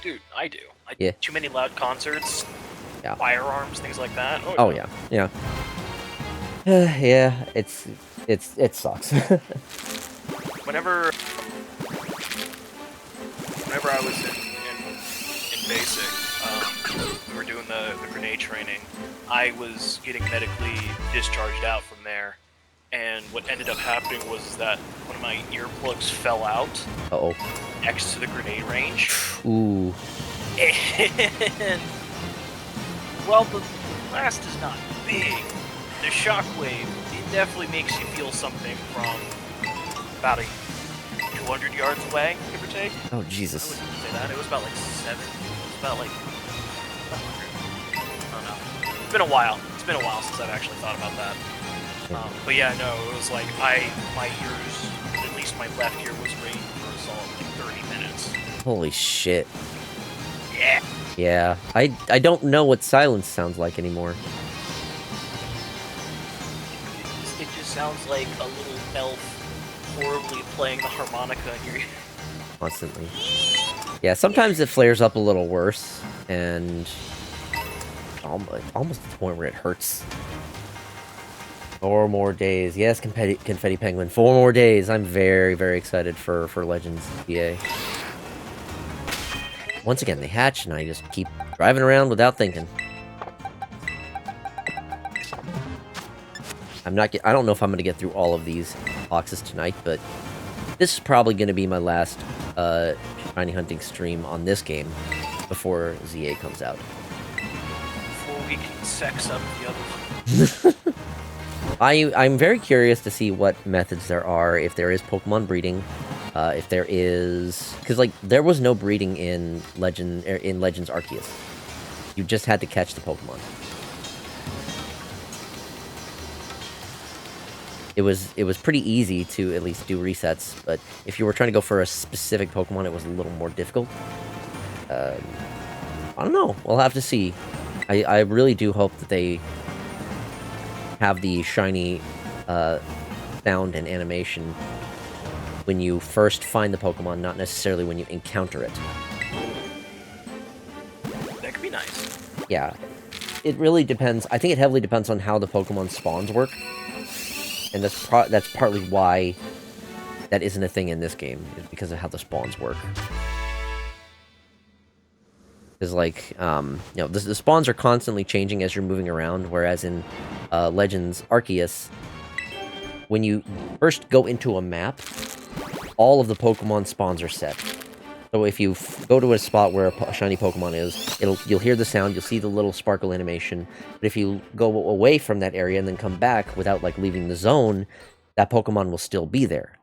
Dude, I do. Yeah. Too many loud concerts, Yeah. firearms, things like that. Oh, yeah. Yeah. Yeah, it sucks. Whenever I was in basic, we were doing the grenade training. I was getting medically discharged out from there, and what ended up happening was that one of my earplugs fell out Uh-oh. next to the grenade range. Ooh. And well, the blast is not big. The shockwave, it definitely makes you feel something from about 200 yards away, give or take. Oh, I Jesus. wouldn't say that. It was about like 7. It was about like 100. I don't know. It's been a while. It's been a while since I've actually thought about that. But yeah, no, it was like my ears, at least my left ear, was ringing for a solid like 30 minutes. Holy shit. Yeah. Yeah, I don't know what silence sounds like anymore. It just sounds like a little elf horribly playing the harmonica in your ear. Constantly. Yeah, sometimes it flares up a little worse, and almost to the point where it hurts. 4 more days. Yes, Confetti Penguin. 4 more days. I'm very, very excited for Legends PA. Once again, they hatch, and I just keep driving around without thinking. I don't know if I'm going to get through all of these boxes tonight, but this is probably going to be my last shiny hunting stream on this game before ZA comes out. Before we can sex up the other one. I'm very curious to see what methods there are, if there is Pokemon breeding, if there is... Because, like, there was no breeding in Legends Arceus. You just had to catch the Pokemon. It was pretty easy to at least do resets, but if you were trying to go for a specific Pokemon, it was a little more difficult. I don't know. We'll have to see. I really do hope that they have the shiny sound and animation when you first find the Pokemon, not necessarily when you encounter it. That could be nice. Yeah. it really depends. I think it heavily depends on how the Pokemon spawns work, and that's partly why that isn't a thing in this game, is because of how the spawns work. Because, like, the spawns are constantly changing as you're moving around, whereas in Legends Arceus, when you first go into a map, all of the Pokemon spawns are set. So if you go to a spot where a shiny Pokemon is, you'll hear the sound, you'll see the little sparkle animation, but if you go away from that area and then come back without, like, leaving the zone, that Pokemon will still be there.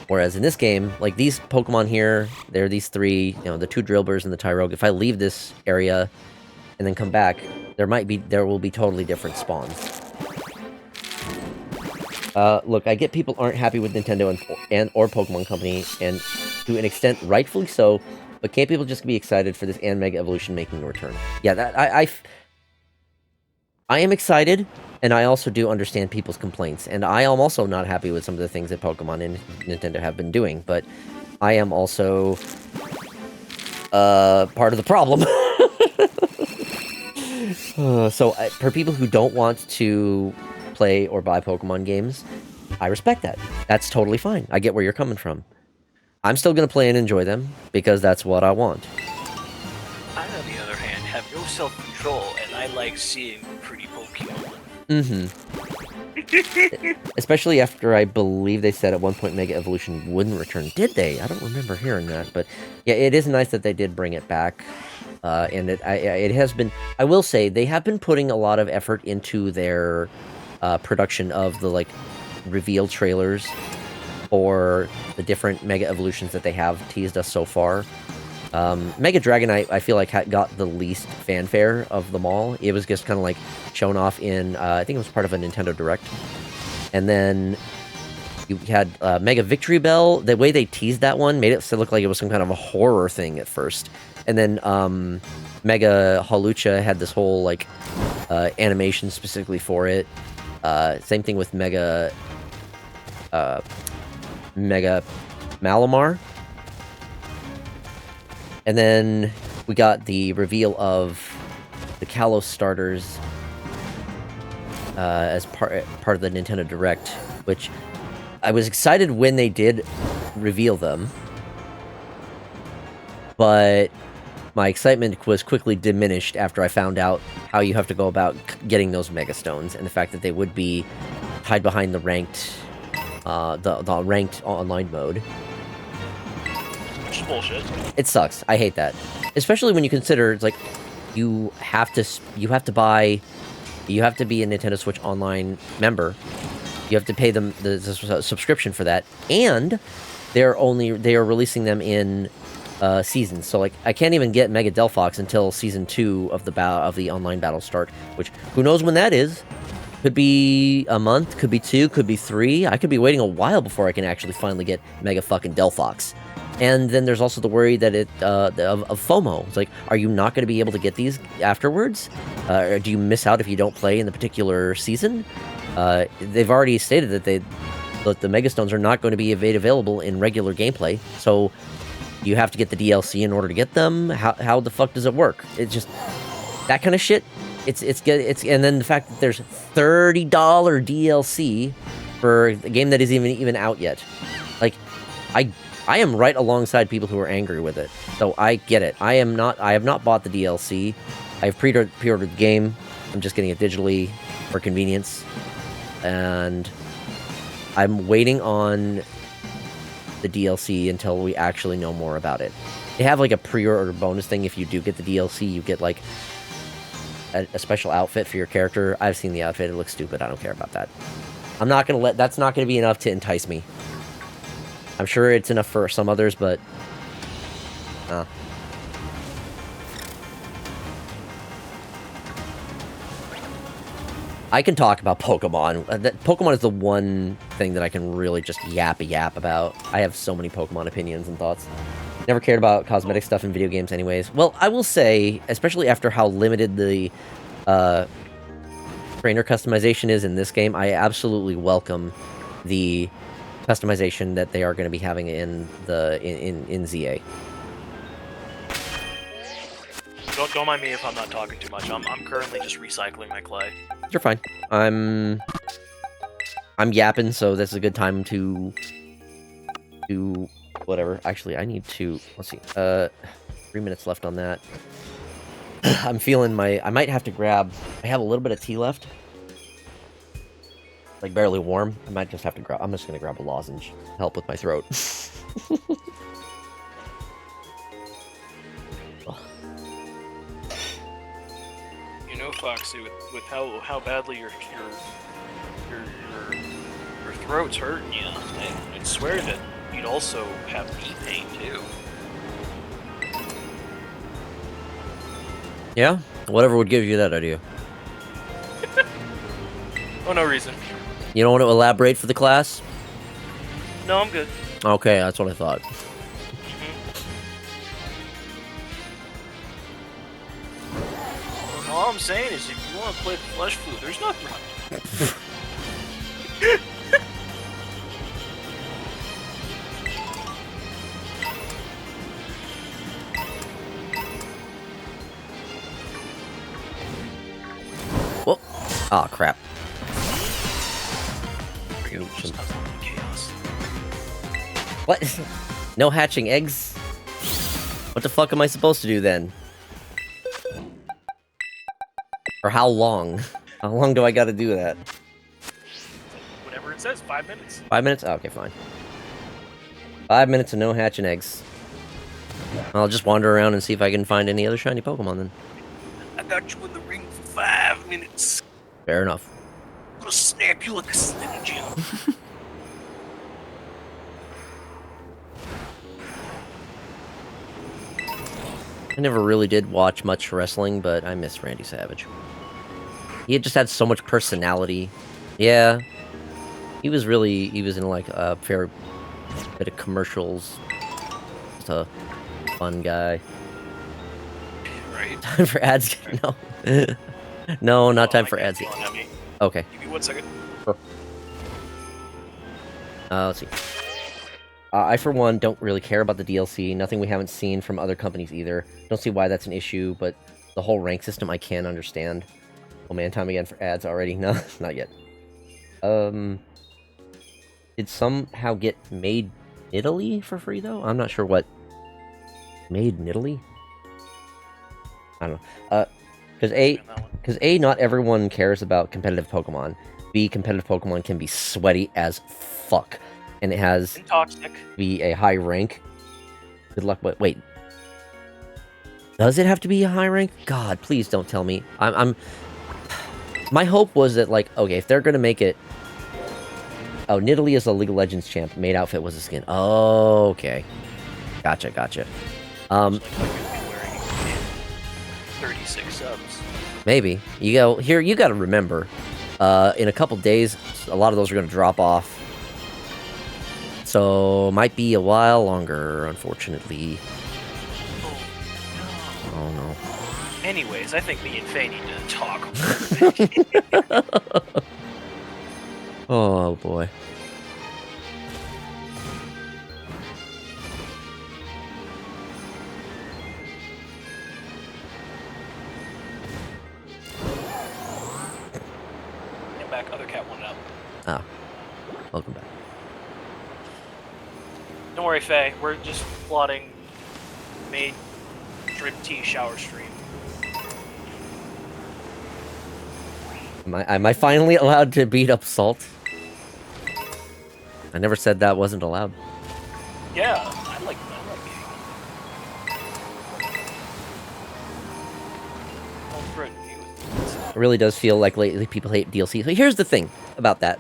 Whereas in this game, like, these Pokemon here, there are these three, the 2 Drillburs and the Tyrogue. If I leave this area and then come back, there will be totally different spawns. Look, I get people aren't happy with Nintendo or Pokemon Company, and to an extent, rightfully so, but can't people just be excited for this and Mega Evolution making a return? Yeah, I am excited, and I also do understand people's complaints, and I am also not happy with some of the things that Pokemon and Nintendo have been doing, but I am also part of the problem. So, for people who don't want to play or buy Pokemon games, I respect that. That's totally fine. I get where you're coming from. I'm still going to play and enjoy them, because that's what I want. I, on the other hand, have no self-control, and I like seeing pretty Pokemon. Especially after I believe they said at one point Mega Evolution wouldn't return. Did they? I don't remember hearing that, but yeah, it is nice that they did bring it back. And it has been... I will say, they have been putting a lot of effort into their production of the, like, reveal trailers for the different Mega Evolutions that they have teased us so far. Mega Dragonite, I feel like, got the least fanfare of them all. It was just kind of, like, shown off in, I think it was part of a Nintendo Direct. And then you had Mega Victory Bell. The way they teased that one made it look like it was some kind of a horror thing at first. And then Mega Hawlucha had this whole, like, animation specifically for it. Same thing with Mega Malamar. And then we got the reveal of the Kalos starters as part of the Nintendo Direct, which I was excited when they did reveal them, but my excitement was quickly diminished after I found out how you have to go about getting those Mega Stones, and the fact that they would be hide behind the ranked, the ranked online mode. Which is bullshit. It sucks. I hate that, especially when you consider it's like you have to be a Nintendo Switch Online member. You have to pay them the subscription for that, and they are releasing them in seasons. So, like, I can't even get Mega Delphox until Season 2 of the online battle start, which, who knows when that is? Could be a month, could be 2, could be 3. I could be waiting a while before I can actually finally get Mega fucking Delphox. And then there's also the worry that of FOMO. It's like, are you not going to be able to get these afterwards? Or do you miss out if you don't play in the particular season? They've already stated that the Mega Stones are not going to be available in regular gameplay, so you have to get the DLC in order to get them. How the fuck does it work? It's just that kind of shit. It's and then the fact that there's $30 DLC for a game that isn't even out yet. Like, I am right alongside people who are angry with it, so I get it. I have not bought the DLC. I've pre-ordered the game. I'm just getting it digitally for convenience, and I'm waiting on the DLC until we actually know more about it. They have, like, a pre-order bonus thing. If you do get the DLC, you get, like, a special outfit for your character. I've seen the outfit. It looks stupid. I don't care about that. That's not gonna be enough to entice me. I'm sure it's enough for some others, but I can talk about Pokemon. Pokemon is the one thing that I can really just yap about. I have so many Pokemon opinions and thoughts. Never cared about cosmetic stuff in video games anyways. Well, I will say, especially after how limited the trainer customization is in this game, I absolutely welcome the customization that they are going to be having in ZA. don't mind me if I'm not talking too much. I'm currently just recycling my clay. You're fine. I'm yapping, so this is a good time to do whatever. Actually, I need to, let's see, 3 minutes left on that. I'm feeling I might have to grab, I have a little bit of tea left. Like barely warm. I might just have to grab, I'm just gonna grab a lozenge to help with my throat. You know, Foxy, with how badly your throat's hurting you, I'd swear that you'd also have knee pain too. Yeah? Whatever would give you that idea. Oh, no reason. You don't want to elaborate for the class? No, I'm good. Okay, that's what I thought. All I'm saying is, if you want to play flesh food, there's nothing wrong. Whoop. Oh, crap. Chaos. What? No hatching eggs? What the fuck am I supposed to do then? Or how long? How long do I gotta do that? Whatever it says, 5 minutes. 5 minutes? Oh, okay, fine. 5 minutes of no hatching eggs. I'll just wander around and see if I can find any other shiny Pokemon then. I got you in the ring for 5 minutes. Fair enough. I'm gonna snap you like a Slim Jim. I never really did watch much wrestling, but I miss Randy Savage. He just had so much personality. Yeah. He was in like a fair bit of commercials. Just a fun guy. Right. Time for ads? No. No, not time for ads. Okay. Give me 1 second. Let's see. I, for one, don't really care about the DLC. Nothing we haven't seen from other companies either. Don't see why that's an issue, but the whole rank system I can understand. Oh man, time again for ads already? No, not yet. Did somehow get Made in Italy for free, though? I'm not sure what... Made in Italy? I don't know. Because A, not everyone cares about competitive Pokemon. B, competitive Pokemon can be sweaty as fuck. And it has And toxic. be a high rank. Good luck. Wait. Does it have to be a high rank? God, please don't tell me. I'm. My hope was that, like, okay, if they're gonna make it. Oh, Nidalee is a League of Legends champ. Main outfit was a skin. Oh, okay. Gotcha. Like you're gonna be wearing 36 subs. Maybe. You gotta remember. In a couple days, a lot of those are gonna drop off. So, might be a while longer, unfortunately. Oh, no. Anyways, I think me and Faye need to talk. Oh, boy. Get back, other cat one up. Ah. Welcome back. Don't worry, Faye. We're just plotting made drip tea shower stream. Am I finally allowed to beat up Salt? I never said that wasn't allowed. Yeah, I like It really does feel like lately people hate DLC. So here's the thing about that.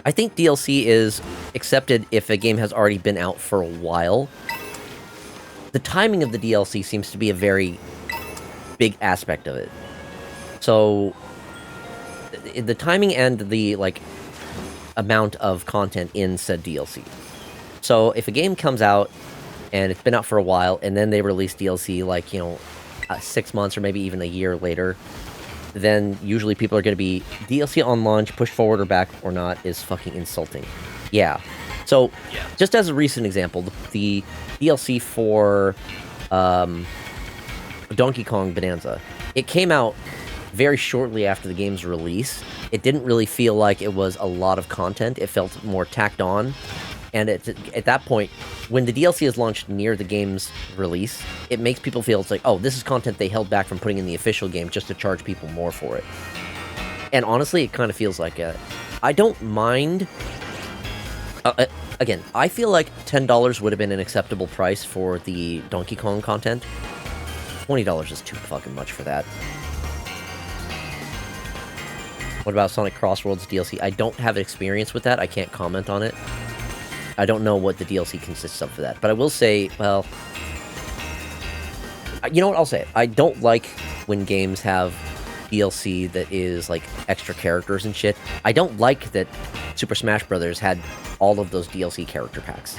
I think DLC is accepted if a game has already been out for a while. The timing of the DLC seems to be a very big aspect of it. So the timing and the like amount of content in said DLC. So if a game comes out and it's been out for a while and then they release DLC like, 6 months or maybe even a year later, then usually people are going to be DLC on launch, push forward or back or not is fucking insulting. Yeah. So, just as a recent example, the DLC for Donkey Kong Bonanza. It came out very shortly after the game's release. It didn't really feel like it was a lot of content. It felt more tacked on. And at that point, when the DLC is launched near the game's release, it makes people feel it's like, oh, this is content they held back from putting in the official game just to charge people more for it. And honestly, it kind of feels like I don't mind. Again, I feel like $10 would have been an acceptable price for the Donkey Kong content. $20 is too fucking much for that. What about Sonic Crossworlds DLC? I don't have experience with that. I can't comment on it. I don't know what the DLC consists of for that. But I will say, well... You know what? I'll say it. I don't like when games have DLC that is, like, extra characters and shit. I don't like that Super Smash Bros. Had all of those DLC character packs.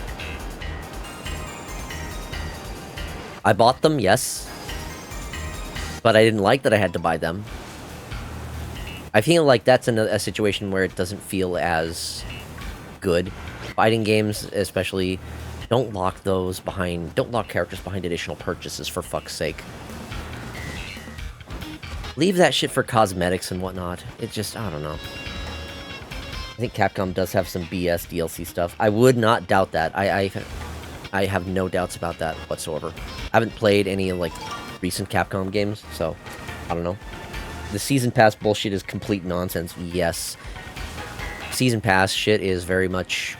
I bought them, yes. But I didn't like that I had to buy them. I feel like that's a situation where it doesn't feel as good. Fighting games, especially, don't lock characters behind additional purchases, for fuck's sake. Leave that shit for cosmetics and whatnot. It just, I don't know. I think Capcom does have some BS DLC stuff. I would not doubt that. I have no doubts about that whatsoever. I haven't played any, like, recent Capcom games, so I don't know. The Season Pass bullshit is complete nonsense, yes. Season Pass shit is very much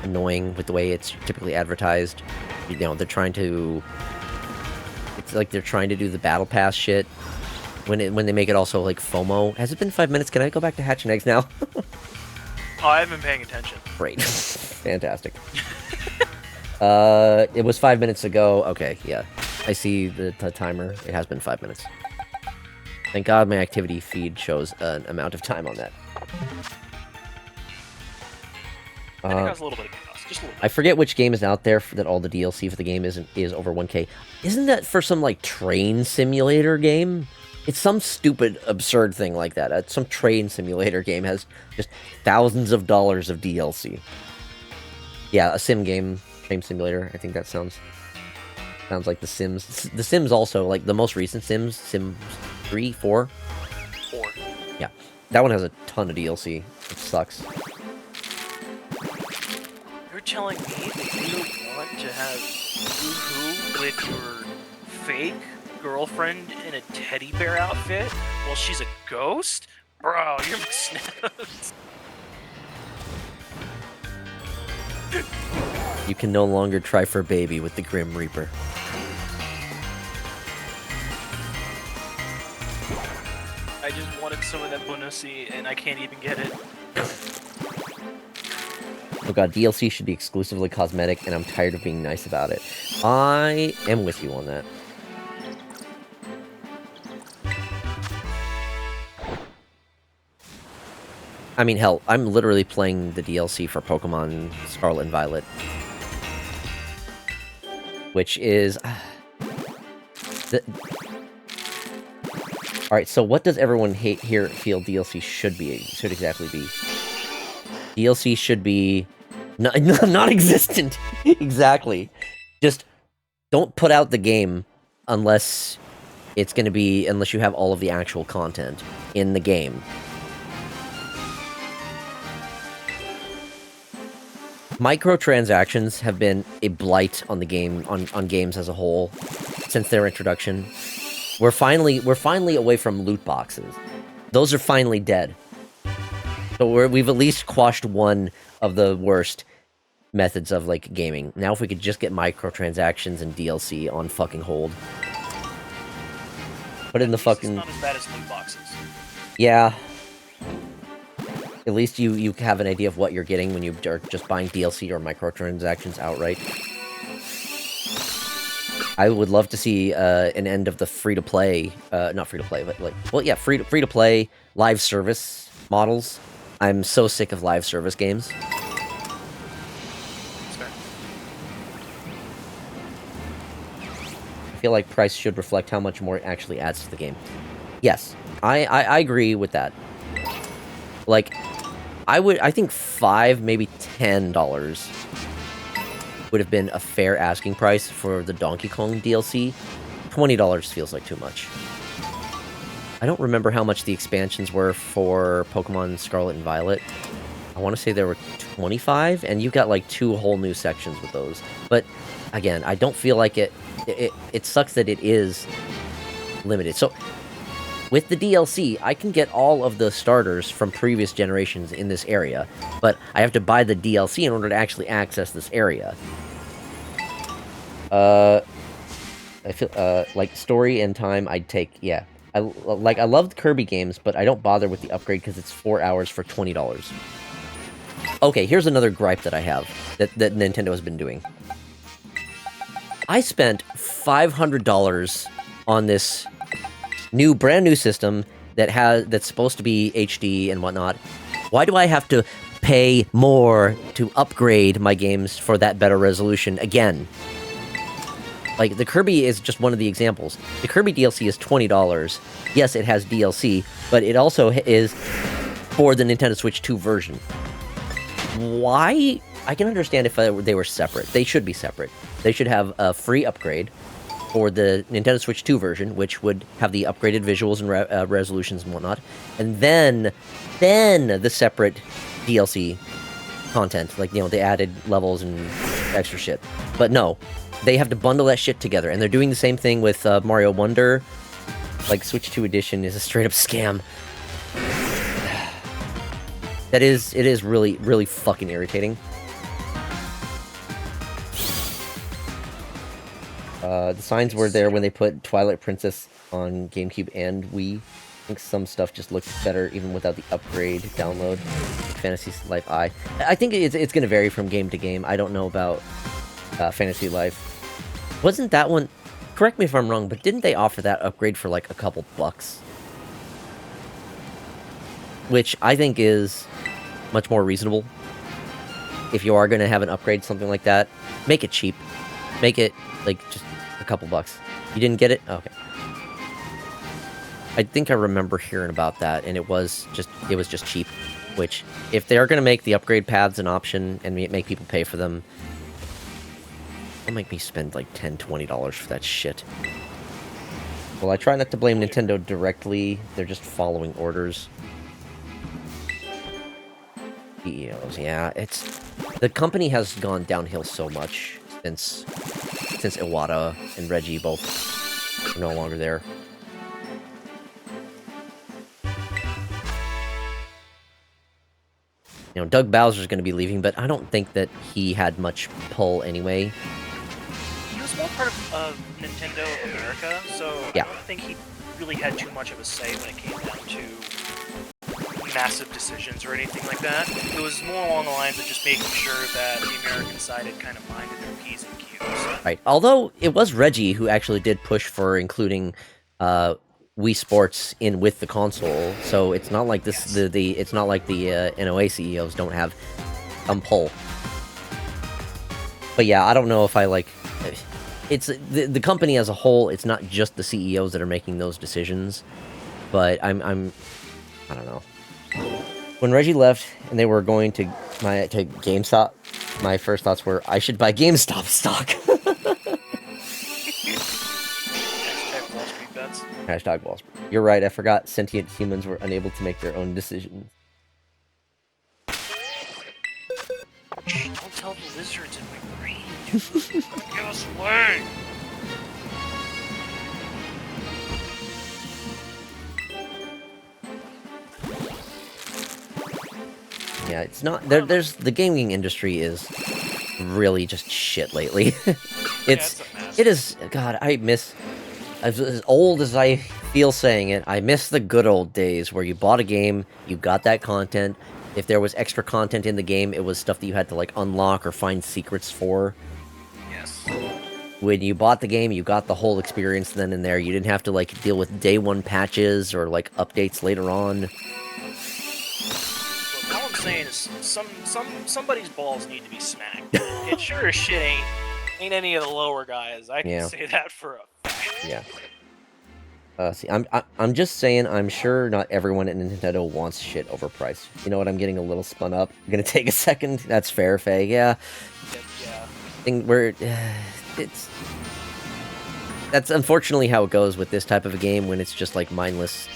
annoying with the way it's typically advertised. You know, they're trying to... It's like they're trying to do the Battle Pass shit. When they make it also, like, FOMO. Has it been 5 minutes? Can I go back to hatching eggs now? Oh, I haven't been paying attention. Great. Fantastic. It was 5 minutes ago. Okay, yeah. I see the timer. It has been 5 minutes. Thank God my activity feed shows an amount of time on that. I think I was a little bit of chaos. Just a little bit. I forget which game is out there that all the DLC for the game is over 1K. Isn't that for some, like, train simulator game? It's some stupid, absurd thing like that. Some train simulator game has just thousands of dollars of DLC. Yeah, a sim game. Train simulator. I think that sounds like The Sims. The Sims also, like, the most recent Sims 3, 4? 4. Yeah. That one has a ton of DLC. It sucks. You're telling me that you don't want to have woohoo with your fake girlfriend in a teddy bear outfit while she's a ghost? Bro, you're missing out. You can no longer try for baby with the Grim Reaper. I just wanted some of that bonusy, and I can't even get it. Oh god, DLC should be exclusively cosmetic, and I'm tired of being nice about it. I am with you on that. I mean, hell, I'm literally playing the DLC for Pokemon Scarlet and Violet. Which is... Alright, so what does everyone feel DLC should exactly be? DLC should be... non-existent! Exactly. Just don't put out the game unless it's gonna be... unless you have all of the actual content in the game. Microtransactions have been a blight on the game, on games as a whole, since their introduction. We're finally away from loot boxes. Those are finally dead. So we've at least quashed one of the worst methods of, like, gaming. Now if we could just get microtransactions and DLC on fucking hold. Put in the fucking... It's not as bad as loot boxes. Yeah. At least you have an idea of what you're getting when you are just buying DLC or microtransactions outright. I would love to see an end of the free-to-play, not free-to-play, but, like, well, yeah, free-to-play live service models. I'm so sick of live service games. I feel like price should reflect how much more it actually adds to the game. Yes, I agree with that. Like, I think $5, maybe $10 would have been a fair asking price for the Donkey Kong DLC. $20 feels like too much. I don't remember how much the expansions were for Pokemon Scarlet and Violet. I want to say there were 25, and you got like 2 whole new sections with those. But again, I don't feel like it sucks that it is limited. So with the DLC, I can get all of the starters from previous generations in this area, but I have to buy the DLC in order to actually access this area. I feel like story and time I'd take, yeah. I loved Kirby games, but I don't bother with the upgrade because it's 4 hours for $20. Okay, here's another gripe that I have that Nintendo has been doing. I spent $500 on this brand new system that's supposed to be HD and whatnot. Why do I have to pay more to upgrade my games for that better resolution again? Like, the Kirby is just one of the examples. The Kirby DLC is $20. Yes, it has DLC, but it also is for the Nintendo Switch 2 version. Why? I can understand if they were separate. They should be separate. They should have a free upgrade for the Nintendo Switch 2 version, which would have the upgraded visuals and resolutions and whatnot. And then the separate DLC content, like, the added levels and extra shit. But no. They have to bundle that shit together, and they're doing the same thing with Mario Wonder. Like, Switch 2 Edition is a straight-up scam. It is really, really fucking irritating. The signs were there when they put Twilight Princess on GameCube and Wii. I think some stuff just looked better even without the upgrade download. Fantasy Life I think it's going to vary from game to game. I don't know about Fantasy Life. Wasn't that one... Correct me if I'm wrong, but didn't they offer that upgrade for like a couple bucks? Which I think is much more reasonable. If you are going to have an upgrade, something like that, make it cheap. Make it like just a couple bucks. You didn't get it? Okay. I think I remember hearing about that, and it was just cheap. Which, if they are going to make the upgrade paths an option and make people pay for them, it'll make me spend like $10, $20 for that shit. Well, I try not to blame Nintendo directly. They're just following orders. CEOs, yeah, the company has gone downhill so much since Iwata and Reggie both are no longer there. Doug Bowser's going to be leaving, but I don't think that he had much pull anyway. He was more part of Nintendo America, so yeah. I don't think he really had too much of a say when it came down to massive decisions or anything like that. It was more along the lines of just making sure that the American side had kind of minded their P's and Q's. Right. Although it was Reggie who actually did push for including Wii Sports in with the console, so it's not like this. Yes. It's not like the NOA CEOs don't have some pull. But yeah, I don't know if I like. It's the company as a whole. It's not just the CEOs that are making those decisions. But I don't know. When Reggie left and they were going to GameStop, my first thoughts were, I should buy GameStop stock. Hashtag Wall Street. You're right, I forgot sentient humans were unable to make their own decisions. Don't tell the lizards in my brain. Give us away! Yeah, it's not... There's the gaming industry is really just shit lately. It is... God, I miss... As old as I feel saying it, I miss the good old days where you bought a game, you got that content. If there was extra content in the game, it was stuff that you had to, like, unlock or find secrets for. Yes. When you bought the game, you got the whole experience then and there. You didn't have to, like, deal with day one patches or, like, updates later on. Look, all I'm saying is somebody's balls need to be smacked. It sure as shit ain't any of the lower guys. I can say that for a fact. Yeah. See, I'm just saying, I'm sure not everyone at Nintendo wants shit overpriced. You know what? I'm getting a little spun up. I'm gonna take a second. That's fair, Faye. Yeah. Yeah. Thing where it's That's unfortunately how it goes with this type of a game when it's just like mindless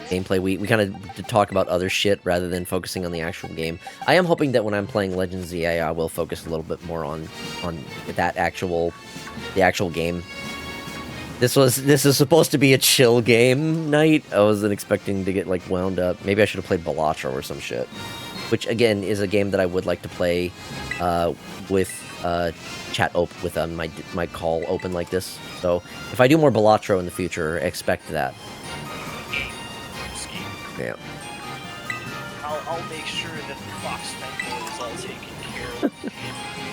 gameplay. We kind of talk about other shit rather than focusing on the actual game. I am hoping that when I'm playing Legends ZA, I will focus a little bit more on the actual game. This is supposed to be a chill game night. I wasn't expecting to get like wound up. Maybe I should have played Balatro or some shit. Which again is a game that I would like to play with chat with my call open like this. So if I do more Balatro in the future, expect that. Yeah. I'll make sure that the Fox Fenco is all taken care of and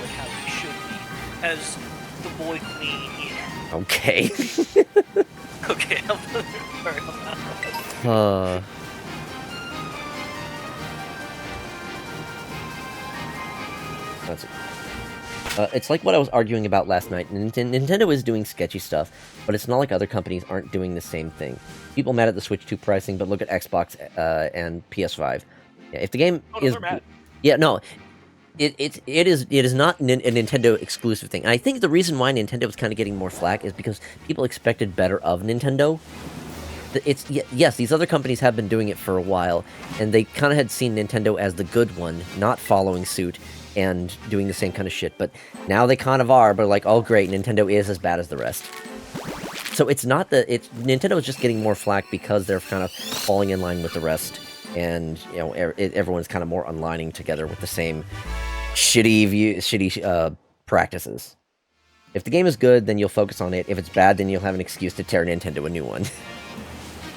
like how he should be as the boy queen. Yeah. Okay. Okay. That's it. It's like what I was arguing about last night. Nintendo is doing sketchy stuff, but it's not like other companies aren't doing the same thing. People mad at the Switch 2 pricing, but look at Xbox and PS5. Yeah, if the game is, they're mad. Yeah, no, it is not a Nintendo exclusive thing. And I think the reason why Nintendo was kind of getting more flack is because people expected better of Nintendo. Yes, these other companies have been doing it for a while, and they kind of had seen Nintendo as the good one, not following suit and doing the same kind of shit, but now they kind of are, but like, oh great, Nintendo is as bad as the rest. So it's not that, Nintendo is just getting more flack because they're kind of falling in line with the rest, and, you know, everyone's kind of more aligning together with the same shitty practices. If the game is good, then you'll focus on it. If it's bad, then you'll have an excuse to tear Nintendo a new one.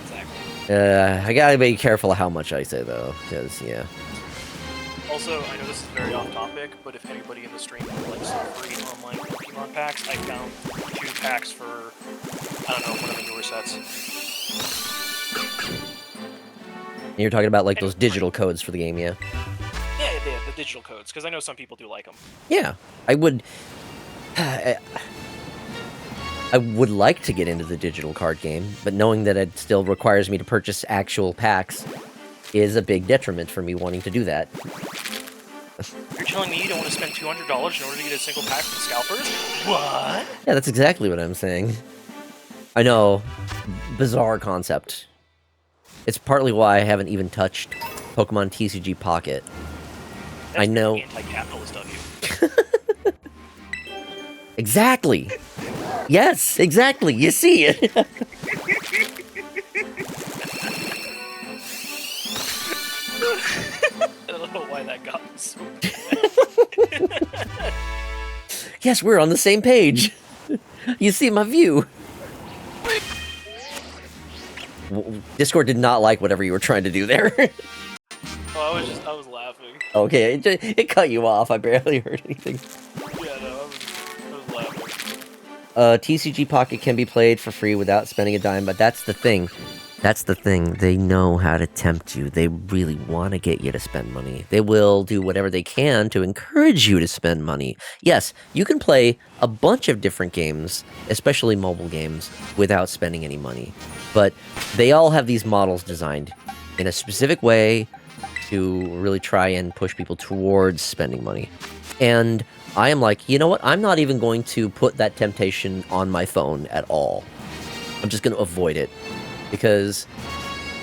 Exactly. I gotta be careful of how much I say, though, because, yeah. Also, I know this is very off topic, but if anybody in the stream would like some free online Pokemon packs, I found 2 packs for, I don't know, one of the newer sets. And you're talking about, like, those digital codes for the game, yeah? Yeah, the digital codes, because I know some people do like them. Yeah, I would... I would like to get into the digital card game, but knowing that it still requires me to purchase actual packs is a big detriment for me wanting to do that. You're telling me you don't want to spend $200 in order to get a single pack from Scalpers? What? Yeah, that's exactly what I'm saying. I know. Bizarre concept. It's partly why I haven't even touched Pokemon TCG Pocket. That's I know. Anti-capitalist of you. Exactly! Yes, exactly! You see it! I don't know why that got me so bad. Yes, we're on the same page! You see my view! Discord did not like whatever you were trying to do there. Oh, I was laughing. Okay, it cut you off. I barely heard anything. Yeah, no, I was laughing. TCG Pocket can be played for free without spending a dime, but that's the thing. That's the thing. They know how to tempt you. They really want to get you to spend money. They will do whatever they can to encourage you to spend money. Yes, you can play a bunch of different games, especially mobile games, without spending any money. But they all have these models designed in a specific way to really try and push people towards spending money. And I am like, you know what? I'm not even going to put that temptation on my phone at all. I'm just going to avoid it. Because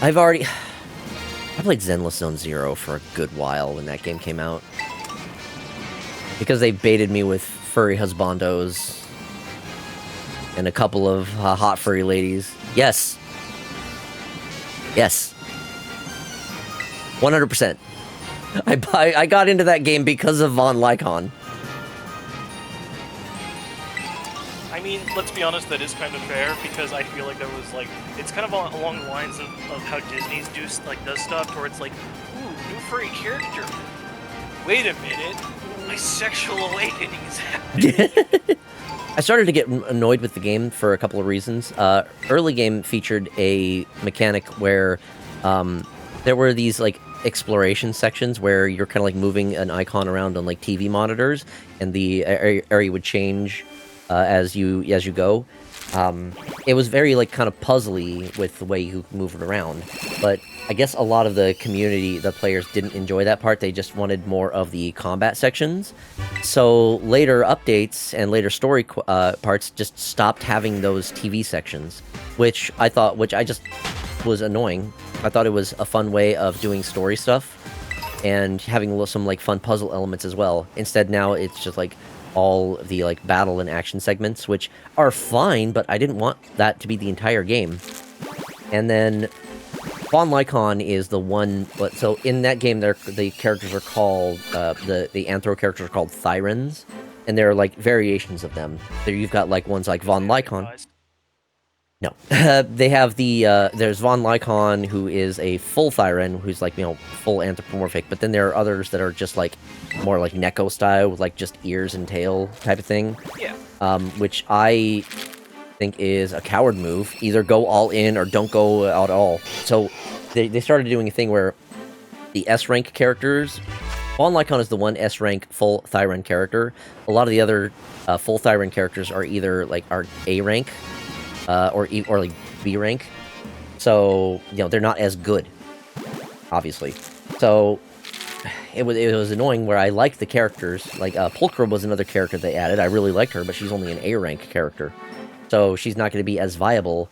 I played Zenless Zone Zero for a good while when that game came out. Because they baited me with furry husbandos and a couple of hot furry ladies. Yes. Yes. 100%. I got into that game because of Von Lycon. I mean, let's be honest, that is kind of fair, because I feel like there was, like, it's kind of along the lines of how Disney's does stuff, where it's like, ooh, new furry character. Wait a minute, my sexual awakening is happening. I started to get annoyed with the game for a couple of reasons. Early game featured a mechanic where there were these, like, exploration sections where you're kind of, like, moving an icon around on, like, TV monitors, and the area would change as you go, It was very, like, kind of puzzly with the way you moved around, but I guess a lot of the community, the players, didn't enjoy that part. They just wanted more of the combat sections. So later updates and later story parts just stopped having those TV sections, which I just was annoying. I thought it was a fun way of doing story stuff and having some, like, fun puzzle elements as well. Instead, now it's just, like, all the, like, battle and action segments, which are fine, but I didn't want that to be the entire game. And then Von Lycon is the one, but so in that game, the characters are called, the Anthro characters are called Thyrans, and there are, like, variations of them. There you've got, like, ones like Von Lycon. No. They have there's Von Lycon, who is a full Thyran, who's, like, full anthropomorphic, but then there are others that are just, like, more like Neko style, with, like, just ears and tail type of thing. Yeah. Which I think is a coward move. Either go all in or don't go out at all. So they started doing a thing where the S-rank characters, Von Lycon is the one S-rank full Thyran character. A lot of the other full Thyran characters are either, like, are A-rank, or like B rank, so they're not as good, obviously. So it was annoying where I liked the characters. Like Pulchra was another character they added. I really liked her, but she's only an A rank character, so she's not going to be as viable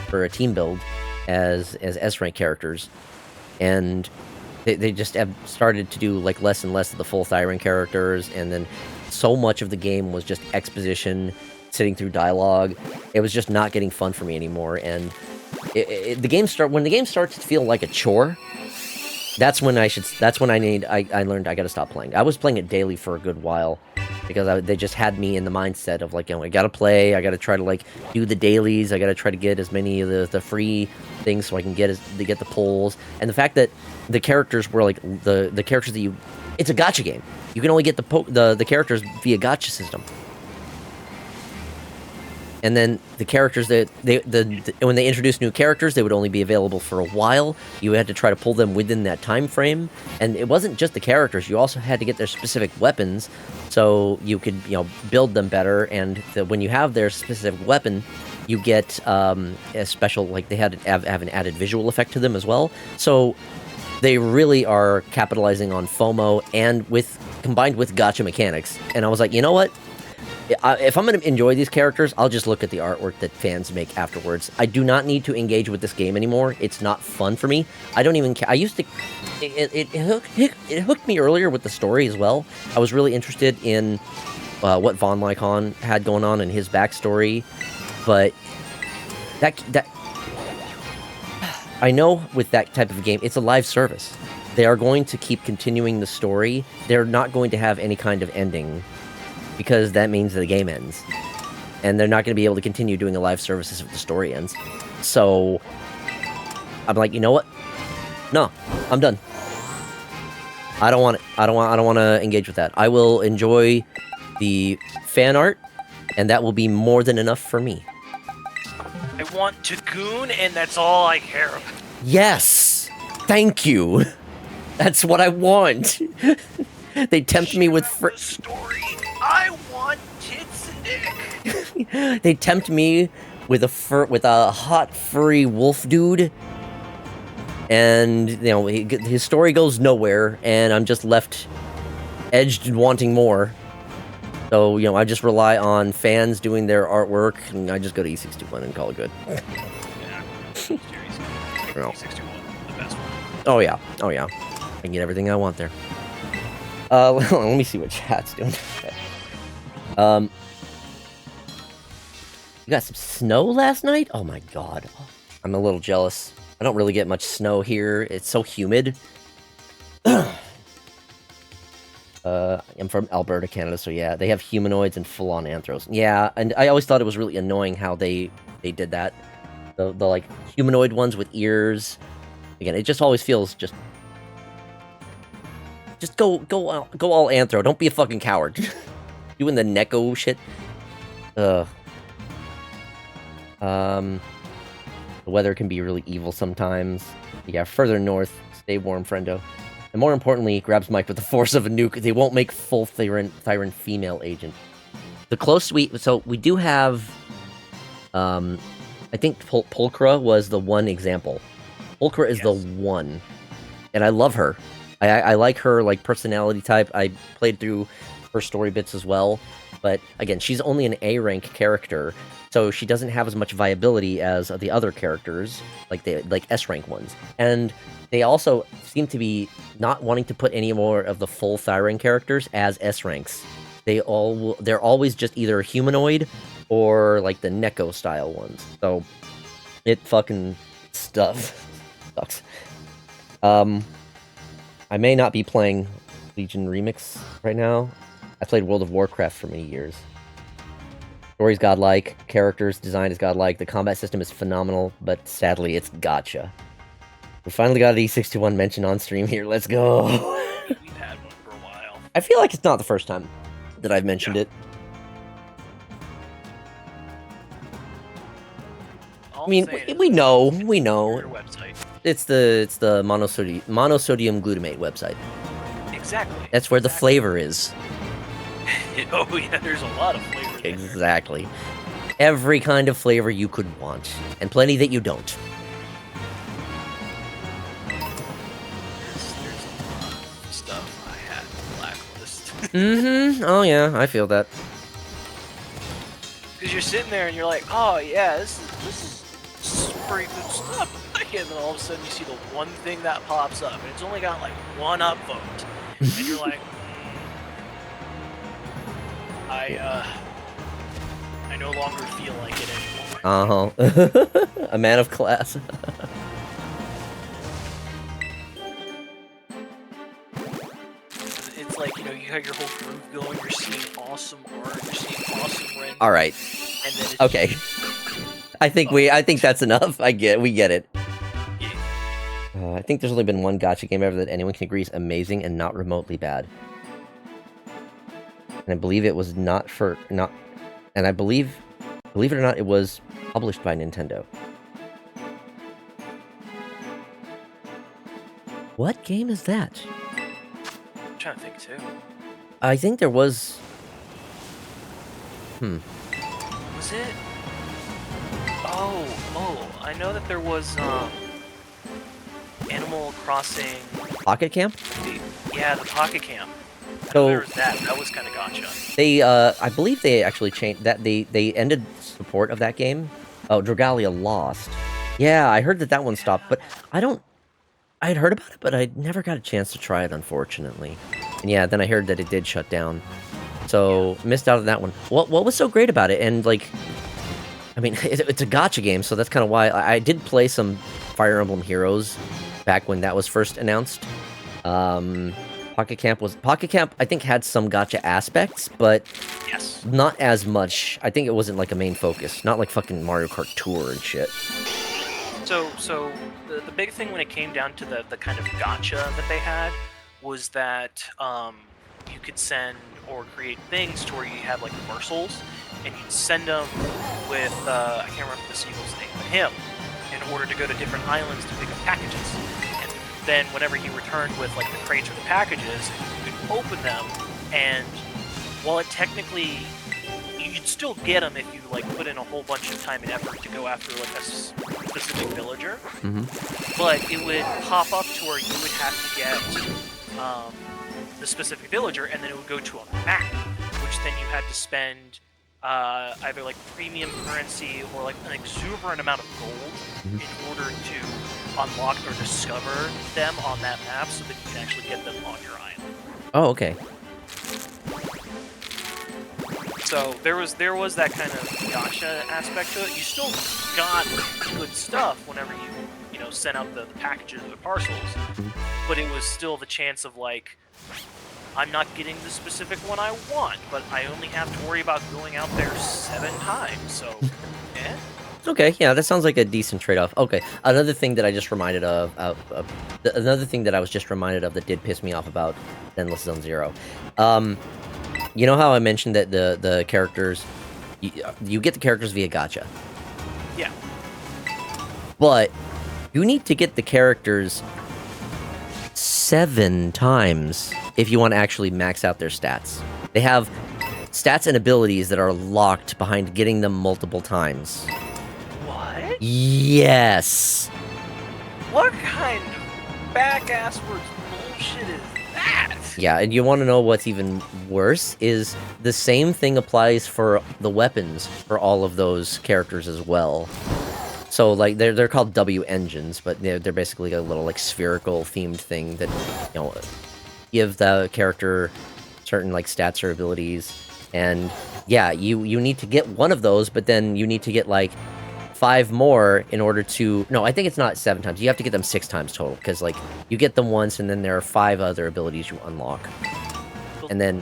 for a team build as S rank characters. And they just have started to do, like, less and less of the full Thyran characters, and then so much of the game was just exposition, sitting through dialogue. It was just not getting fun for me anymore, and when the game starts to feel like a chore, that's when I learned I gotta stop playing. I was playing it daily for a good while, because they just had me in the mindset of, like, I gotta play, I gotta try to, like, do the dailies, I gotta try to get as many of the free things so I can get the pulls, and the fact that the characters were, like, the characters that it's a gacha game. You can only get the characters via gacha system. And then the characters that when they introduced new characters, they would only be available for a while. You had to try to pull them within that time frame, and it wasn't just the characters. You also had to get their specific weapons, so you could build them better. And when you have their specific weapon, you get a special, like, they had to have an added visual effect to them as well. So they really are capitalizing on FOMO and combined with gacha mechanics. And I was like, you know what? If I'm going to enjoy these characters, I'll just look at the artwork that fans make afterwards. I do not need to engage with this game anymore. It's not fun for me. I don't even care. I used to... It hooked me earlier with the story as well. I was really interested in what Von Lycon had going on in his backstory. But that... I know with that type of game, it's a live service. They are going to keep continuing the story. They're not going to have any kind of ending, because that means the game ends. And they're not going to be able to continue doing a live service if the story ends. So I'm like, you know what? No, I'm done. I don't want it. I don't want to engage with that. I will enjoy the fan art, and that will be more than enough for me. I want Tagoon, and that's all I care about. Yes! Thank you! That's what I want! They tempt me with the story. I want tits and dick. They tempt me with a hot furry wolf dude, and his story goes nowhere, and I'm just left edged and wanting more. So I just rely on fans doing their artwork, and I just go to E621 and call it good. Yeah. Series. No. E621, the best one. Oh yeah, I can get everything I want there. Let me see what chat's doing. You got some snow last night? Oh my god. I'm a little jealous. I don't really get much snow here. It's so humid. I'm from Alberta, Canada, so yeah, they have humanoids and full-on anthros. Yeah, and I always thought it was really annoying how they did that. The like humanoid ones with ears. Again, it just always feels just go all anthro. Don't be a fucking coward. Doing the Neko shit. The weather can be really evil sometimes. Yeah, further north, stay warm, friendo. And more importantly, grabs Mike with the force of a nuke. They won't make full Thyran female agent. The close we do have I think Pulchra was the one example. Pulchra is the one, and I love her. I like her like personality type. I played through her story bits as well, but again, she's only an A rank character, so she doesn't have as much viability as the other characters, like the S rank ones. And they also seem to be not wanting to put any more of the full Thyran characters as S ranks. They're always just either humanoid or like the Neko style ones. So it fucking stuff sucks. I may not be playing Legion Remix right now. I played World of Warcraft for many years. Story's godlike, characters design is godlike, the combat system is phenomenal, but sadly it's gacha. We finally got an E621 mention on stream here, let's go! We've had one for a while. I feel like it's not the first time that I've mentioned it. All I mean, I'm saying we is know. your website. It's the monosodium glutamate website. Exactly. That's where the flavor is. Oh yeah, there's a lot of flavor there. Exactly. Every kind of flavor you could want, and plenty that you don't. There's a lot of stuff I had on the blacklist. Mm-hmm. Oh yeah, I feel that. Because you're sitting there and you're like, oh yeah, this is pretty good stuff. And then all of a sudden you see the one thing that pops up, and it's only got like one upvote, and you're like, I no longer feel like it anymore. Uh-huh. A man of class. It's like, you know, you have your whole groove going, you're seeing awesome art, you're seeing awesome rendering. All right. And then it's Okay. I think that's enough. We get it. I think there's only been one gacha game ever that anyone can agree is amazing and not remotely bad. And I believe it was and I believe it or not, it was published by Nintendo. What game is that? I'm trying to think too. I think there was... Was it? Oh, I know that there was, Animal Crossing... Pocket Camp? Yeah, the Pocket Camp. So there was that. That was kind of gotcha. They, I believe they actually changed that. They ended support of that game. Oh, Dragalia lost. Yeah, I heard that one stopped, but I'd heard about it, but I never got a chance to try it, unfortunately. And yeah, then I heard that it did shut down. So, missed out on that one. What was so great about it? And, like, I mean, it's a gacha game, so that's kind of why I did play some Fire Emblem Heroes back when that was first announced. Pocket Camp, I think, had some gacha aspects, but not as much. I think it wasn't, like, a main focus. Not like fucking Mario Kart Tour and shit. So the big thing when it came down to the kind of gacha that they had was that you could send or create things to where you have like morsels, and you'd send them with I can't remember the seagull's name, but him, in order to go to different islands to pick up packages. And then whenever he returned with like the crates or the packages, you could open them, and while it technically you'd still get them if you like put in a whole bunch of time and effort to go after like a specific villager, but it would pop up to where you would have to get the specific villager, and then it would go to a map, which then you had to spend either like premium currency or like an exuberant amount of gold in order to unlock or discover them on that map, so that you can actually get them on your island. Oh, okay. So there was that kind of gacha aspect to it. You still got good stuff whenever you sent out the packages or the parcels, but it was still the chance of like, I'm not getting the specific one I want, but I only have to worry about going out there 7 times. So, Okay, yeah, that sounds like a decent trade-off. Okay, another thing that I just reminded of, another thing that I was just reminded of that did piss me off about Endless Zone Zero. You know how I mentioned that the characters, you get the characters via gacha? Yeah. But you need to get the characters 7 times if you want to actually max out their stats. They have stats and abilities that are locked behind getting them multiple times. What? Yes! What kind of back-asswards bullshit is that? Yeah, and you want to know what's even worse is the same thing applies for the weapons for all of those characters as well. So, like, they're called W engines, but they're basically a little, like, spherical themed thing that, you know, give the character certain, like, stats or abilities. And, yeah, you need to get one of those, but then you need to get, like, 5 more in order to... No, I think it's not 7 times. You have to get them 6 times total, because, like, you get them once, and then there are 5 other abilities you unlock. And then...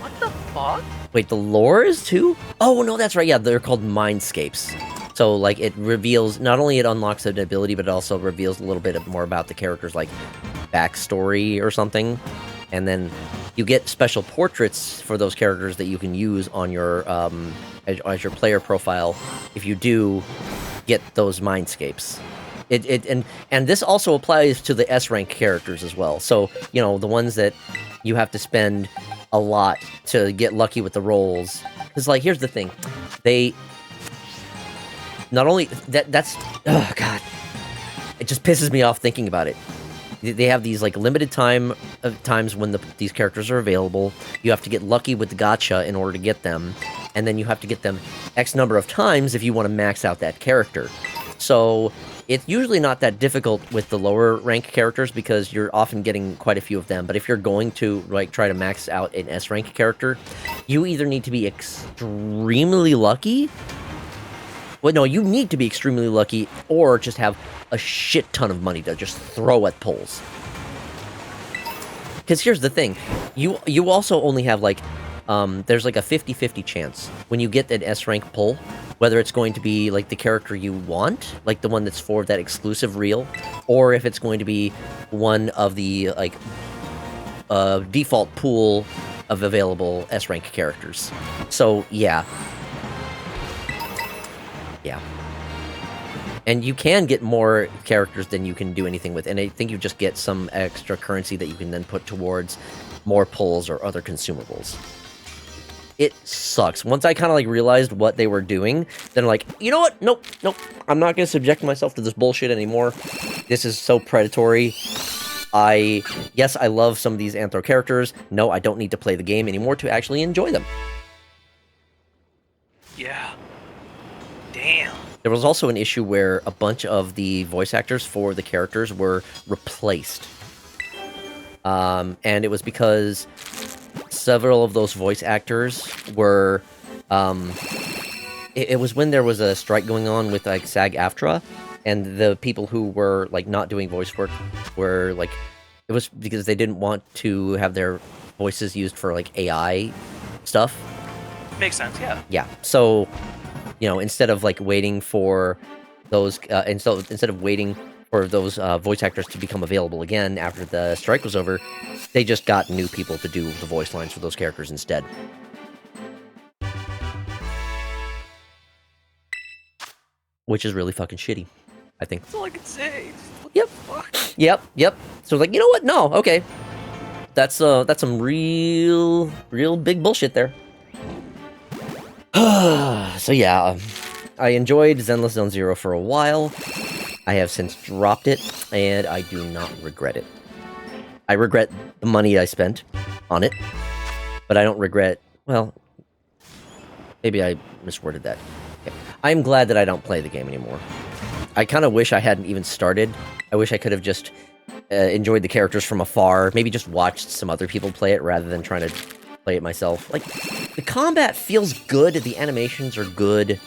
What the fuck? Wait, the lores too? Oh, no, that's right. Yeah, they're called Mindscapes. So, like, it reveals... Not only it unlocks an ability, but it also reveals a little bit more about the character's, like, backstory or something. And then you get special portraits for those characters that you can use on your, as your player profile if you do get those Mindscapes. And this also applies to the S-rank characters as well. So, you know, the ones that you have to spend a lot to get lucky with the rolls. Because, like, here's the thing. They... Not only... That's... Oh, God. It just pisses me off thinking about it. They have these, like, limited times when these characters are available. You have to get lucky with the gacha in order to get them. And then you have to get them X number of times if you want to max out that character. So... It's usually not that difficult with the lower rank characters because you're often getting quite a few of them. But if you're going to, like, try to max out an S rank character, you either need to be extremely lucky. Well, no, you need to be extremely lucky or just have a shit ton of money to just throw at pulls. Because here's the thing. You also only have, like, there's like a 50-50 chance when you get an S rank pull, whether it's going to be like the character you want, like the one that's for that exclusive reel, or if it's going to be one of the like default pool of available S rank characters. So yeah. And you can get more characters than you can do anything with, and I think you just get some extra currency that you can then put towards more pulls or other consumables. It sucks. Once I kind of, like, realized what they were doing, then I'm like, you know what? Nope. I'm not going to subject myself to this bullshit anymore. This is so predatory. Yes, I love some of these Anthro characters. No, I don't need to play the game anymore to actually enjoy them. Yeah. Damn. There was also an issue where a bunch of the voice actors for the characters were replaced. And it was because... several of those voice actors were, it was when there was a strike going on with, like, SAG-AFTRA, and the people who were, like, not doing voice work were, like, it was because they didn't want to have their voices used for, like, AI stuff. Makes sense, yeah. Yeah, so, you know, instead of, like, waiting for those, instead of waiting for those voice actors to become available again after the strike was over, they just got new people to do the voice lines for those characters instead. Which is really fucking shitty, I think. That's all I can say. Yep. Yep. So, like, you know what? No, okay. That's some real big bullshit there. So yeah, I enjoyed Zenless Zone Zero for a while. I have since dropped it, and I do not regret it. I regret the money I spent on it, but I don't regret... Well, maybe I misworded that. Okay. I'm glad that I don't play the game anymore. I kind of wish I hadn't even started. I wish I could have just enjoyed the characters from afar, maybe just watched some other people play it rather than trying to play it myself. Like, the combat feels good, the animations are good.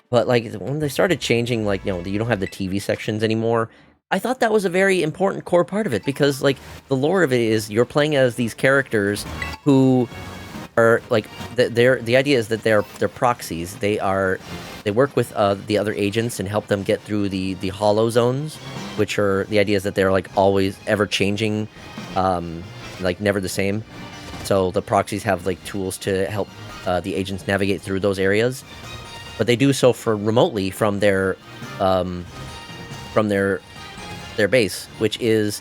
But, like, when they started changing, like, you know, you don't have the TV sections anymore, I thought that was a very important core part of it, because, like, the lore of it is you're playing as these characters who are, like, the idea is that they're proxies. They work with the other agents and help them get through the hollow zones, which are, the idea is that they're, like, always ever-changing, like, never the same. So the proxies have, like, tools to help the agents navigate through those areas. But they do so remotely from their base, which is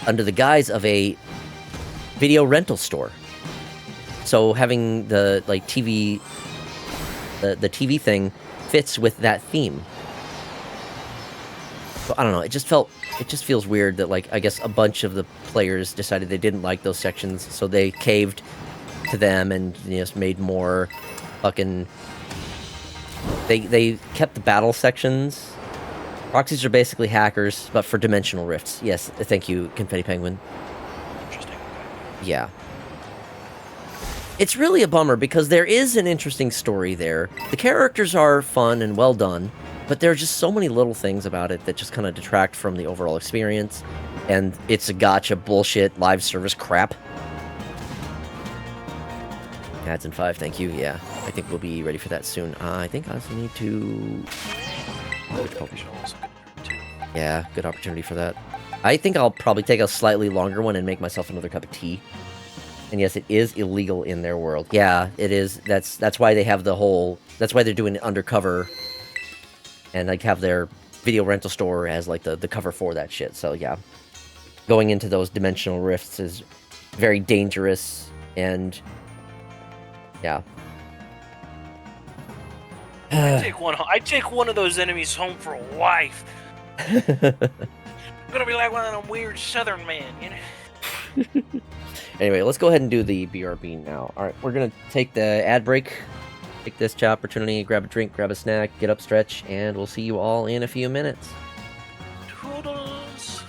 under the guise of a video rental store. So having the like TV, the TV thing fits with that theme. So I don't know. It just feels weird that like I guess a bunch of the players decided they didn't like those sections, so they caved to them and just made more fucking. They kept the battle sections. Proxies are basically hackers, but for dimensional rifts. Yes, thank you, Confetti Penguin. Interesting. Yeah. It's really a bummer because there is an interesting story there. The characters are fun and well done, but there are just so many little things about it that just kind of detract from the overall experience. And it's a gotcha bullshit live service crap. Ads in 5, thank you. Yeah, I think we'll be ready for that soon. I think I also need to... Yeah, good opportunity for that. I think I'll probably take a slightly longer one and make myself another cup of tea. And yes, it is illegal in their world. Yeah, it is. That's why they have the whole... That's why they're doing it undercover. And, like, have their video rental store as, like, the cover for that shit. So, yeah. Going into those dimensional rifts is very dangerous. And... yeah. I take one of those enemies home for a wife. I'm gonna be like one of them weird Southern men, you know. Anyway, let's go ahead and do the BRB now. All right, we're gonna take the ad break. Take this opportunity, grab a drink, grab a snack, get up, stretch, and we'll see you all in a few minutes. Toodles.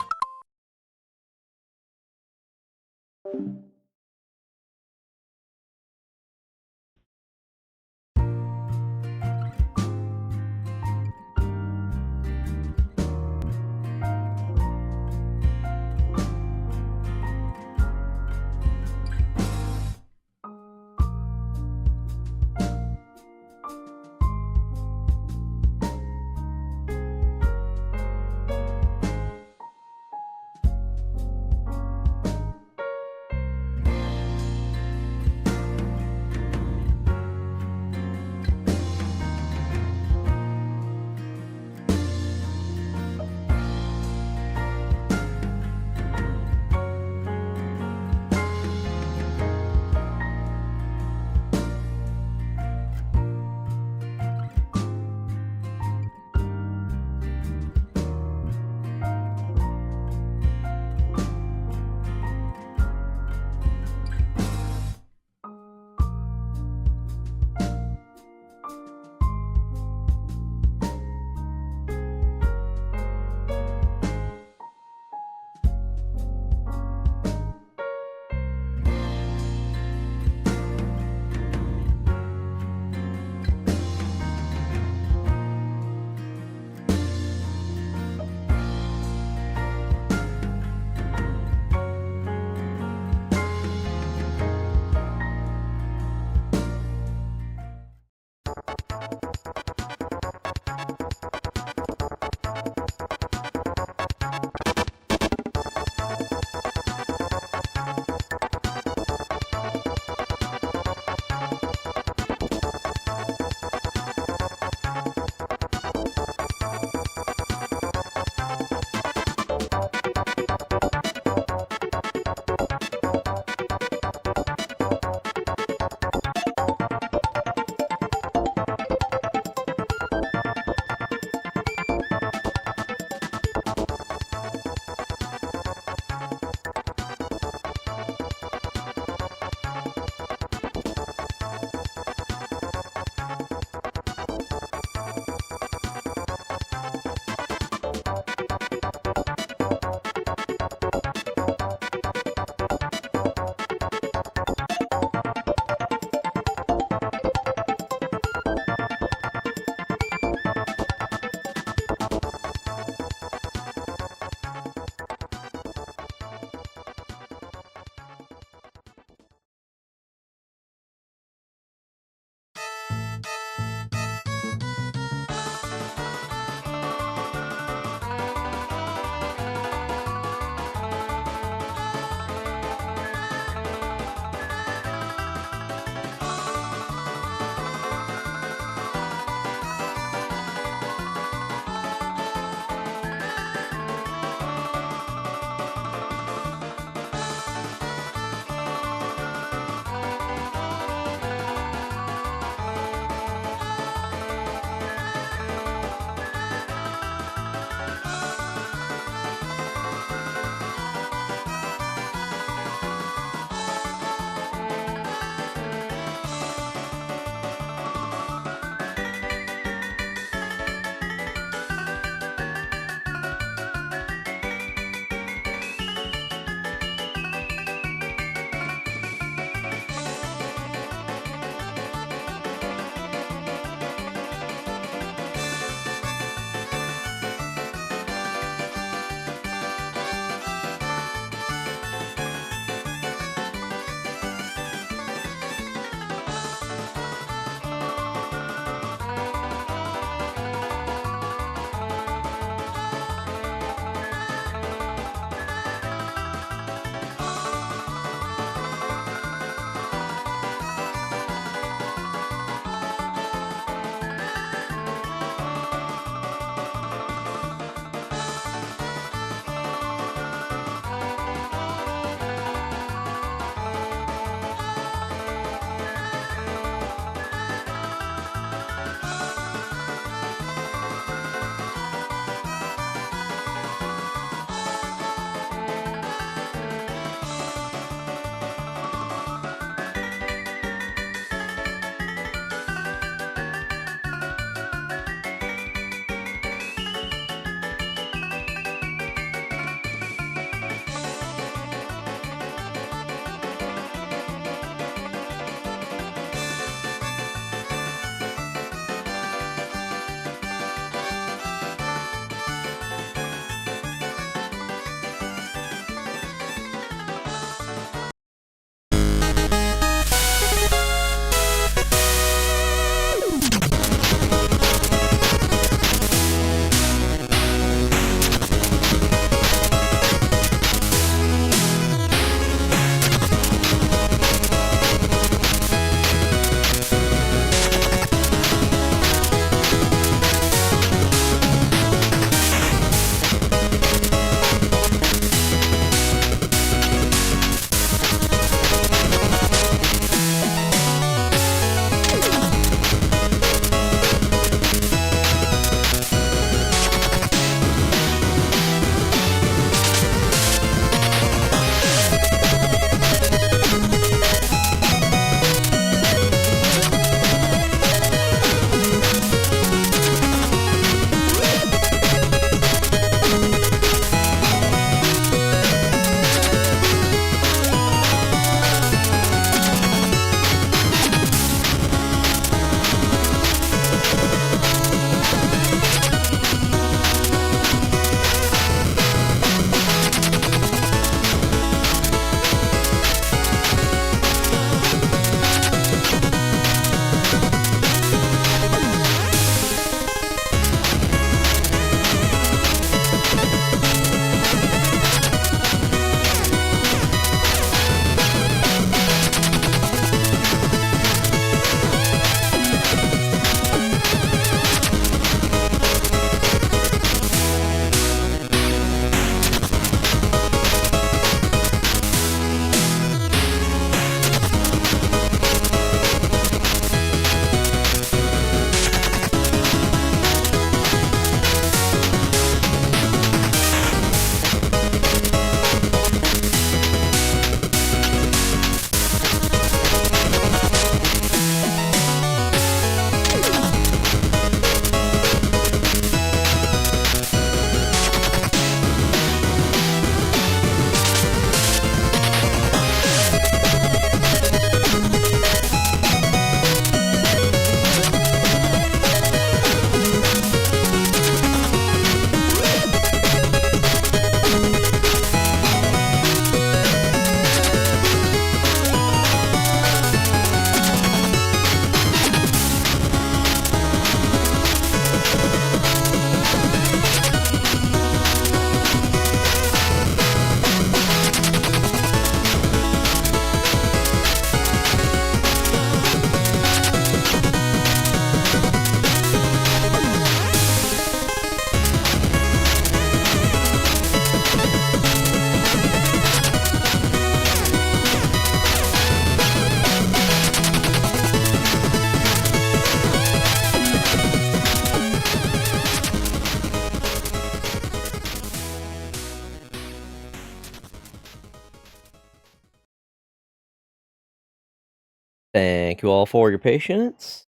Thank you all for your patience.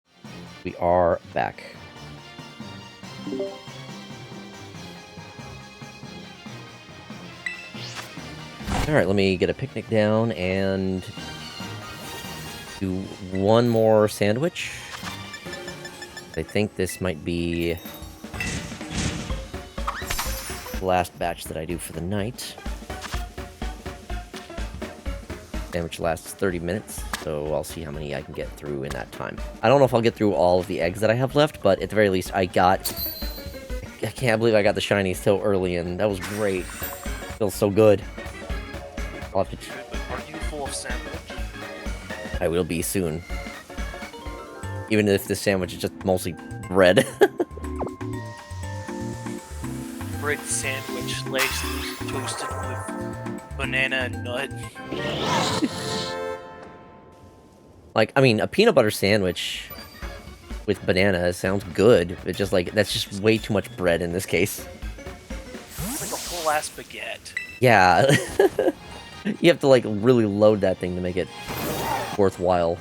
We are back. Alright, let me get a picnic down and do one more sandwich. I think this might be the last batch that I do for the night. Sandwich lasts 30 minutes, so I'll see how many I can get through in that time. I don't know if I'll get through all of the eggs that I have left, but at the very least, I can't believe I got the shinies so early, and that was great. Feels so good. I'll have to... Are you full of sandwich? I will be soon. Even if this sandwich is just mostly bread. Bread sandwich laced toasted with banana and nut. Like, I mean, a peanut butter sandwich with banana sounds good. It's just like, that's just way too much bread in this case. It's like a whole ass baguette. Yeah. You have to, like, really load that thing to make it worthwhile.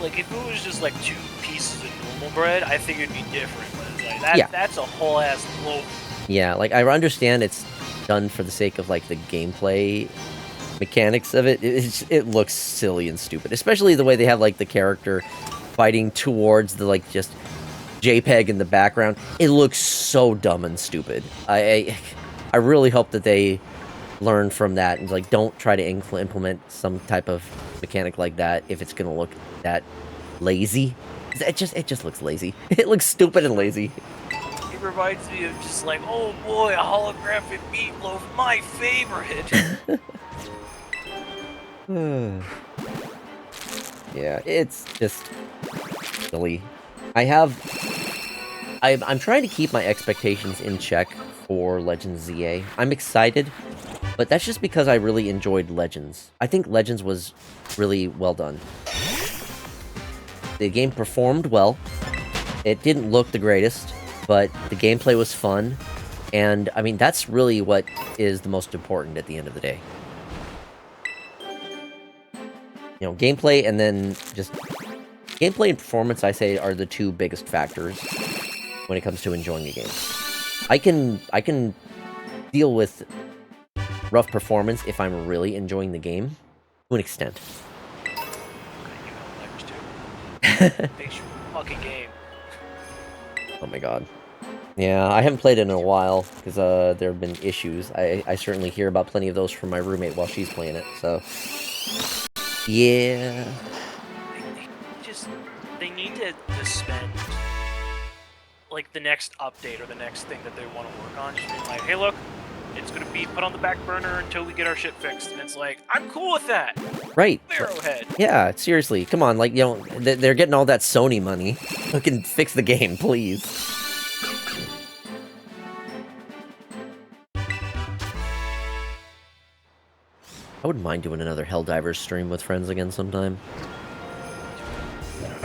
Like, if it was just like 2 pieces of normal bread, I think it'd be different. But it's like, that's a whole ass loaf. Yeah, like, I understand it's done for the sake of, like, the gameplay mechanics of it. It looks silly and stupid. Especially the way they have, like, the character fighting towards the, like, just JPEG in the background. It looks so dumb and stupid. I really hope that they learn from that and, like, don't try to implement some type of mechanic like that if it's gonna look that lazy. It just looks lazy. It looks stupid and lazy. It reminds me of just like, oh boy, a holographic meatloaf, my favorite. Yeah, it's just silly. I'm trying to keep my expectations in check for Legends ZA. I'm excited, but that's just because I really enjoyed Legends. I think Legends was really well done. The game performed well. It didn't look the greatest, but the gameplay was fun. And, I mean, that's really what is the most important at the end of the day. You know, gameplay and then just... Gameplay and performance, I say, are the 2 biggest factors when it comes to enjoying a game. I can deal with rough performance if I'm really enjoying the game, to an extent. Makes your fucking game. Oh my god. Yeah, I haven't played it in a while, because there have been issues. I certainly hear about plenty of those from my roommate while she's playing it, so... Yeah... They need to spend, like, the next update or the next thing that they want to work on, just being like, hey look, it's gonna be put on the back burner until we get our shit fixed, and it's like, I'm cool with that! Right. Arrowhead. Yeah, seriously, come on, like, you know, they're getting all that Sony money. Who can fix the game, please? I wouldn't mind doing another Helldivers stream with friends again sometime.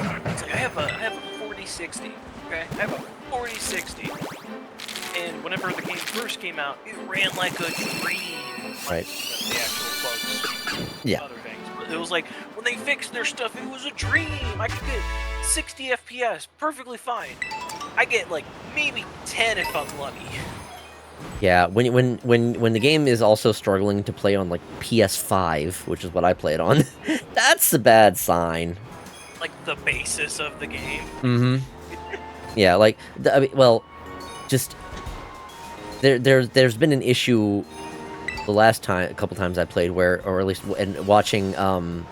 It's like, I have a 4060, okay? I have a 4060. And whenever the game first came out, it ran like a dream. Right. The actual bugs. Yeah. Other things. But it was like, when they fixed their stuff, it was a dream. I could get 60 FPS, perfectly fine. I get like maybe 10 if I'm lucky. Yeah, when the game is also struggling to play on like PS5, which is what I play it on, that's a bad sign. Like the basis of the game. Mm-hmm. Yeah, like, I mean, well, just there's been an issue the last time, a couple times I played where, or at least watching my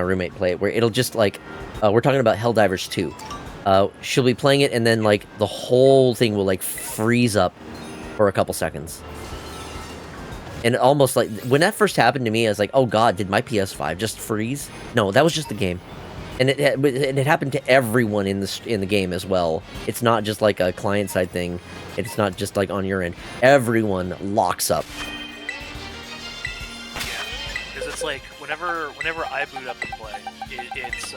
roommate play it, where it'll just like, we're talking about Helldivers 2. She'll be playing it and then like the whole thing will like freeze up for a couple seconds. And almost like, when that first happened to me, I was like, oh god, did my PS5 just freeze? No, that was just the game. And it happened to everyone in the game as well. It's not just like a client-side thing. It's not just like on your end. Everyone locks up. Yeah, because it's like, whenever I boot up and play, it gets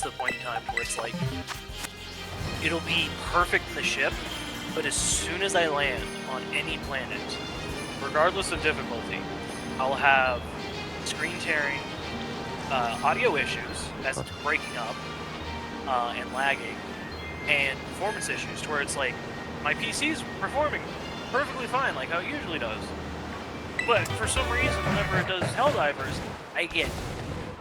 to the point in time where it's like, it'll be perfect in the ship, but as soon as I land on any planet, regardless of difficulty, I'll have screen tearing, audio issues, as it's breaking up and lagging, and performance issues, to where it's like, my PC's performing perfectly fine, like how it usually does. But for some reason, whenever it does Helldivers, I get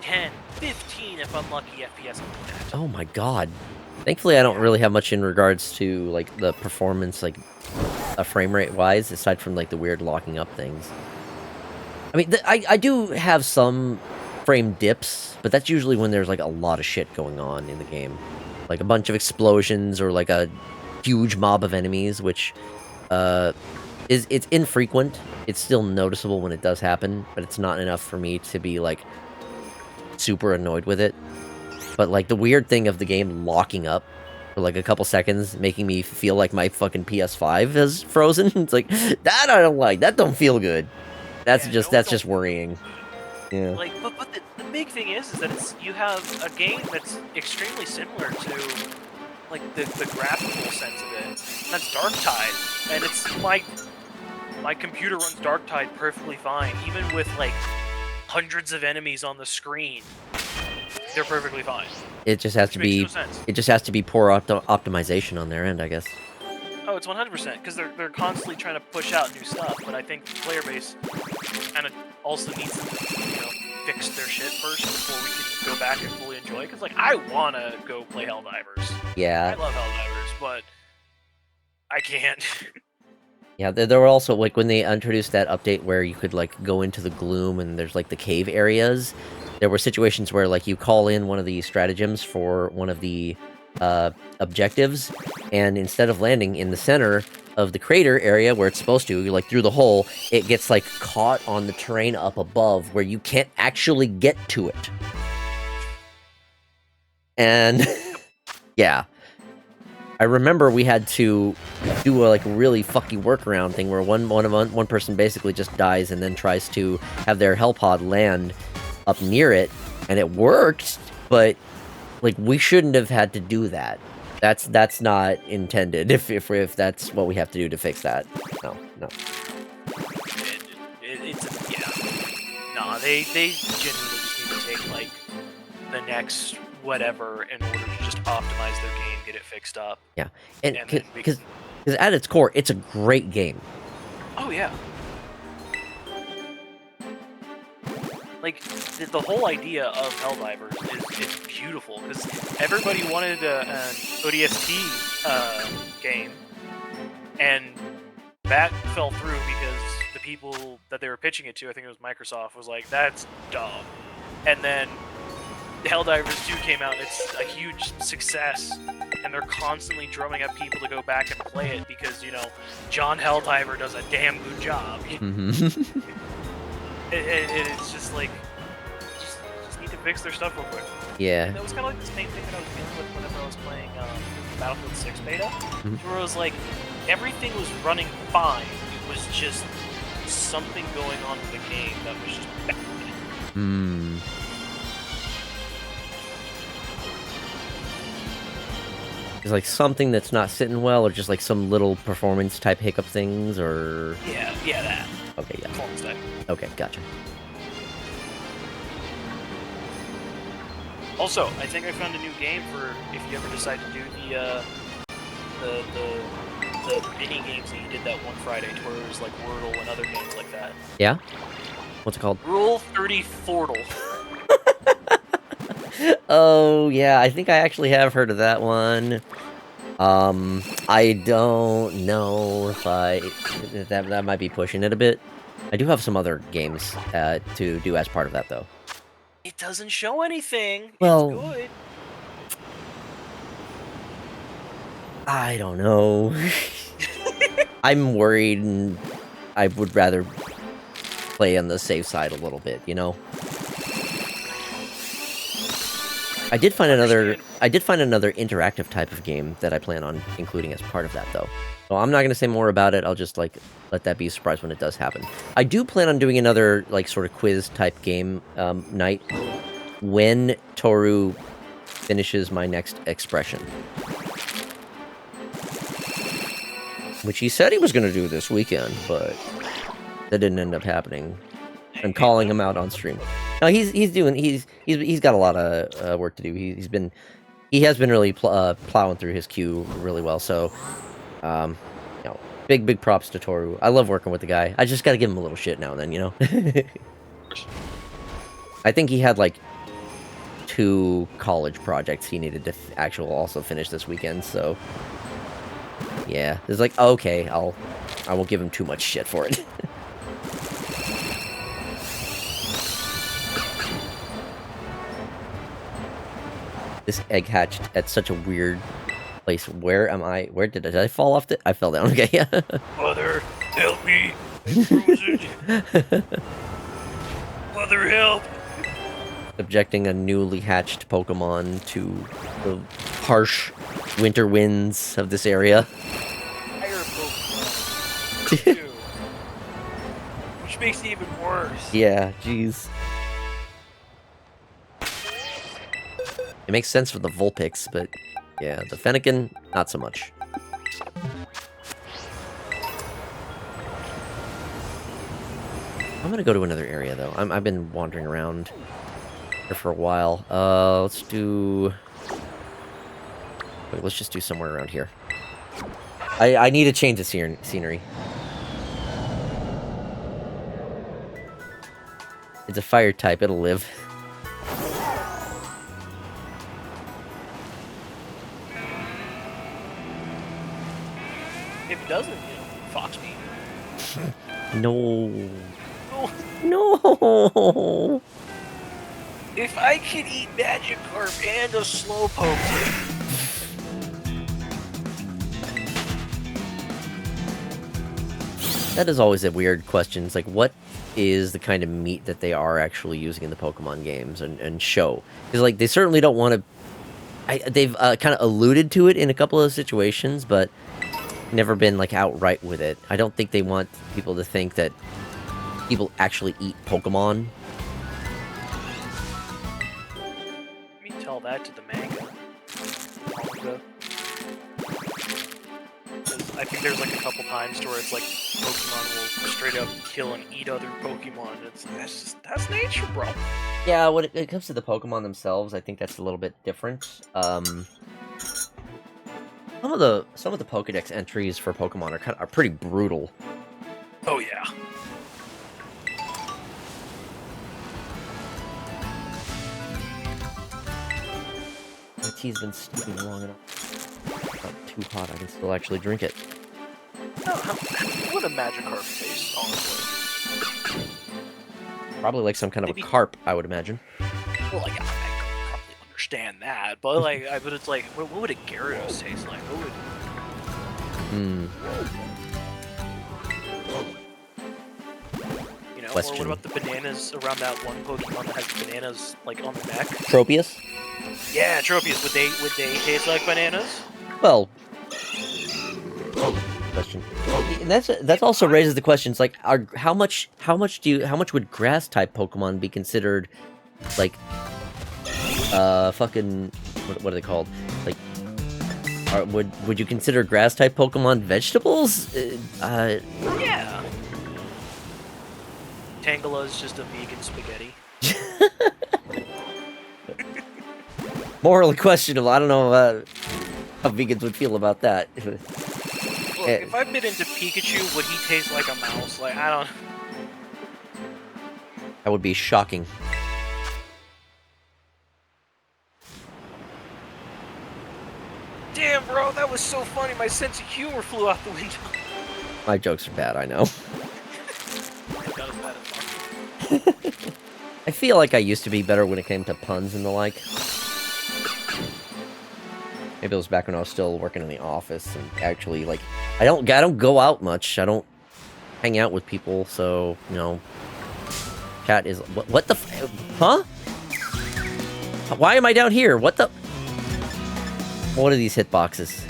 10, 15, if unlucky, FPS on that. Oh my god. Thankfully, I don't really have much in regards to, like, the performance, like, frame rate-wise, aside from, like, the weird locking up things. I mean, I do have some frame dips, but that's usually when there's, like, a lot of shit going on in the game. Like, a bunch of explosions or, like, a huge mob of enemies, which, it's infrequent. It's still noticeable when it does happen, but it's not enough for me to be, like, super annoyed with it. But, like, the weird thing of the game locking up for, like, a couple seconds, making me feel like my fucking PS5 is frozen, it's like, that I don't like. That don't feel good. That's just worrying. Yeah. Like, but the big thing is that you have a game that's extremely similar to, like, the graphical sense of it. That's Darktide, and it's my computer runs Darktide perfectly fine, even with, like, hundreds of enemies on the screen. They're perfectly fine. It just has to be. No sense. It just has to be poor optimization on their end, I guess. Oh, it's 100%, because they're constantly trying to push out new stuff, but I think the player base kind of also needs to, fix their shit first before we can go back and fully enjoy it. Because, like, I want to go play Helldivers. Yeah. I love Helldivers, but I can't. Yeah, there were also, like, when they introduced that update where you could, like, go into the gloom and there's, like, the cave areas, there were situations where, like, you call in one of the stratagems for one of the objectives, and instead of landing in the center of the crater area where it's supposed to, like, through the hole, it gets, like, caught on the terrain up above where you can't actually get to it. And, yeah. I remember we had to do a, like, really fucky workaround thing where one person basically just dies and then tries to have their hellpod land up near it, and it worked, but, like, we shouldn't have had to do that. That's not intended, if that's what we have to do to fix that. No. Nah, they genuinely just need to take, like, the next whatever in order to just optimize their game, get it fixed up. Yeah, and then because at its core, it's a great game. Oh, yeah. Like, the whole idea of Helldivers is beautiful, because everybody wanted an ODST game, and that fell through because the people that they were pitching it to, I think it was Microsoft, was like, that's dumb. And then Helldivers 2 came out, and it's a huge success, and they're constantly drumming up people to go back and play it because, John Helldiver does a damn good job. Mm-hmm. It's just like, just need to fix their stuff real quick. Yeah. And it was kind of like the same thing that I was dealing with whenever I was playing Battlefield 6 beta, where it was like, everything was running fine, it was just something going on in the game that was just bad. Is, like, something that's not sitting well, or just, like, some little performance type hiccup things, or... Yeah, that. Okay, yeah. Performance type. Okay, gotcha. Also, I think I found a new game for if you ever decide to do the mini games that you did that one Friday, to where it was like Wordle and other games like that. Yeah? What's it called? Rule 30 Fortle. Oh, yeah, I think I actually have heard of that one. I don't know if that might be pushing it a bit. I do have some other games to do as part of that, though. It doesn't show anything. Well, it's good. I don't know. I'm worried, and I would rather play on the safe side a little bit, I did find another interactive type of game that I plan on including as part of that, though. So I'm not going to say more about it. I'll just, like, let that be a surprise when it does happen. I do plan on doing another, like, sort of quiz type game night when Toru finishes my next expression, which he said he was going to do this weekend, but that didn't end up happening. I'm calling him out on stream. No, he's got a lot of work to do. He has been really plowing through his queue really well. So, you know, big props to Toru. I love working with the guy. I just got to give him a little shit now and then, you know. I think he had like 2 college projects he needed to also finish this weekend. So, yeah, it's like okay, I won't give him too much shit for it. This egg hatched at such a weird place. Where am I? Where did I fall off? I fell down. Okay, yeah. Mother, help me! I'm frozen. Mother, help! Subjecting a newly hatched Pokemon to the harsh winter winds of this area. Fire Pokemon. Too. Which makes it even worse. Yeah, jeez. It makes sense for the Vulpix, but yeah, the Fennekin, not so much. I'm gonna go to another area though. I've been wandering around here for a while. Let's do. Wait, let's just do somewhere around here. I need a change of scenery. It's a fire type. It'll live. If it doesn't, you know, Fox me. No. No. No. If I could eat Magikarp and a Slowpoke, That is always a weird question. It's like, what is the kind of meat that they are actually using in the Pokemon games and show? Because, like, they certainly don't want to... They've kind of alluded to it in a couple of situations, but never been, like, outright with it. I don't think they want people to think that people actually eat Pokemon. you can tell that to the manga. I think there's like a couple times to where it's like Pokemon will straight up kill and eat other Pokemon. That's nature, bro. Yeah, when it comes to the Pokemon themselves, I think that's a little bit different. Some of the Pokédex entries for Pokemon are pretty brutal. Oh yeah. My tea's been steaming long enough. Not too hot, I can still actually drink it. No, what would a Magikarp taste, honestly? Probably like some kind of Maybe- a carp, I would imagine. Well, like I probably understand that, but like, but it's like, what would a Gyarados taste like? What would? Hmm. You know, or Question. what about the bananas around that one Pokemon that has bananas like on the neck? Tropius? Yeah, Tropius. Would they taste like bananas? Well, question. And that's also raises the questions like, how much would grass type Pokemon be considered, like, fucking what are they called? Like, would you consider grass type Pokemon vegetables? Yeah. Tangela is just a vegan spaghetti. Morally questionable. I don't know how vegans would feel about that. Look, if I bit into Pikachu, would he taste like a mouse? Like, I don't... That would be shocking. Damn, bro, that was so funny. My sense of humor flew out the window. My jokes are bad, I know. Not as bad as mine. I feel like I used to be better when it came to puns and the like. Maybe it was back when I was still working in the office and actually, like, I don't go out much. I don't hang out with people, so, you know, chat is... What the... Huh? Why am I down here? What the... What are these hitboxes?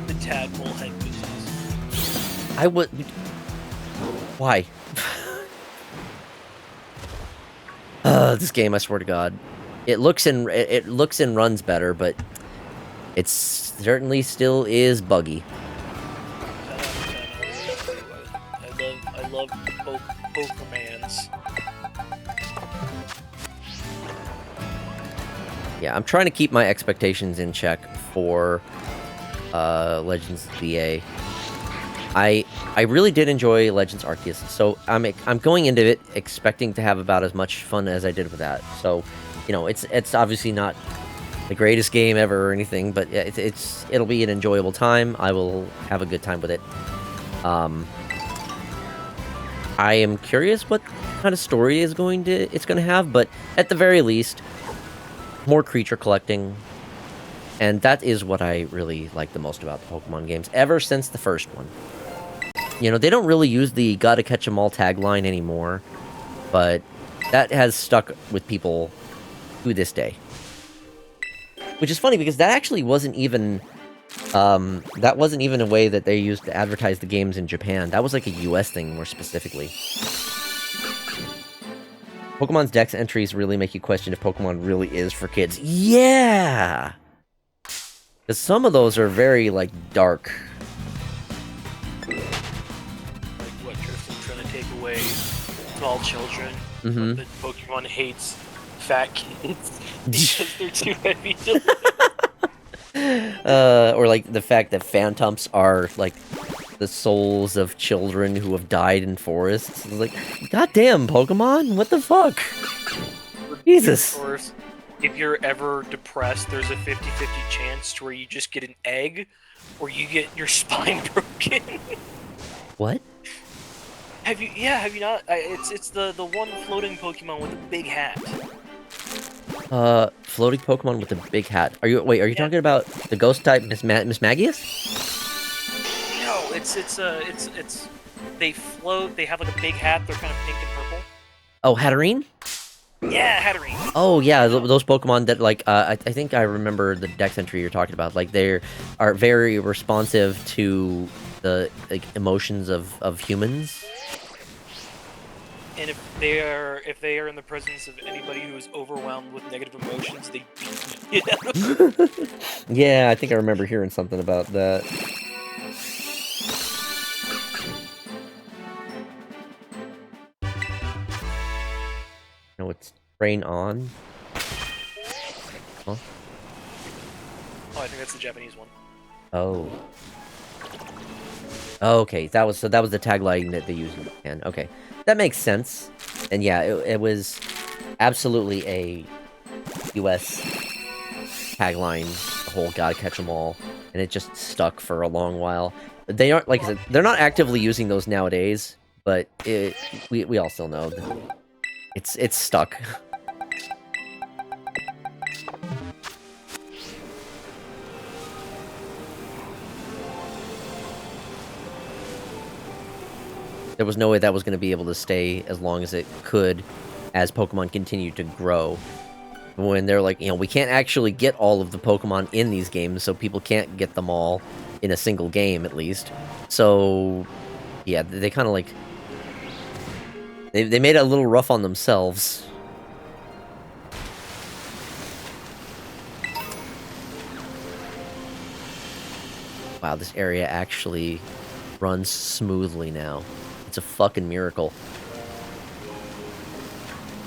The tadpole head business. I would... Why? This game, I swear to God. It looks and runs better, but it certainly still is buggy. I love Pokemans. Yeah, I'm trying to keep my expectations in check for Legends VA. I really did enjoy Legends Arceus, so I'm going into it expecting to have about as much fun as I did with that. So, you know, it's obviously not the greatest game ever or anything, but it'll be an enjoyable time. I will have a good time with it. I am curious what kind of story it's going to have, but at the very least, more creature collecting, and that is what I really like the most about the Pokemon games ever since the first one. You know, they don't really use the "gotta catch 'em all" tagline anymore, but that has stuck with people to this day. Which is funny because that actually wasn't even a way that they used to advertise the games in Japan. That was like a US thing more specifically. Pokemon's Dex entries really make you question if Pokemon really is for kids. Yeah! Because some of those are very, like, dark. Like what Tristan trying to take away small children. Mm-hmm. But Pokemon hates fat kids because they're too heavy to lift. Or like the fact that Phantoms are like the souls of children who have died in forests. It's like, goddamn, Pokemon, what the fuck? Jesus. Or if you're ever depressed, there's a 50-50 chance to where you just get an egg, or you get your spine broken. What? Have you not? It's the one floating Pokemon with a big hat. Floating Pokemon with a big hat. Are you talking about the ghost type Miss Magius? No, it's they float. They have like a big hat. They're kind of pink and purple. Oh, Hatterene? Yeah, Hatterene. Oh yeah, those Pokemon that like I think I remember the Dex entry you're talking about. Like they are very responsive to the like emotions of humans. And if they are in the presence of anybody who is overwhelmed with negative emotions, they beat the Yeah, I think I remember hearing something about that. No, it's Rain On. Huh? Oh, I think that's the Japanese one. Oh. Okay, that was the tagline that they used in Japan. Okay, that makes sense. And yeah, it was absolutely a U.S. tagline. The whole "gotta catch 'em all," and it just stuck for a long while. They aren't, like I said, they're not actively using those nowadays, but we all still know that it's stuck. There was no way that was going to be able to stay as long as it could as Pokemon continued to grow. When they're like, you know, we can't actually get all of the Pokemon in these games, so people can't get them all in a single game, at least. So, yeah, they kind of like... They made it a little rough on themselves. Wow, this area actually runs smoothly now. It's a fucking miracle.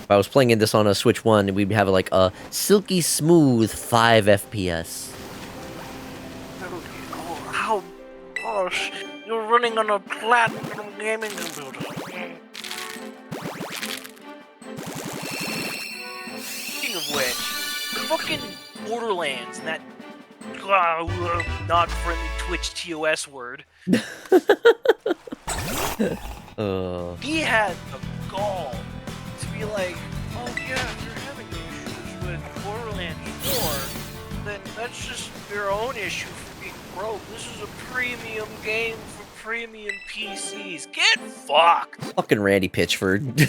If I was playing this on a Switch 1, we'd have like a silky smooth 5 FPS. Oh, how gosh, you're running on a platinum gaming computer. Speaking of which, fucking Borderlands and that not friendly Twitch TOS word. He had the gall to be like, oh yeah, if you're having issues with Borderlands 4, then that's just your own issue for being broke. This is a premium game for premium PCs. Get fucked! Fucking Randy Pitchford.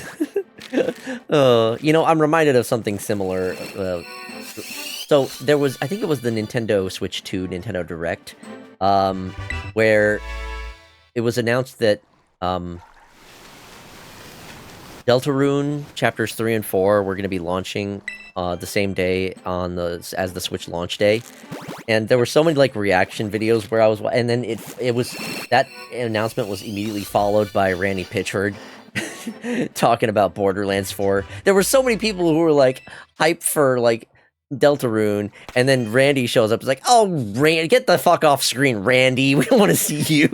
You know, I'm reminded of something similar. So there was, I think it was the Nintendo Switch 2 Nintendo Direct, where it was announced that Deltarune Chapters 3 and 4 were going to be launching the same day as the Switch launch day. And there were so many like reaction videos where I was, and then it was, that announcement was immediately followed by Randy Pitchford talking about Borderlands 4. There were so many people who were like hyped for like Deltarune, and then Randy shows up. It's like, oh, Randy, get the fuck off screen, Randy. We don't want to see you.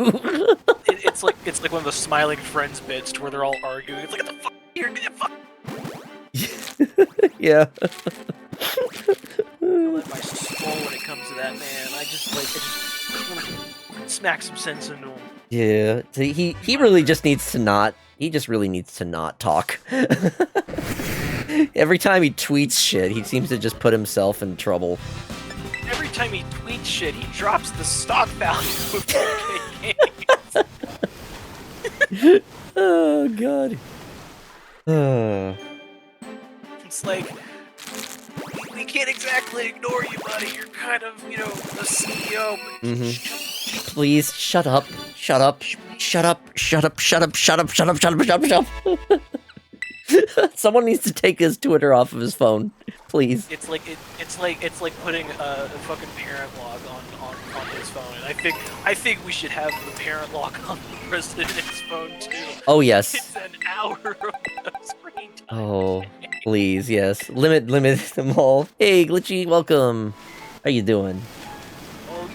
It's like one of the smiling friends bits to where they're all arguing. It's like, get the fuck here, get the fuck. Yeah. I let my soul when it comes to that, man. I just want to smack some sense into him. Yeah. So he really just needs to not. He just really needs to not talk. Every time he tweets shit, he seems to just put himself in trouble. Every time he tweets shit, he drops the stock value of 4K games. Oh god. It's like, we can't exactly ignore you, buddy. You're kind of, the CEO. But Please shut up. Shut up. Shut up. Shut up. Shut up. Shut up. Shut up. Shut up. Shut up. Shut up. Someone needs to take his Twitter off of his phone, please. It's like putting a fucking parent lock on his phone. And I think we should have the parent lock on the president's phone too. Oh yes. It's an hour of screen time. Oh, please, yes. Limit them all. Hey, Glitchy, welcome. How you doing? Oh,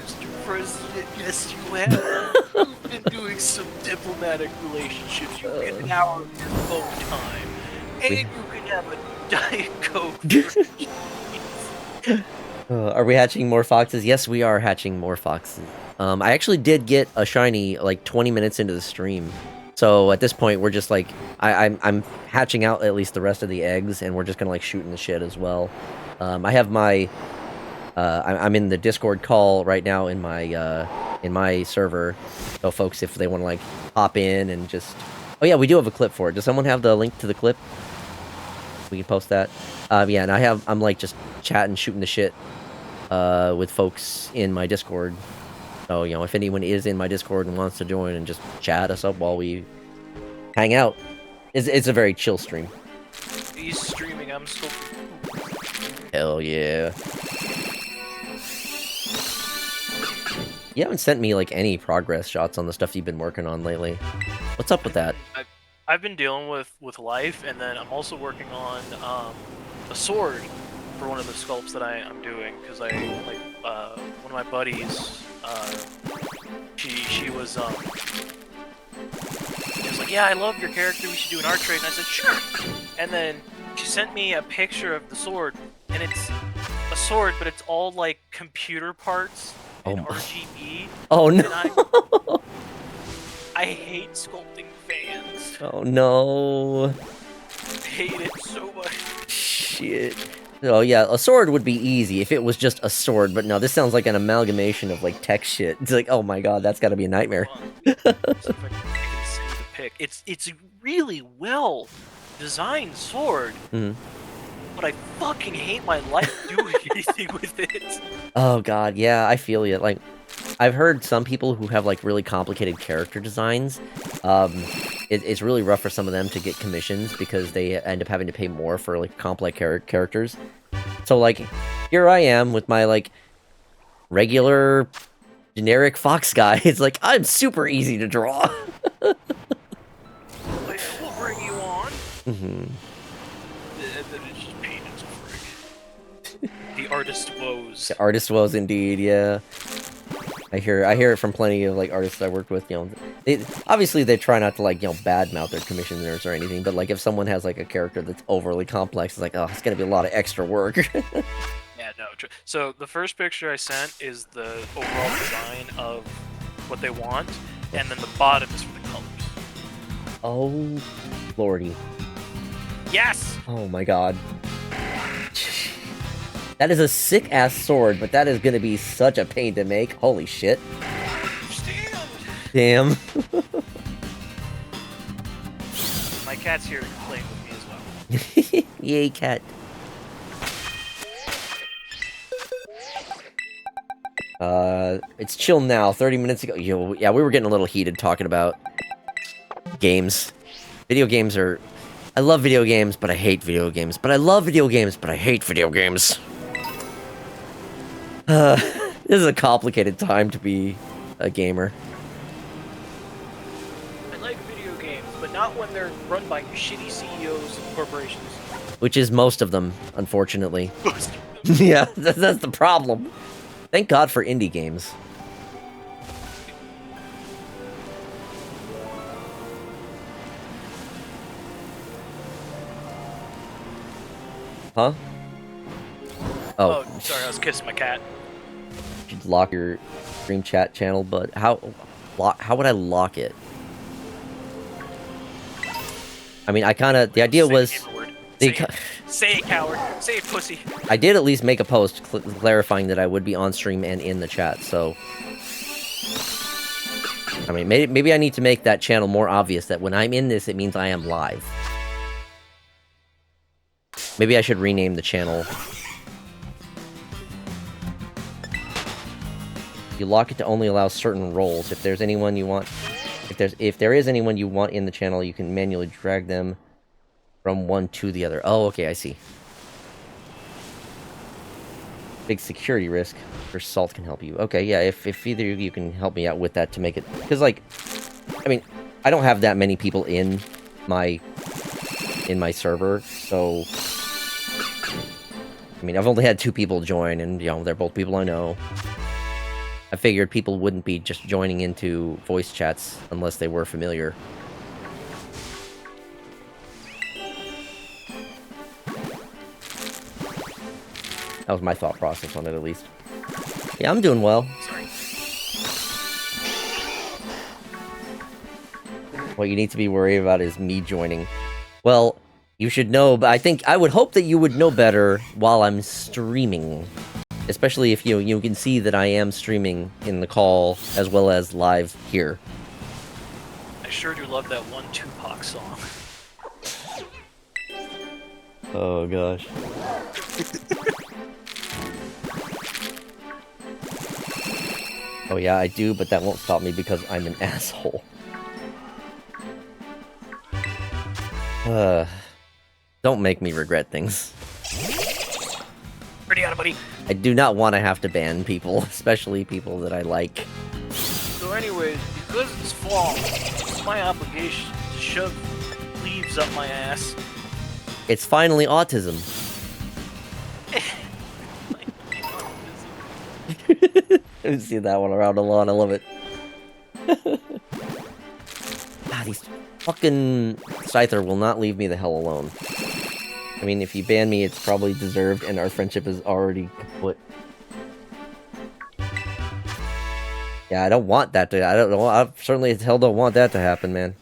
Mr. President, yes you have. You've been doing some diplomatic relationships. You get an hour of your phone time, and you can have a Diet Coke. Are we hatching more foxes? Yes, we are hatching more foxes. I actually did get a shiny like 20 minutes into the stream. So at this point, we're just like, I'm hatching out at least the rest of the eggs, and we're just gonna like shooting the shit as well. I have my, I'm in the Discord call right now in my server. So folks, if they want to like hop in and just, oh yeah, we do have a clip for it. Does someone have the link to the clip? We can post that. Yeah, and I'm like just chatting, shooting the shit with folks in my Discord. So, if anyone is in my Discord and wants to join and just chat us up while we hang out, it's a very chill stream. He's streaming, I'm still... Hell yeah. You haven't sent me, like, any progress shots on the stuff you've been working on lately. What's up with that? I've been dealing with life, and then I'm also working on a sword for one of the sculpts that I'm doing, because one of my buddies, she was like, yeah, I love your character, we should do an art trade, and I said, sure! And then she sent me a picture of the sword, and it's a sword, but it's all, like, computer parts and RGB. Oh, no! And I hate sculpting fans. Oh, no. I hate it so much. Shit. Oh, yeah, a sword would be easy if it was just a sword, but no, this sounds like an amalgamation of, like, tech shit. It's like, oh my god, that's gotta be a nightmare. See if I can see the pic. It's a really well designed sword, but I fucking hate my life doing anything with it. Oh god, yeah, I feel you. Like, I've heard some people who have, like, really complicated character designs, it's really rough for some of them to get commissions because they end up having to pay more for, like, complex characters. So, like, here I am with my, like, regular, generic fox guy. It's like, I'm super easy to draw. We'll bring you on. Mm-hmm. And then it's just pain as frick. The artist woes. The artist woes, indeed, yeah. I hear it from plenty of, like, artists I worked with, obviously they try not to, like, badmouth their commissioners or anything, but, like, if someone has, like, a character that's overly complex, it's like, oh, it's gonna be a lot of extra work. Yeah, no. So the first picture I sent is the overall design of what they want, and then the bottom is for the colors. Oh, lordy. Yes! Oh my god. That is a sick-ass sword, but that is gonna be such a pain to make. Holy shit. Damn. My cat's here to complain with me as well. Yay, cat. It's chill now. 30 minutes ago. Yeah, we were getting a little heated talking about games. Video games are... I love video games, but I hate video games. But I love video games, but I hate video games. This is a complicated time to be a gamer. I like video games, but not when they're run by shitty CEOs of corporations. Which is most of them, unfortunately. Yeah, that's the problem. Thank God for indie games. Huh? Oh, sorry, I was kissing my cat. You should lock your stream chat channel, but how would I lock it? I mean, I kind of, the idea Say was... the word. They Say it, coward. Say it, pussy. I did at least make a post clarifying that I would be on stream and in the chat, so... I mean, maybe I need to make that channel more obvious, that when I'm in this, it means I am live. Maybe I should rename the channel. You lock it to only allow certain roles. If there's anyone you want... If there is anyone you want in the channel, you can manually drag them from one to the other. Oh, okay, I see. Big security risk. Or Salt can help you. Okay, yeah, if either of you can help me out with that to make it... Because, like, I mean, I don't have that many people in my server, so... I mean, I've only had 2 people join, and, you know, they're both people I know. I figured people wouldn't be just joining into voice chats unless they were familiar. That was my thought process on it, at least. Yeah, I'm doing well. Sorry. What you need to be worried about is me joining. Well, you should know, but I would hope that you would know better while I'm streaming. Especially if you can see that I am streaming in the call as well as live here. I sure do love that one Tupac song. Oh gosh. Oh yeah, I do, but that won't stop me because I'm an asshole. Don't make me regret things. Ready, out, buddy. I do not want to have to ban people, especially people that I like. So anyways, because it's fall, it's my obligation to shove leaves up my ass. It's finally autism. I've seen that one around a lot, I love it. Ah, these fucking Scyther will not leave me the hell alone. I mean, if you ban me, it's probably deserved, and our friendship is already kaput. Yeah, I don't want that to... I certainly as hell don't want that to happen, man.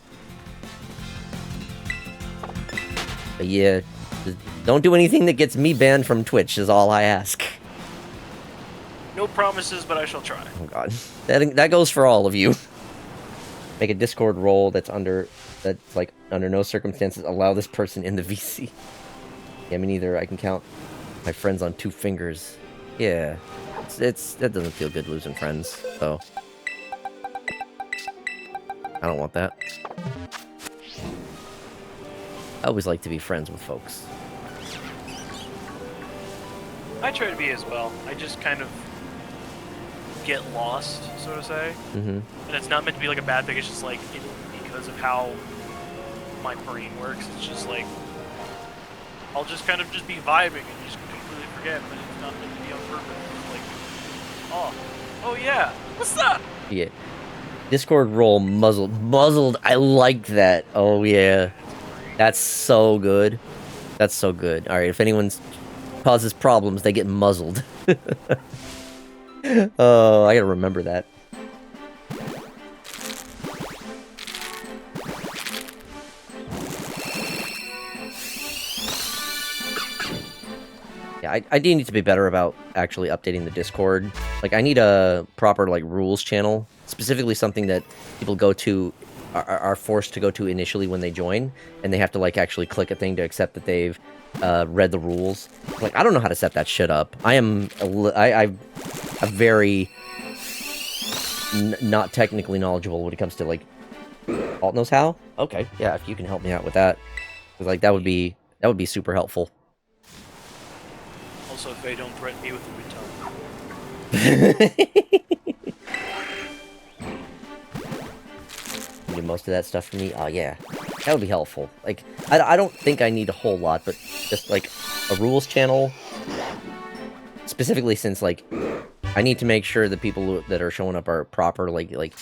But yeah, just don't do anything that gets me banned from Twitch, is all I ask. No promises, but I shall try. Oh god. That goes for all of you. Make a Discord role that's under no circumstances allow this person in the VC. Yeah, me neither. I can count my friends on 2 fingers. Yeah. That doesn't feel good losing friends, so. I don't want that. I always like to be friends with folks. I try to be as well. I just kind of get lost, so to say. Mm-hmm. And it's not meant to be like a bad thing, it's just like, because of how my brain works, it's just like, I'll just kind of just be vibing and just completely forget, but it's not meant to be on purpose. It's like, oh yeah, what's up? Yeah. Discord role muzzled. I like that. Oh yeah. That's so good. That's so good. Alright, if anyone causes problems, they get muzzled. Oh, I gotta remember that. Yeah, I do need to be better about actually updating the Discord. Like, I need a proper, like, rules channel. Specifically something that people go to, are forced to go to initially when they join. And they have to, like, actually click a thing to accept that they've read the rules. Like, I don't know how to set that shit up. I'm very not technically knowledgeable when it comes to, like... Alt knows how? Okay, yeah, if you can help me out with that. 'Cause, like, that would be super helpful. Also, if they don't threaten me with a good time. Do most of that stuff for me? Oh, yeah. That would be helpful. Like, I don't think I need a whole lot, but just, like, a rules channel. Specifically since, like, I need to make sure the people that are showing up are proper, like...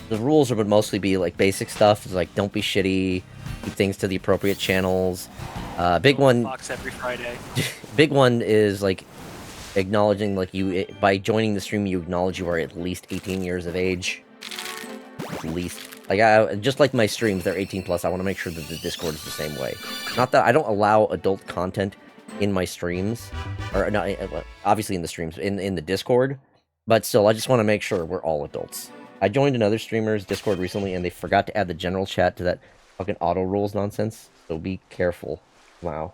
The rules would mostly be, like, basic stuff. It's like, don't be shitty, keep things to the appropriate channels. Big one... Fox every Friday. Big one is, like, acknowledging, like, by joining the stream, you acknowledge you are at least 18 years of age. At least. Like, just like my streams, they're 18 plus, I want to make sure that the Discord is the same way. Not that I don't allow adult content in my streams, or not, obviously in the streams, in the Discord, but still, I just want to make sure we're all adults. I joined another streamer's Discord recently, and they forgot to add the general chat to that fucking auto rules nonsense, so be careful. Wow.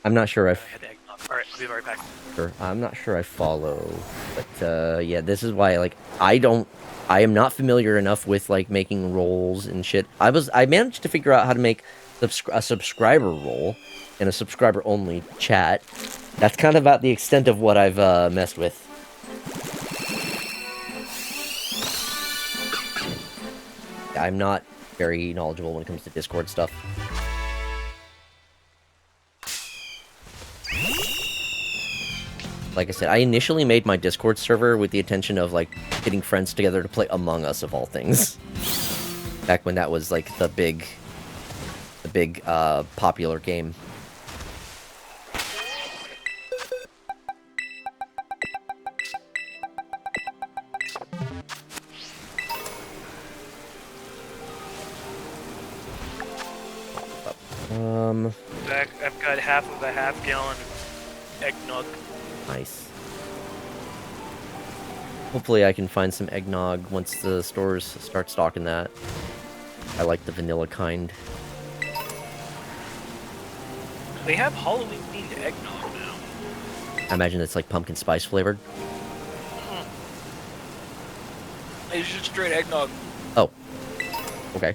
I'm not sure if... Alright, I'll be right back. Sure. I'm not sure I follow, but, yeah, this is why, like, I am not familiar enough with, like, making roles and shit. I managed to figure out how to make a subscriber role and a subscriber-only chat. That's kind of about the extent of what I've, messed with. I'm not very knowledgeable when it comes to Discord stuff. Like I said, I initially made my Discord server with the intention of, like, getting friends together to play Among Us, of all things. Back when that was, like, the big, popular game. I've got half of a half-gallon of eggnog. Nice. Hopefully I can find some eggnog once the stores start stocking that. I like the vanilla kind. They have Halloween-themed eggnog now. I imagine it's like pumpkin spice flavored. It's just straight eggnog. Oh. Okay.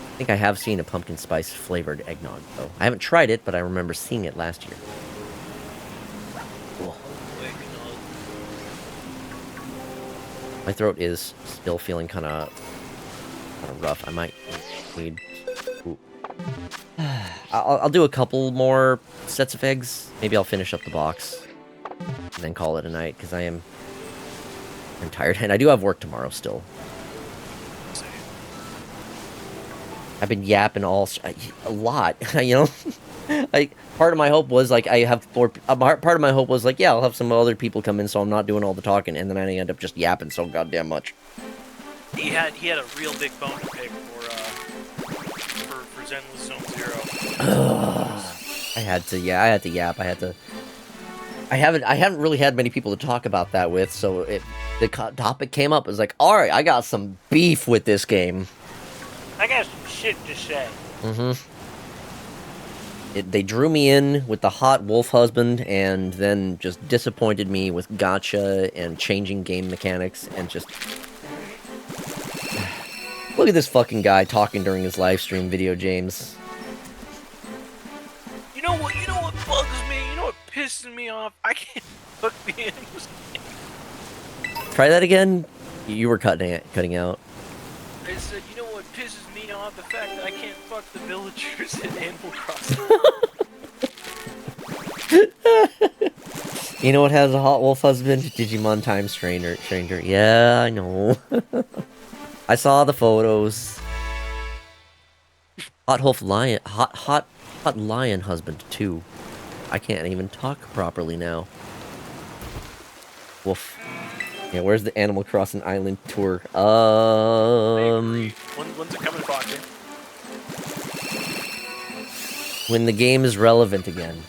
I think I have seen a pumpkin spice flavored eggnog, though. I haven't tried it, but I remember seeing it last year. Cool. My throat is still feeling kind of rough. I might need... Ooh. I'll do a couple more sets of eggs. Maybe I'll finish up the box and then call it a night, because I'm tired. And I do have work tomorrow still. I've been yapping a lot, you know? Like, part of my hope was, like, part of my hope was, like, yeah, I'll have some other people come in so I'm not doing all the talking, and then I end up just yapping so goddamn much. He had a real big bone to pick for Zenless Zone Zero. I had to yap. I haven't really had many people to talk about that with, so the topic came up. It was like, alright, I got some beef with this game. I got some shit to say. They drew me in with the hot wolf husband, and then just disappointed me with gacha and changing game mechanics, and just... Look at this fucking guy talking during his live stream video, James. You know what bugs me? You know what pisses me off? I can't fuck the animals. Try that again? You were cutting out. I said, you know what pisses me off? The fact that I can't fuck the villagers in Animal Crossing. You know what has a hot wolf husband? Digimon Time Stranger. Yeah, I know. I saw the photos. Hot lion husband too. I can't even talk properly now. Woof. Yeah, where's the Animal Crossing Island tour? When's it coming, Foxy? When the game is relevant again.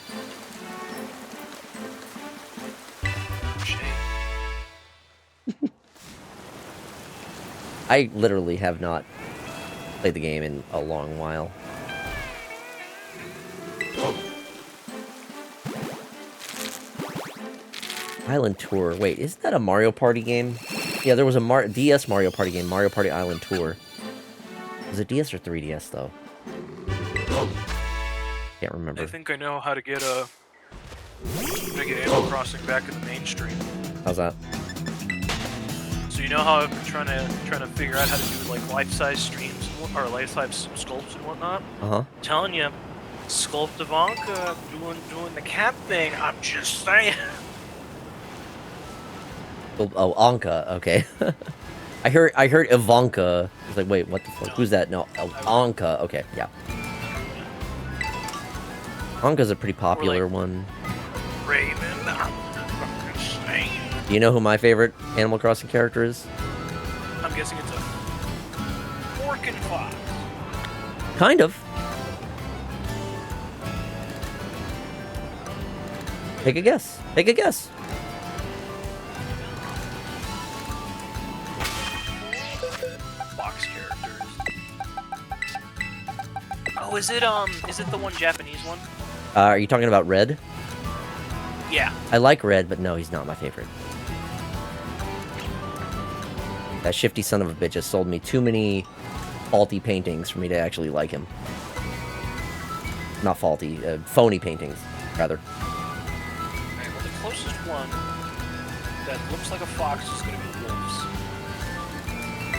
I literally have not played the game in a long while. Island Tour. Wait, isn't that a Mario Party game? Yeah, there was a DS Mario Party game, Mario Party Island Tour. Was it DS or 3DS, though? Can't remember. I think I know how to get a to get Animal Crossing back in the mainstream. How's that? So you know how I've been trying to figure out how to do like life-size streams or life-size sculpts and whatnot. Uh-huh. Telling you, sculpt Ivanka doing the cat thing. I'm just saying. Oh, Anka, okay. I heard Ivanka. I was like, wait, what the fuck? Who's that? No, Anka. Okay, yeah. Anka's a pretty popular one. Raven, I'm just saying. Do you know who my favorite Animal Crossing character is? I'm guessing it's a fork and fox. Kind of. Take a guess. Take a guess. Fox characters. Oh, is it the one Japanese one? Are you talking about Red? Yeah. I like Red, but no, he's not my favorite. That shifty son of a bitch has sold me too many faulty paintings for me to actually like him. Not faulty, phony paintings, rather. Alright, well, the closest one that looks like a fox is going to be wolves.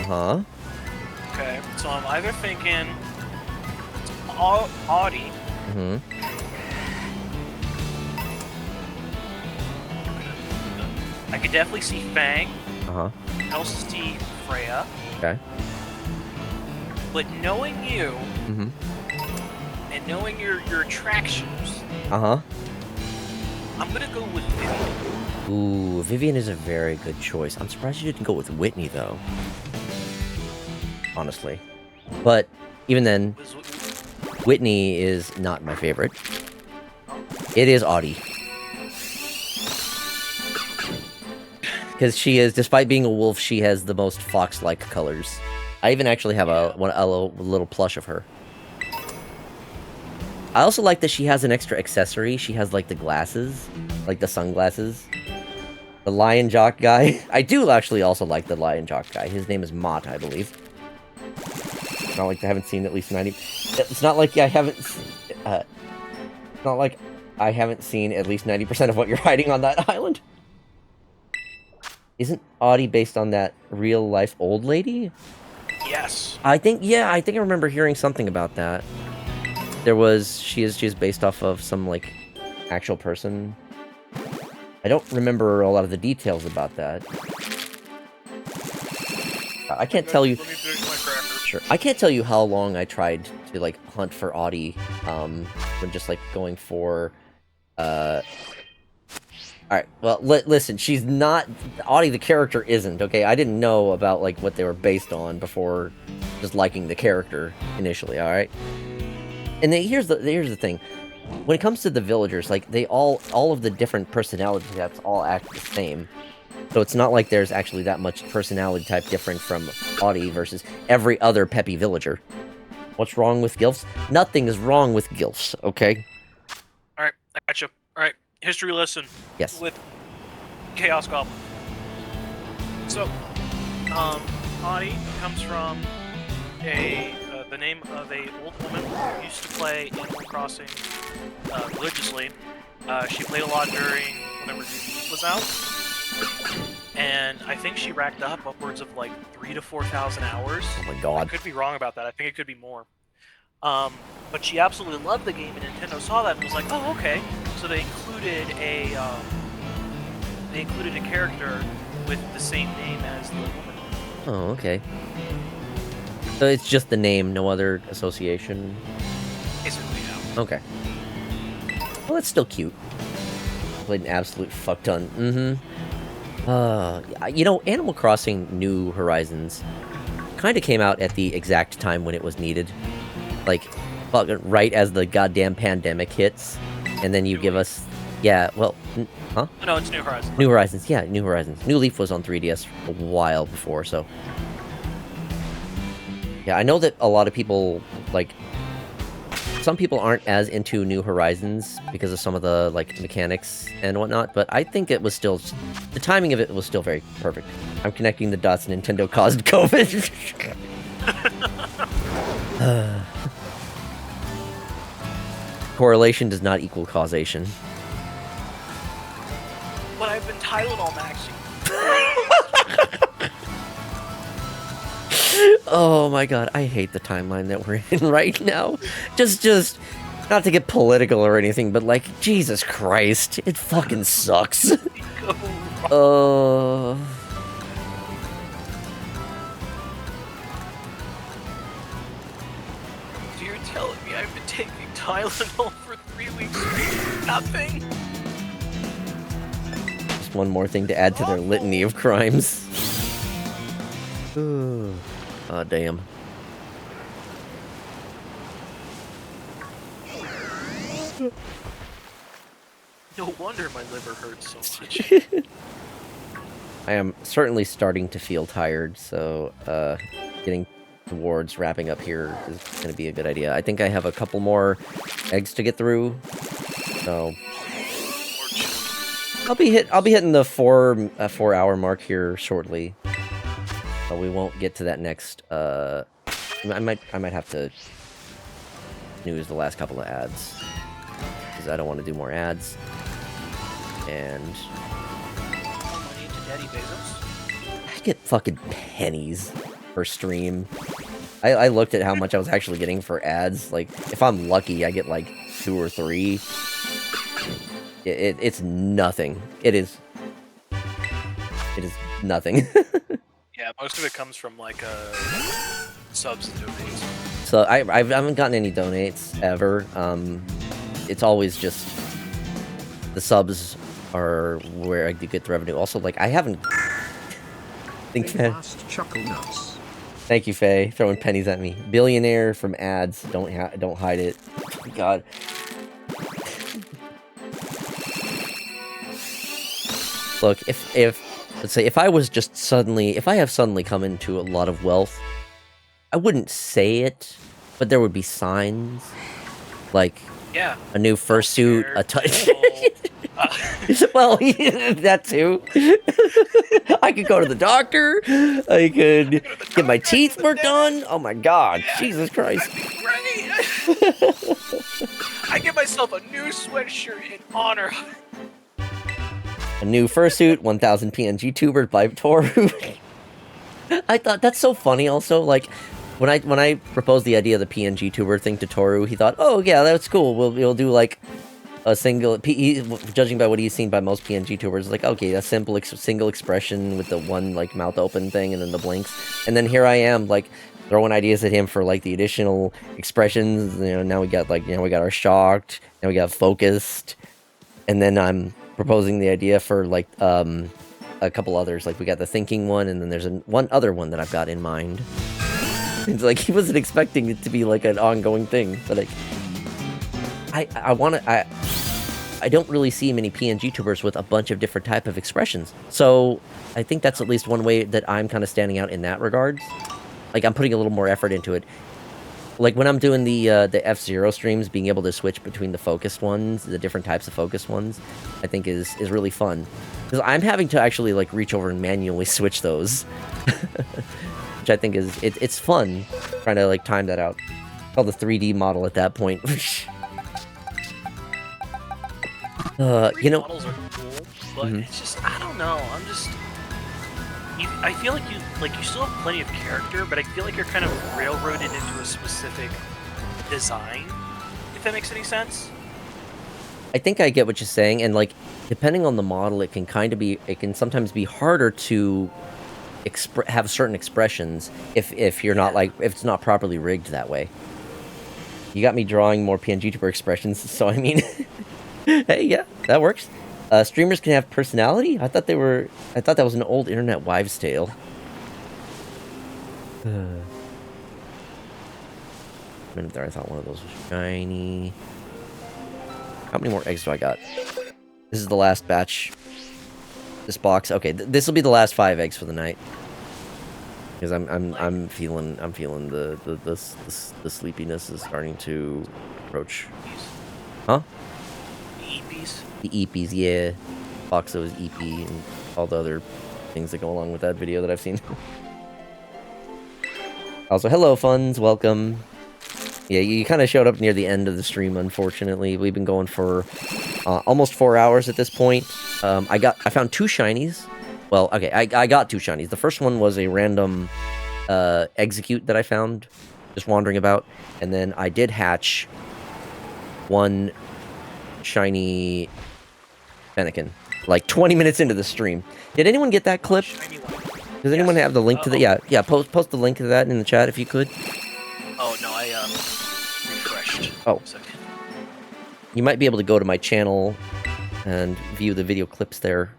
Huh? Okay, so I'm either thinking Audie. Mm-hmm. I could definitely see Fang. Uh-huh. I also see Freya. Okay. But knowing you Mm-hmm. and knowing your attractions, Uh-huh. I'm gonna go with Vivian. Ooh, Vivian is a very good choice. I'm surprised you didn't go with Whitney, though. Honestly. But, even then, Whitney is not my favorite. It is Audie. Because she is, despite being a wolf, she has the most fox-like colors. I even actually have a little plush of her. I also like that she has an extra accessory. She has, like, the glasses. Like, the sunglasses. The Lion Jock guy. I do actually also like the Lion Jock guy. His name is Mott, I believe. It's not like I haven't seen at least 90... It's not like I haven't... it's not like I haven't seen at least 90% of what you're hiding on that island. Isn't Audie based on that real-life old lady? Yes. I think I remember hearing something about that. She is based off of some, like, actual person. I don't remember a lot of the details about that. I can't tell you... Let me finish my cracker. Sure. I can't tell you how long I tried to, like, hunt for Audie, when just, like, going for, Alright, well, listen, she's not... Audie the character isn't, okay? I didn't know about, like, what they were based on before just liking the character initially, alright? And then here's the thing. When it comes to the villagers, like, they all of the different personality types all act the same. So it's not like there's actually that much personality type different from Audie versus every other peppy villager. What's wrong with Gilfs? Nothing is wrong with Gilfs, okay? Alright, I gotcha. Alright, history lesson. Yes. With Chaos Goblin. So, Audie comes from the name of a old woman who used to play Animal Crossing religiously. She played a lot during whenever New was out, and I think she racked up upwards of like 3,000 to 4,000 hours. Oh my god. I could be wrong about that. I think it could be more. But she absolutely loved the game, and Nintendo saw that and was like, "Oh, okay." So they included a character with the same name as the woman. Oh, okay. So it's just the name, no other association? Basically, yeah. Okay. Well, that's still cute. Played an absolute fuck ton. Mm-hmm. You know, Animal Crossing New Horizons kind of came out at the exact time when it was needed. Like, right as the goddamn pandemic hits. And then you give us... Yeah, well... Huh? No, it's New Horizons. New Horizons, yeah, New Horizons. New Leaf was on 3DS a while before, so... Yeah, I know that a lot of people, like... Some people aren't as into New Horizons because of some of the, like, mechanics and whatnot, but I think it was still... The timing of it was still very perfect. I'm connecting the dots. Nintendo caused COVID. Correlation does not equal causation. but I've been Tylenol maxing. Oh my god, I hate the timeline that we're in right now. Just not to get political or anything, but like, Jesus Christ, it fucking sucks. Go wrong. So you're telling me I've been taking Tylenol for 3 weeks straight? Nothing? Just one more thing to add to their litany of crimes. Oh, damn. No wonder my liver hurts so much. I am certainly starting to feel tired, so getting towards wrapping up here is going to be a good idea. I think I have a couple more eggs to get through, so I'll be hitting the 4 hour mark here shortly. But we won't get to that next. I might have to snooze the last couple of ads because I don't want to do more ads. And Money to Daddy Bezos. I get fucking pennies per stream. I looked at how much I was actually getting for ads. Like, if I'm lucky, I get like 2 or 3. It's nothing. It is nothing. Yeah, most of it comes from like subs and donates. So I haven't gotten any donates ever. It's always just the subs are where I do get the revenue. Also, like, I haven't. Chuckle nuts. Thank you, Faye, throwing pennies at me. Billionaire from ads. Don't hide it. Oh, God. Look, let's say if I have suddenly come into a lot of wealth, I wouldn't say it, but there would be signs, like a new fursuit, well, that too. I could go to the doctor. I could get my teeth worked on. Oh my God, Jesus Christ! I give myself a new sweatshirt in honor. A new fursuit, 1,000 PNG tubers by Toru. I thought that's so funny. Also, like when I proposed the idea of the PNG tuber thing to Toru, he thought, "Oh yeah, that's cool. We'll do like a single." Judging by what he's seen by most PNG tubers, like, okay, a simple single expression with the one like mouth open thing and then the blinks. And then here I am, like, throwing ideas at him for like the additional expressions. You know, now we got our shocked, now we got focused, and then I'm proposing the idea for like a couple others. Like, we got the thinking one, and then there's one other one that I've got in mind. It's like he wasn't expecting it to be like an ongoing thing, but like I don't really see many PNG tubers with a bunch of different type of expressions. So I think that's at least one way that I'm kind of standing out in that regards. Like, I'm putting a little more effort into it. Like, when I'm doing the F-Zero streams, being able to switch between the focused ones, the different types of focused ones, I think is really fun. Because I'm having to actually, like, reach over and manually switch those. Which I think it's fun, trying to, like, time that out. Call the 3D model at that point. You know... Models are cool, but it's just, I don't know, I feel like you still have plenty of character, but I feel like you're kind of railroaded into a specific design, if that makes any sense. I think I get what you're saying, and like, depending on the model, it can sometimes be harder to have certain expressions if you're not if it's not properly rigged that way. You got me drawing more PNG tuber expressions, so I mean, hey, yeah, that works. Streamers can have personality? I thought that was an old internet wives' tale. Minute there, I thought one of those was shiny. How many more eggs do I got? This is the last batch. This box. Okay, this will be the last 5 eggs for the night. Because I'm feeling the sleepiness is starting to approach. Huh? The EPs, yeah. Foxo's EP and all the other things that go along with that video that I've seen. Also, hello, Funds. Welcome. Yeah, you kind of showed up near the end of the stream, unfortunately. We've been going for almost 4 hours at this point. I found 2 shinies. Well, okay, I got 2 shinies. The first one was a random execute that I found just wandering about, and then I did hatch 1 shiny Fennekin like 20 minutes into the stream. Did anyone get that clip? Does anyone have the link to the? Yeah. Post the link to that in the chat if you could. Oh no, I refreshed. Oh. You might be able to go to my channel and view the video clips there.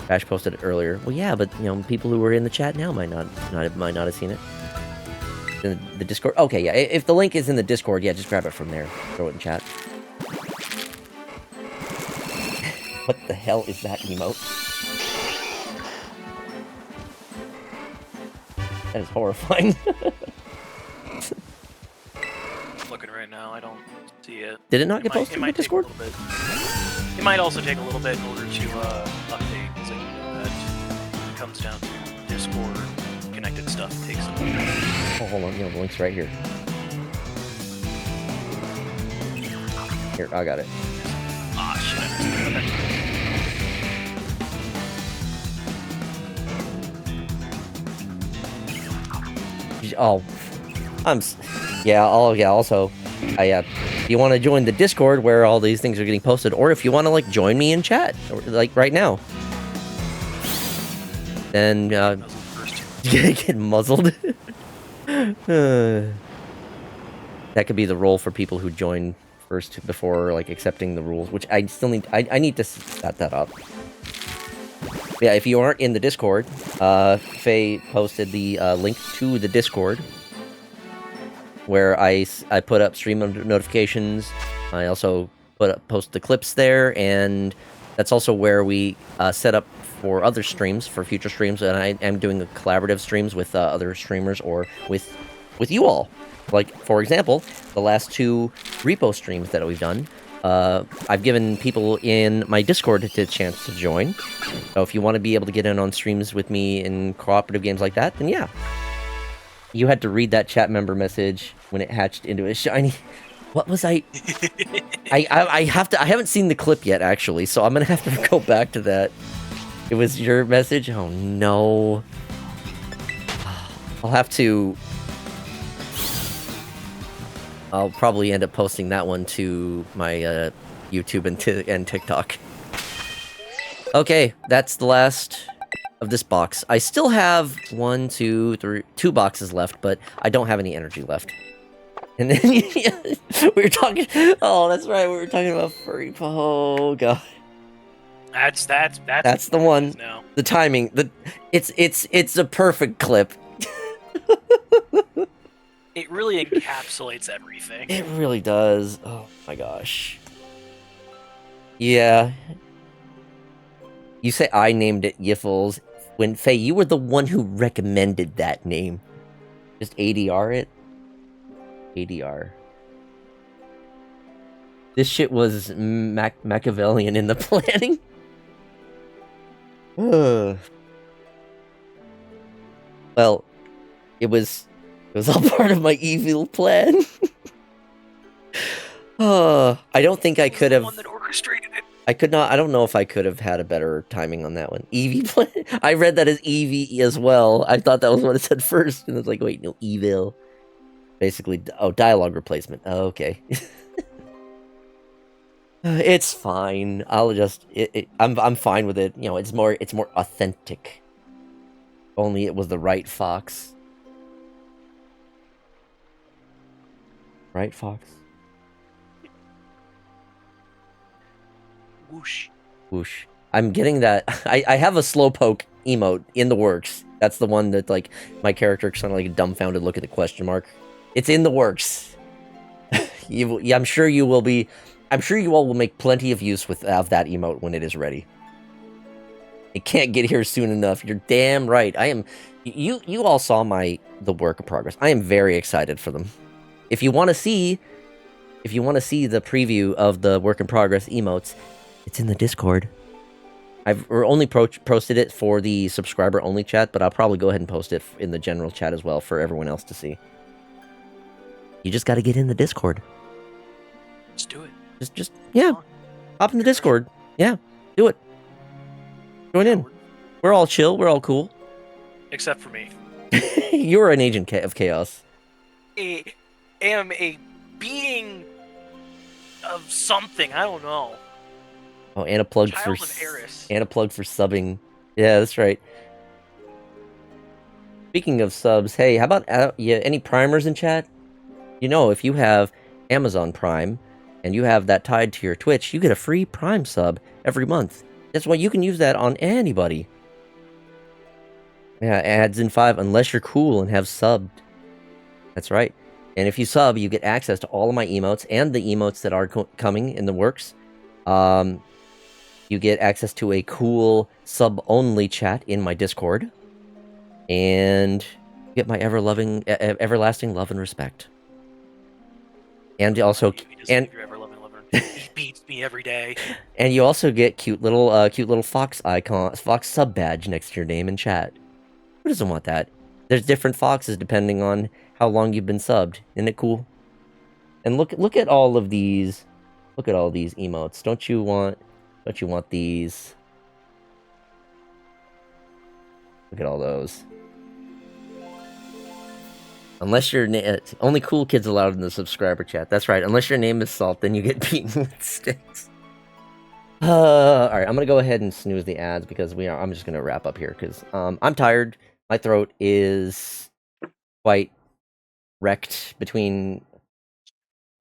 Bash posted it earlier. Well, yeah, but you know, people who are in the chat now might not have seen it. In the Discord. Okay, yeah. If the link is in the Discord, yeah, just grab it from there. Throw it in chat. What the hell is that emote? That is horrifying. I'm looking right now. I don't see it. Did it not get posted in the Discord? It might also take a little bit in order to update, because you know that it comes down to Discord connected stuff. It takes a little bit. Oh, hold on. You know, the link's right here. Here, I got it. Ah, shit. I missed it. Oh, also, you want to join the Discord where all these things are getting posted, or if you want to, like, join me in chat, or, like, right now. Then, get muzzled. That could be the role for people who join first before, like, accepting the rules, which I still need, I need to set that up. Yeah, if you aren't in the Discord, Faye posted the link to the Discord, where I put up stream notifications. I also post the clips there, and that's also where we set up for other streams, for future streams, and I am doing collaborative streams with other streamers or with you all. Like, for example, the last 2 repo streams that we've done, I've given people in my Discord a chance to join. So if you want to be able to get in on streams with me in cooperative games like that, then yeah. You had to read that chat member message when it hatched into a shiny. What was I haven't seen the clip yet, actually, so I'm gonna have to go back to that. It was your message? Oh no. I'll probably end up posting that one to my YouTube and TikTok. Okay, that's the last of this box. I still have 2 boxes left, but I don't have any energy left. And then we were talking. Oh, that's right. We were talking about furry. Oh god. That's the one. Now. The timing. It's a perfect clip. It really encapsulates everything. It really does. Oh my gosh. Yeah. You say I named it Yiffles. When, Faye, you were the one who recommended that name. Just ADR it. ADR. This shit was Machiavellian in the planning. Well, it was all part of my evil plan. I don't think I could have. The one that orchestrated it. I could not. I don't know if I could have had a better timing on that one. Evie plan. I read that as Evie as well. I thought that was what it said first, and I was like, wait, no, evil. Basically, dialogue replacement. Oh, okay. It's fine. I'll just. I'm fine with it. You know, it's more authentic. Only it was the right fox. Right, Fox? Whoosh. Whoosh. I'm getting that. I have a slowpoke emote in the works. That's the one that, like, my character kind of like a dumbfounded look at the question mark. It's in the works. I'm sure you will be. I'm sure you all will make plenty of use of that emote when it is ready. It can't get here soon enough. You're damn right. I am. You all saw the work in progress. I am very excited for them. If you want to see the preview of the work in progress emotes, it's in the Discord. I've only posted it for the subscriber only chat, but I'll probably go ahead and post it in the general chat as well for everyone else to see. You just got to get in the Discord. Let's do it. Yeah. Hop in the Discord. Yeah, do it. Join in. We're all chill. We're all cool. Except for me. You're an agent of chaos. I am a being of something. I don't know. Oh, and a plug Child for of Eris. and a plug for subbing. Yeah, that's right. Speaking of subs, hey, how about any primers in chat? You know, if you have Amazon Prime and you have that tied to your Twitch, you get a free Prime sub every month. That's why you can use that on anybody. Yeah, ads in 5 unless you're cool and have subbed. That's right. And if you sub, you get access to all of my emotes and the emotes that are coming in the works. You get access to a cool sub-only chat in my Discord. And you get my everlasting love and respect. And also, He beats me every day. And you also get cute little fox icon, fox sub badge next to your name in chat. Who doesn't want that? There's different foxes depending on how long you've been subbed. Isn't it cool? And look at all of these. Look at all these emotes. Don't you want these? Look at all those. Unless your only cool kids allowed in the subscriber chat. That's right. Unless your name is Salt, then you get beaten with sticks. All right, I'm gonna go ahead and snooze the ads because I'm just gonna wrap up here because I'm tired. My throat is quite wrecked between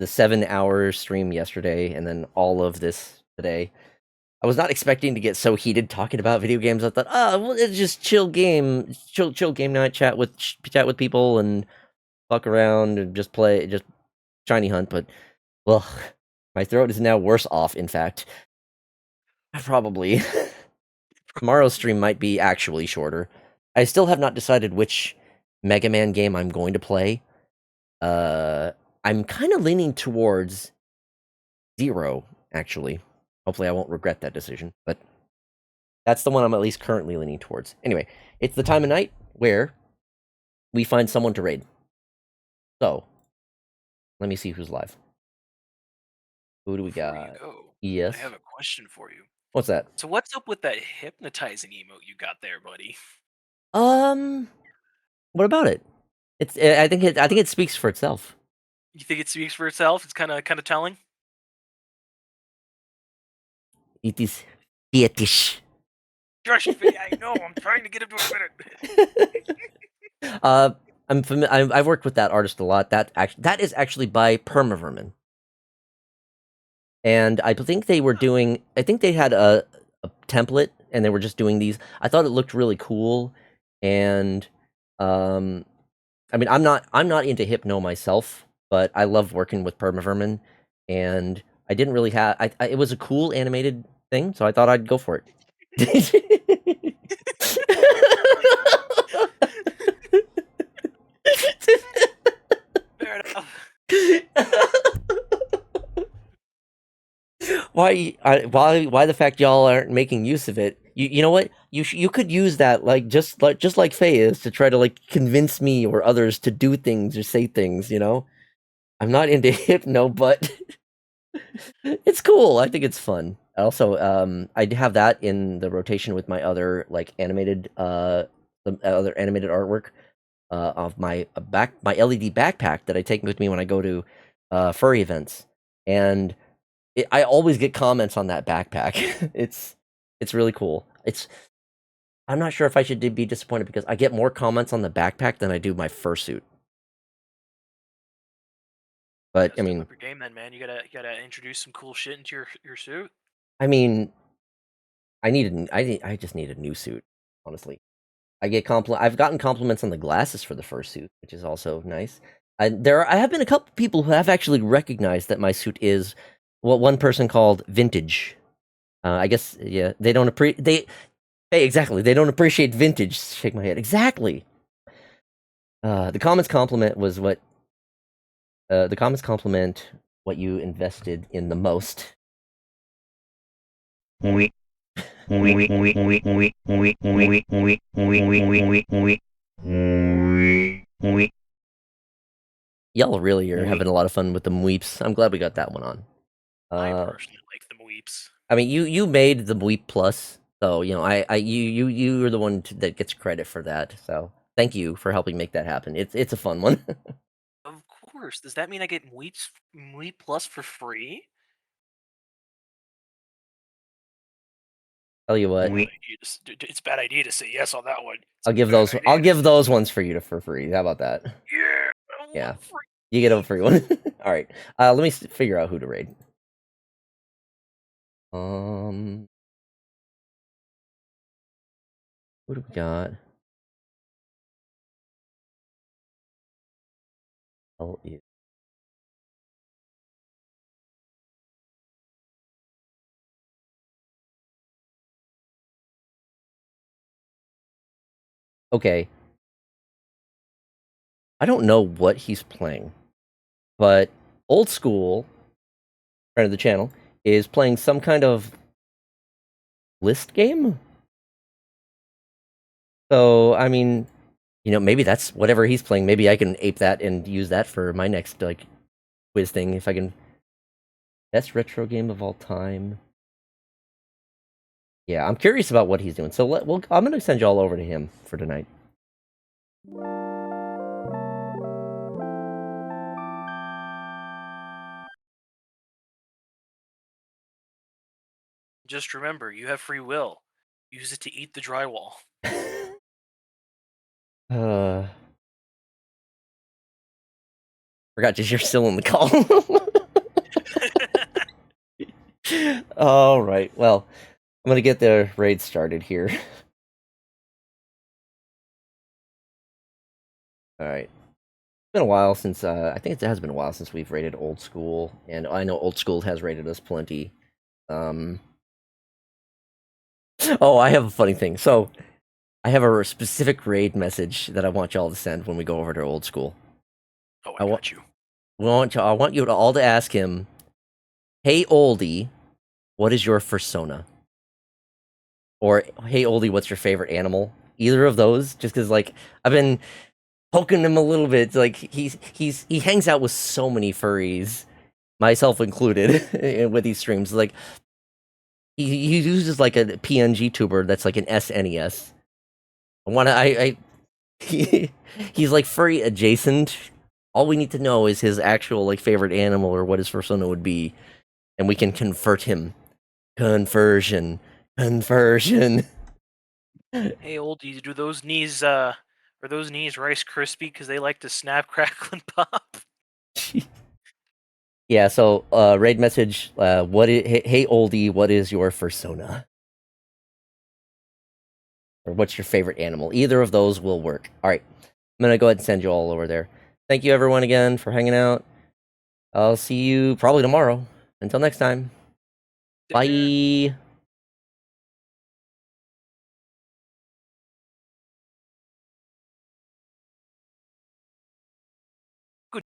the 7-hour stream yesterday and then all of this today. I was not expecting to get so heated talking about video games. I thought, well, it's just chill game night, chat with people and fuck around and just shiny hunt. But, well, my throat is now worse off. In fact, probably tomorrow's stream might be actually shorter. I still have not decided which Mega Man game I'm going to play. I'm kind of leaning towards Zero, actually. Hopefully I won't regret that decision, but that's the one I'm at least currently leaning towards. Anyway, it's the time of night where we find someone to raid. So, let me see who's live. Who do we got? Yes. I have a question for you. What's that? So what's up with that hypnotizing emote you got there, buddy? What about it? I think it speaks for itself. You think it speaks for itself? It's kind of telling. It is fetish. Josh, I know. I'm trying to get him to admit it. I've worked with that artist a lot. That is actually by Permavermin. And I think they were doing. I think they had a template, and they were just doing these. I thought it looked really cool, and I mean, I'm not into hypno myself, but I love working with Permavermin, and I didn't really have. It was a cool animated thing, so I thought I'd go for it. Fair enough. Why the fact y'all aren't making use of it? You know what? You could use that just like Faye is to try to convince me or others to do things or say things. You know, I'm not into hypno, but it's cool. I think it's fun. Also, I have that in the rotation with my other animated other animated artwork of my LED backpack that I take with me when I go to furry events, and I always get comments on that backpack. It's really cool. I'm not sure if I should be disappointed because I get more comments on the backpack than I do my fursuit. But I mean, up your game then, man. You gotta introduce some cool shit into your suit. I mean, I just need a new suit, honestly. I've gotten compliments on the glasses for the fursuit, which is also nice. I have been a couple people who have actually recognized that my suit is what one person called vintage. I guess, yeah, they don't appreciate. Hey, exactly. They don't appreciate vintage. Shake my head. Exactly. The comments compliment was what. The comments compliment what you invested in the most. Y'all really are having a lot of fun with the mweeps. I'm glad we got that one on. I personally like the weeps. I mean, you made the Weep Plus, so you know you are the one that gets credit for that. So thank you for helping make that happen. It's a fun one. Of course. Does that mean I get Wheat Plus for free? Tell you what, It's a bad idea to say yes on that one. It's I'll a give bad those idea I'll to give say- those ones for you for free. How about that? Yeah, I want Yeah. free. You get a free one. All right. Let me figure out who to raid. Who do we got? Oh, yeah. Okay. I don't know what he's playing, but old school friend of the channel is playing some kind of list game. So I mean, you know, maybe that's whatever he's playing. Maybe I can ape that and use that for my next like quiz thing if I can. Best retro game of all time. Yeah, I'm curious about what he's doing. So I'm gonna send y'all over to him for tonight. Just remember, you have free will. Use it to eat the drywall. Forgot you're still in the call. All right. Well, I'm gonna get the raid started here. All right. It's been a while since I think it has been a while since we've raided old school, and I know old school has raided us plenty. Oh, I have a funny thing. So I have a specific raid message that I want y'all to send when we go over to old school. Oh, I I wa- got you. I want you to all to ask him, "Hey oldie, what is your persona?" Or "Hey oldie, what's your favorite animal?" Either of those, just because like I've been poking him a little bit. Like he hangs out with so many furries, myself included, with these streams. Like he uses like a PNG tuber that's like an SNES. He's like furry adjacent. All we need to know is his actual like favorite animal or what his persona would be, and we can convert him. Conversion. Hey, oldie, do those knees are those knees Rice Krispie because they like to snap, crackle, and pop? Yeah. So raid message. Hey oldie, what is your persona? Or what's your favorite animal? Either of those will work. All right. I'm gonna go ahead and send you all over there. Thank you everyone again for hanging out. I'll see you probably tomorrow. Until next time. Bye.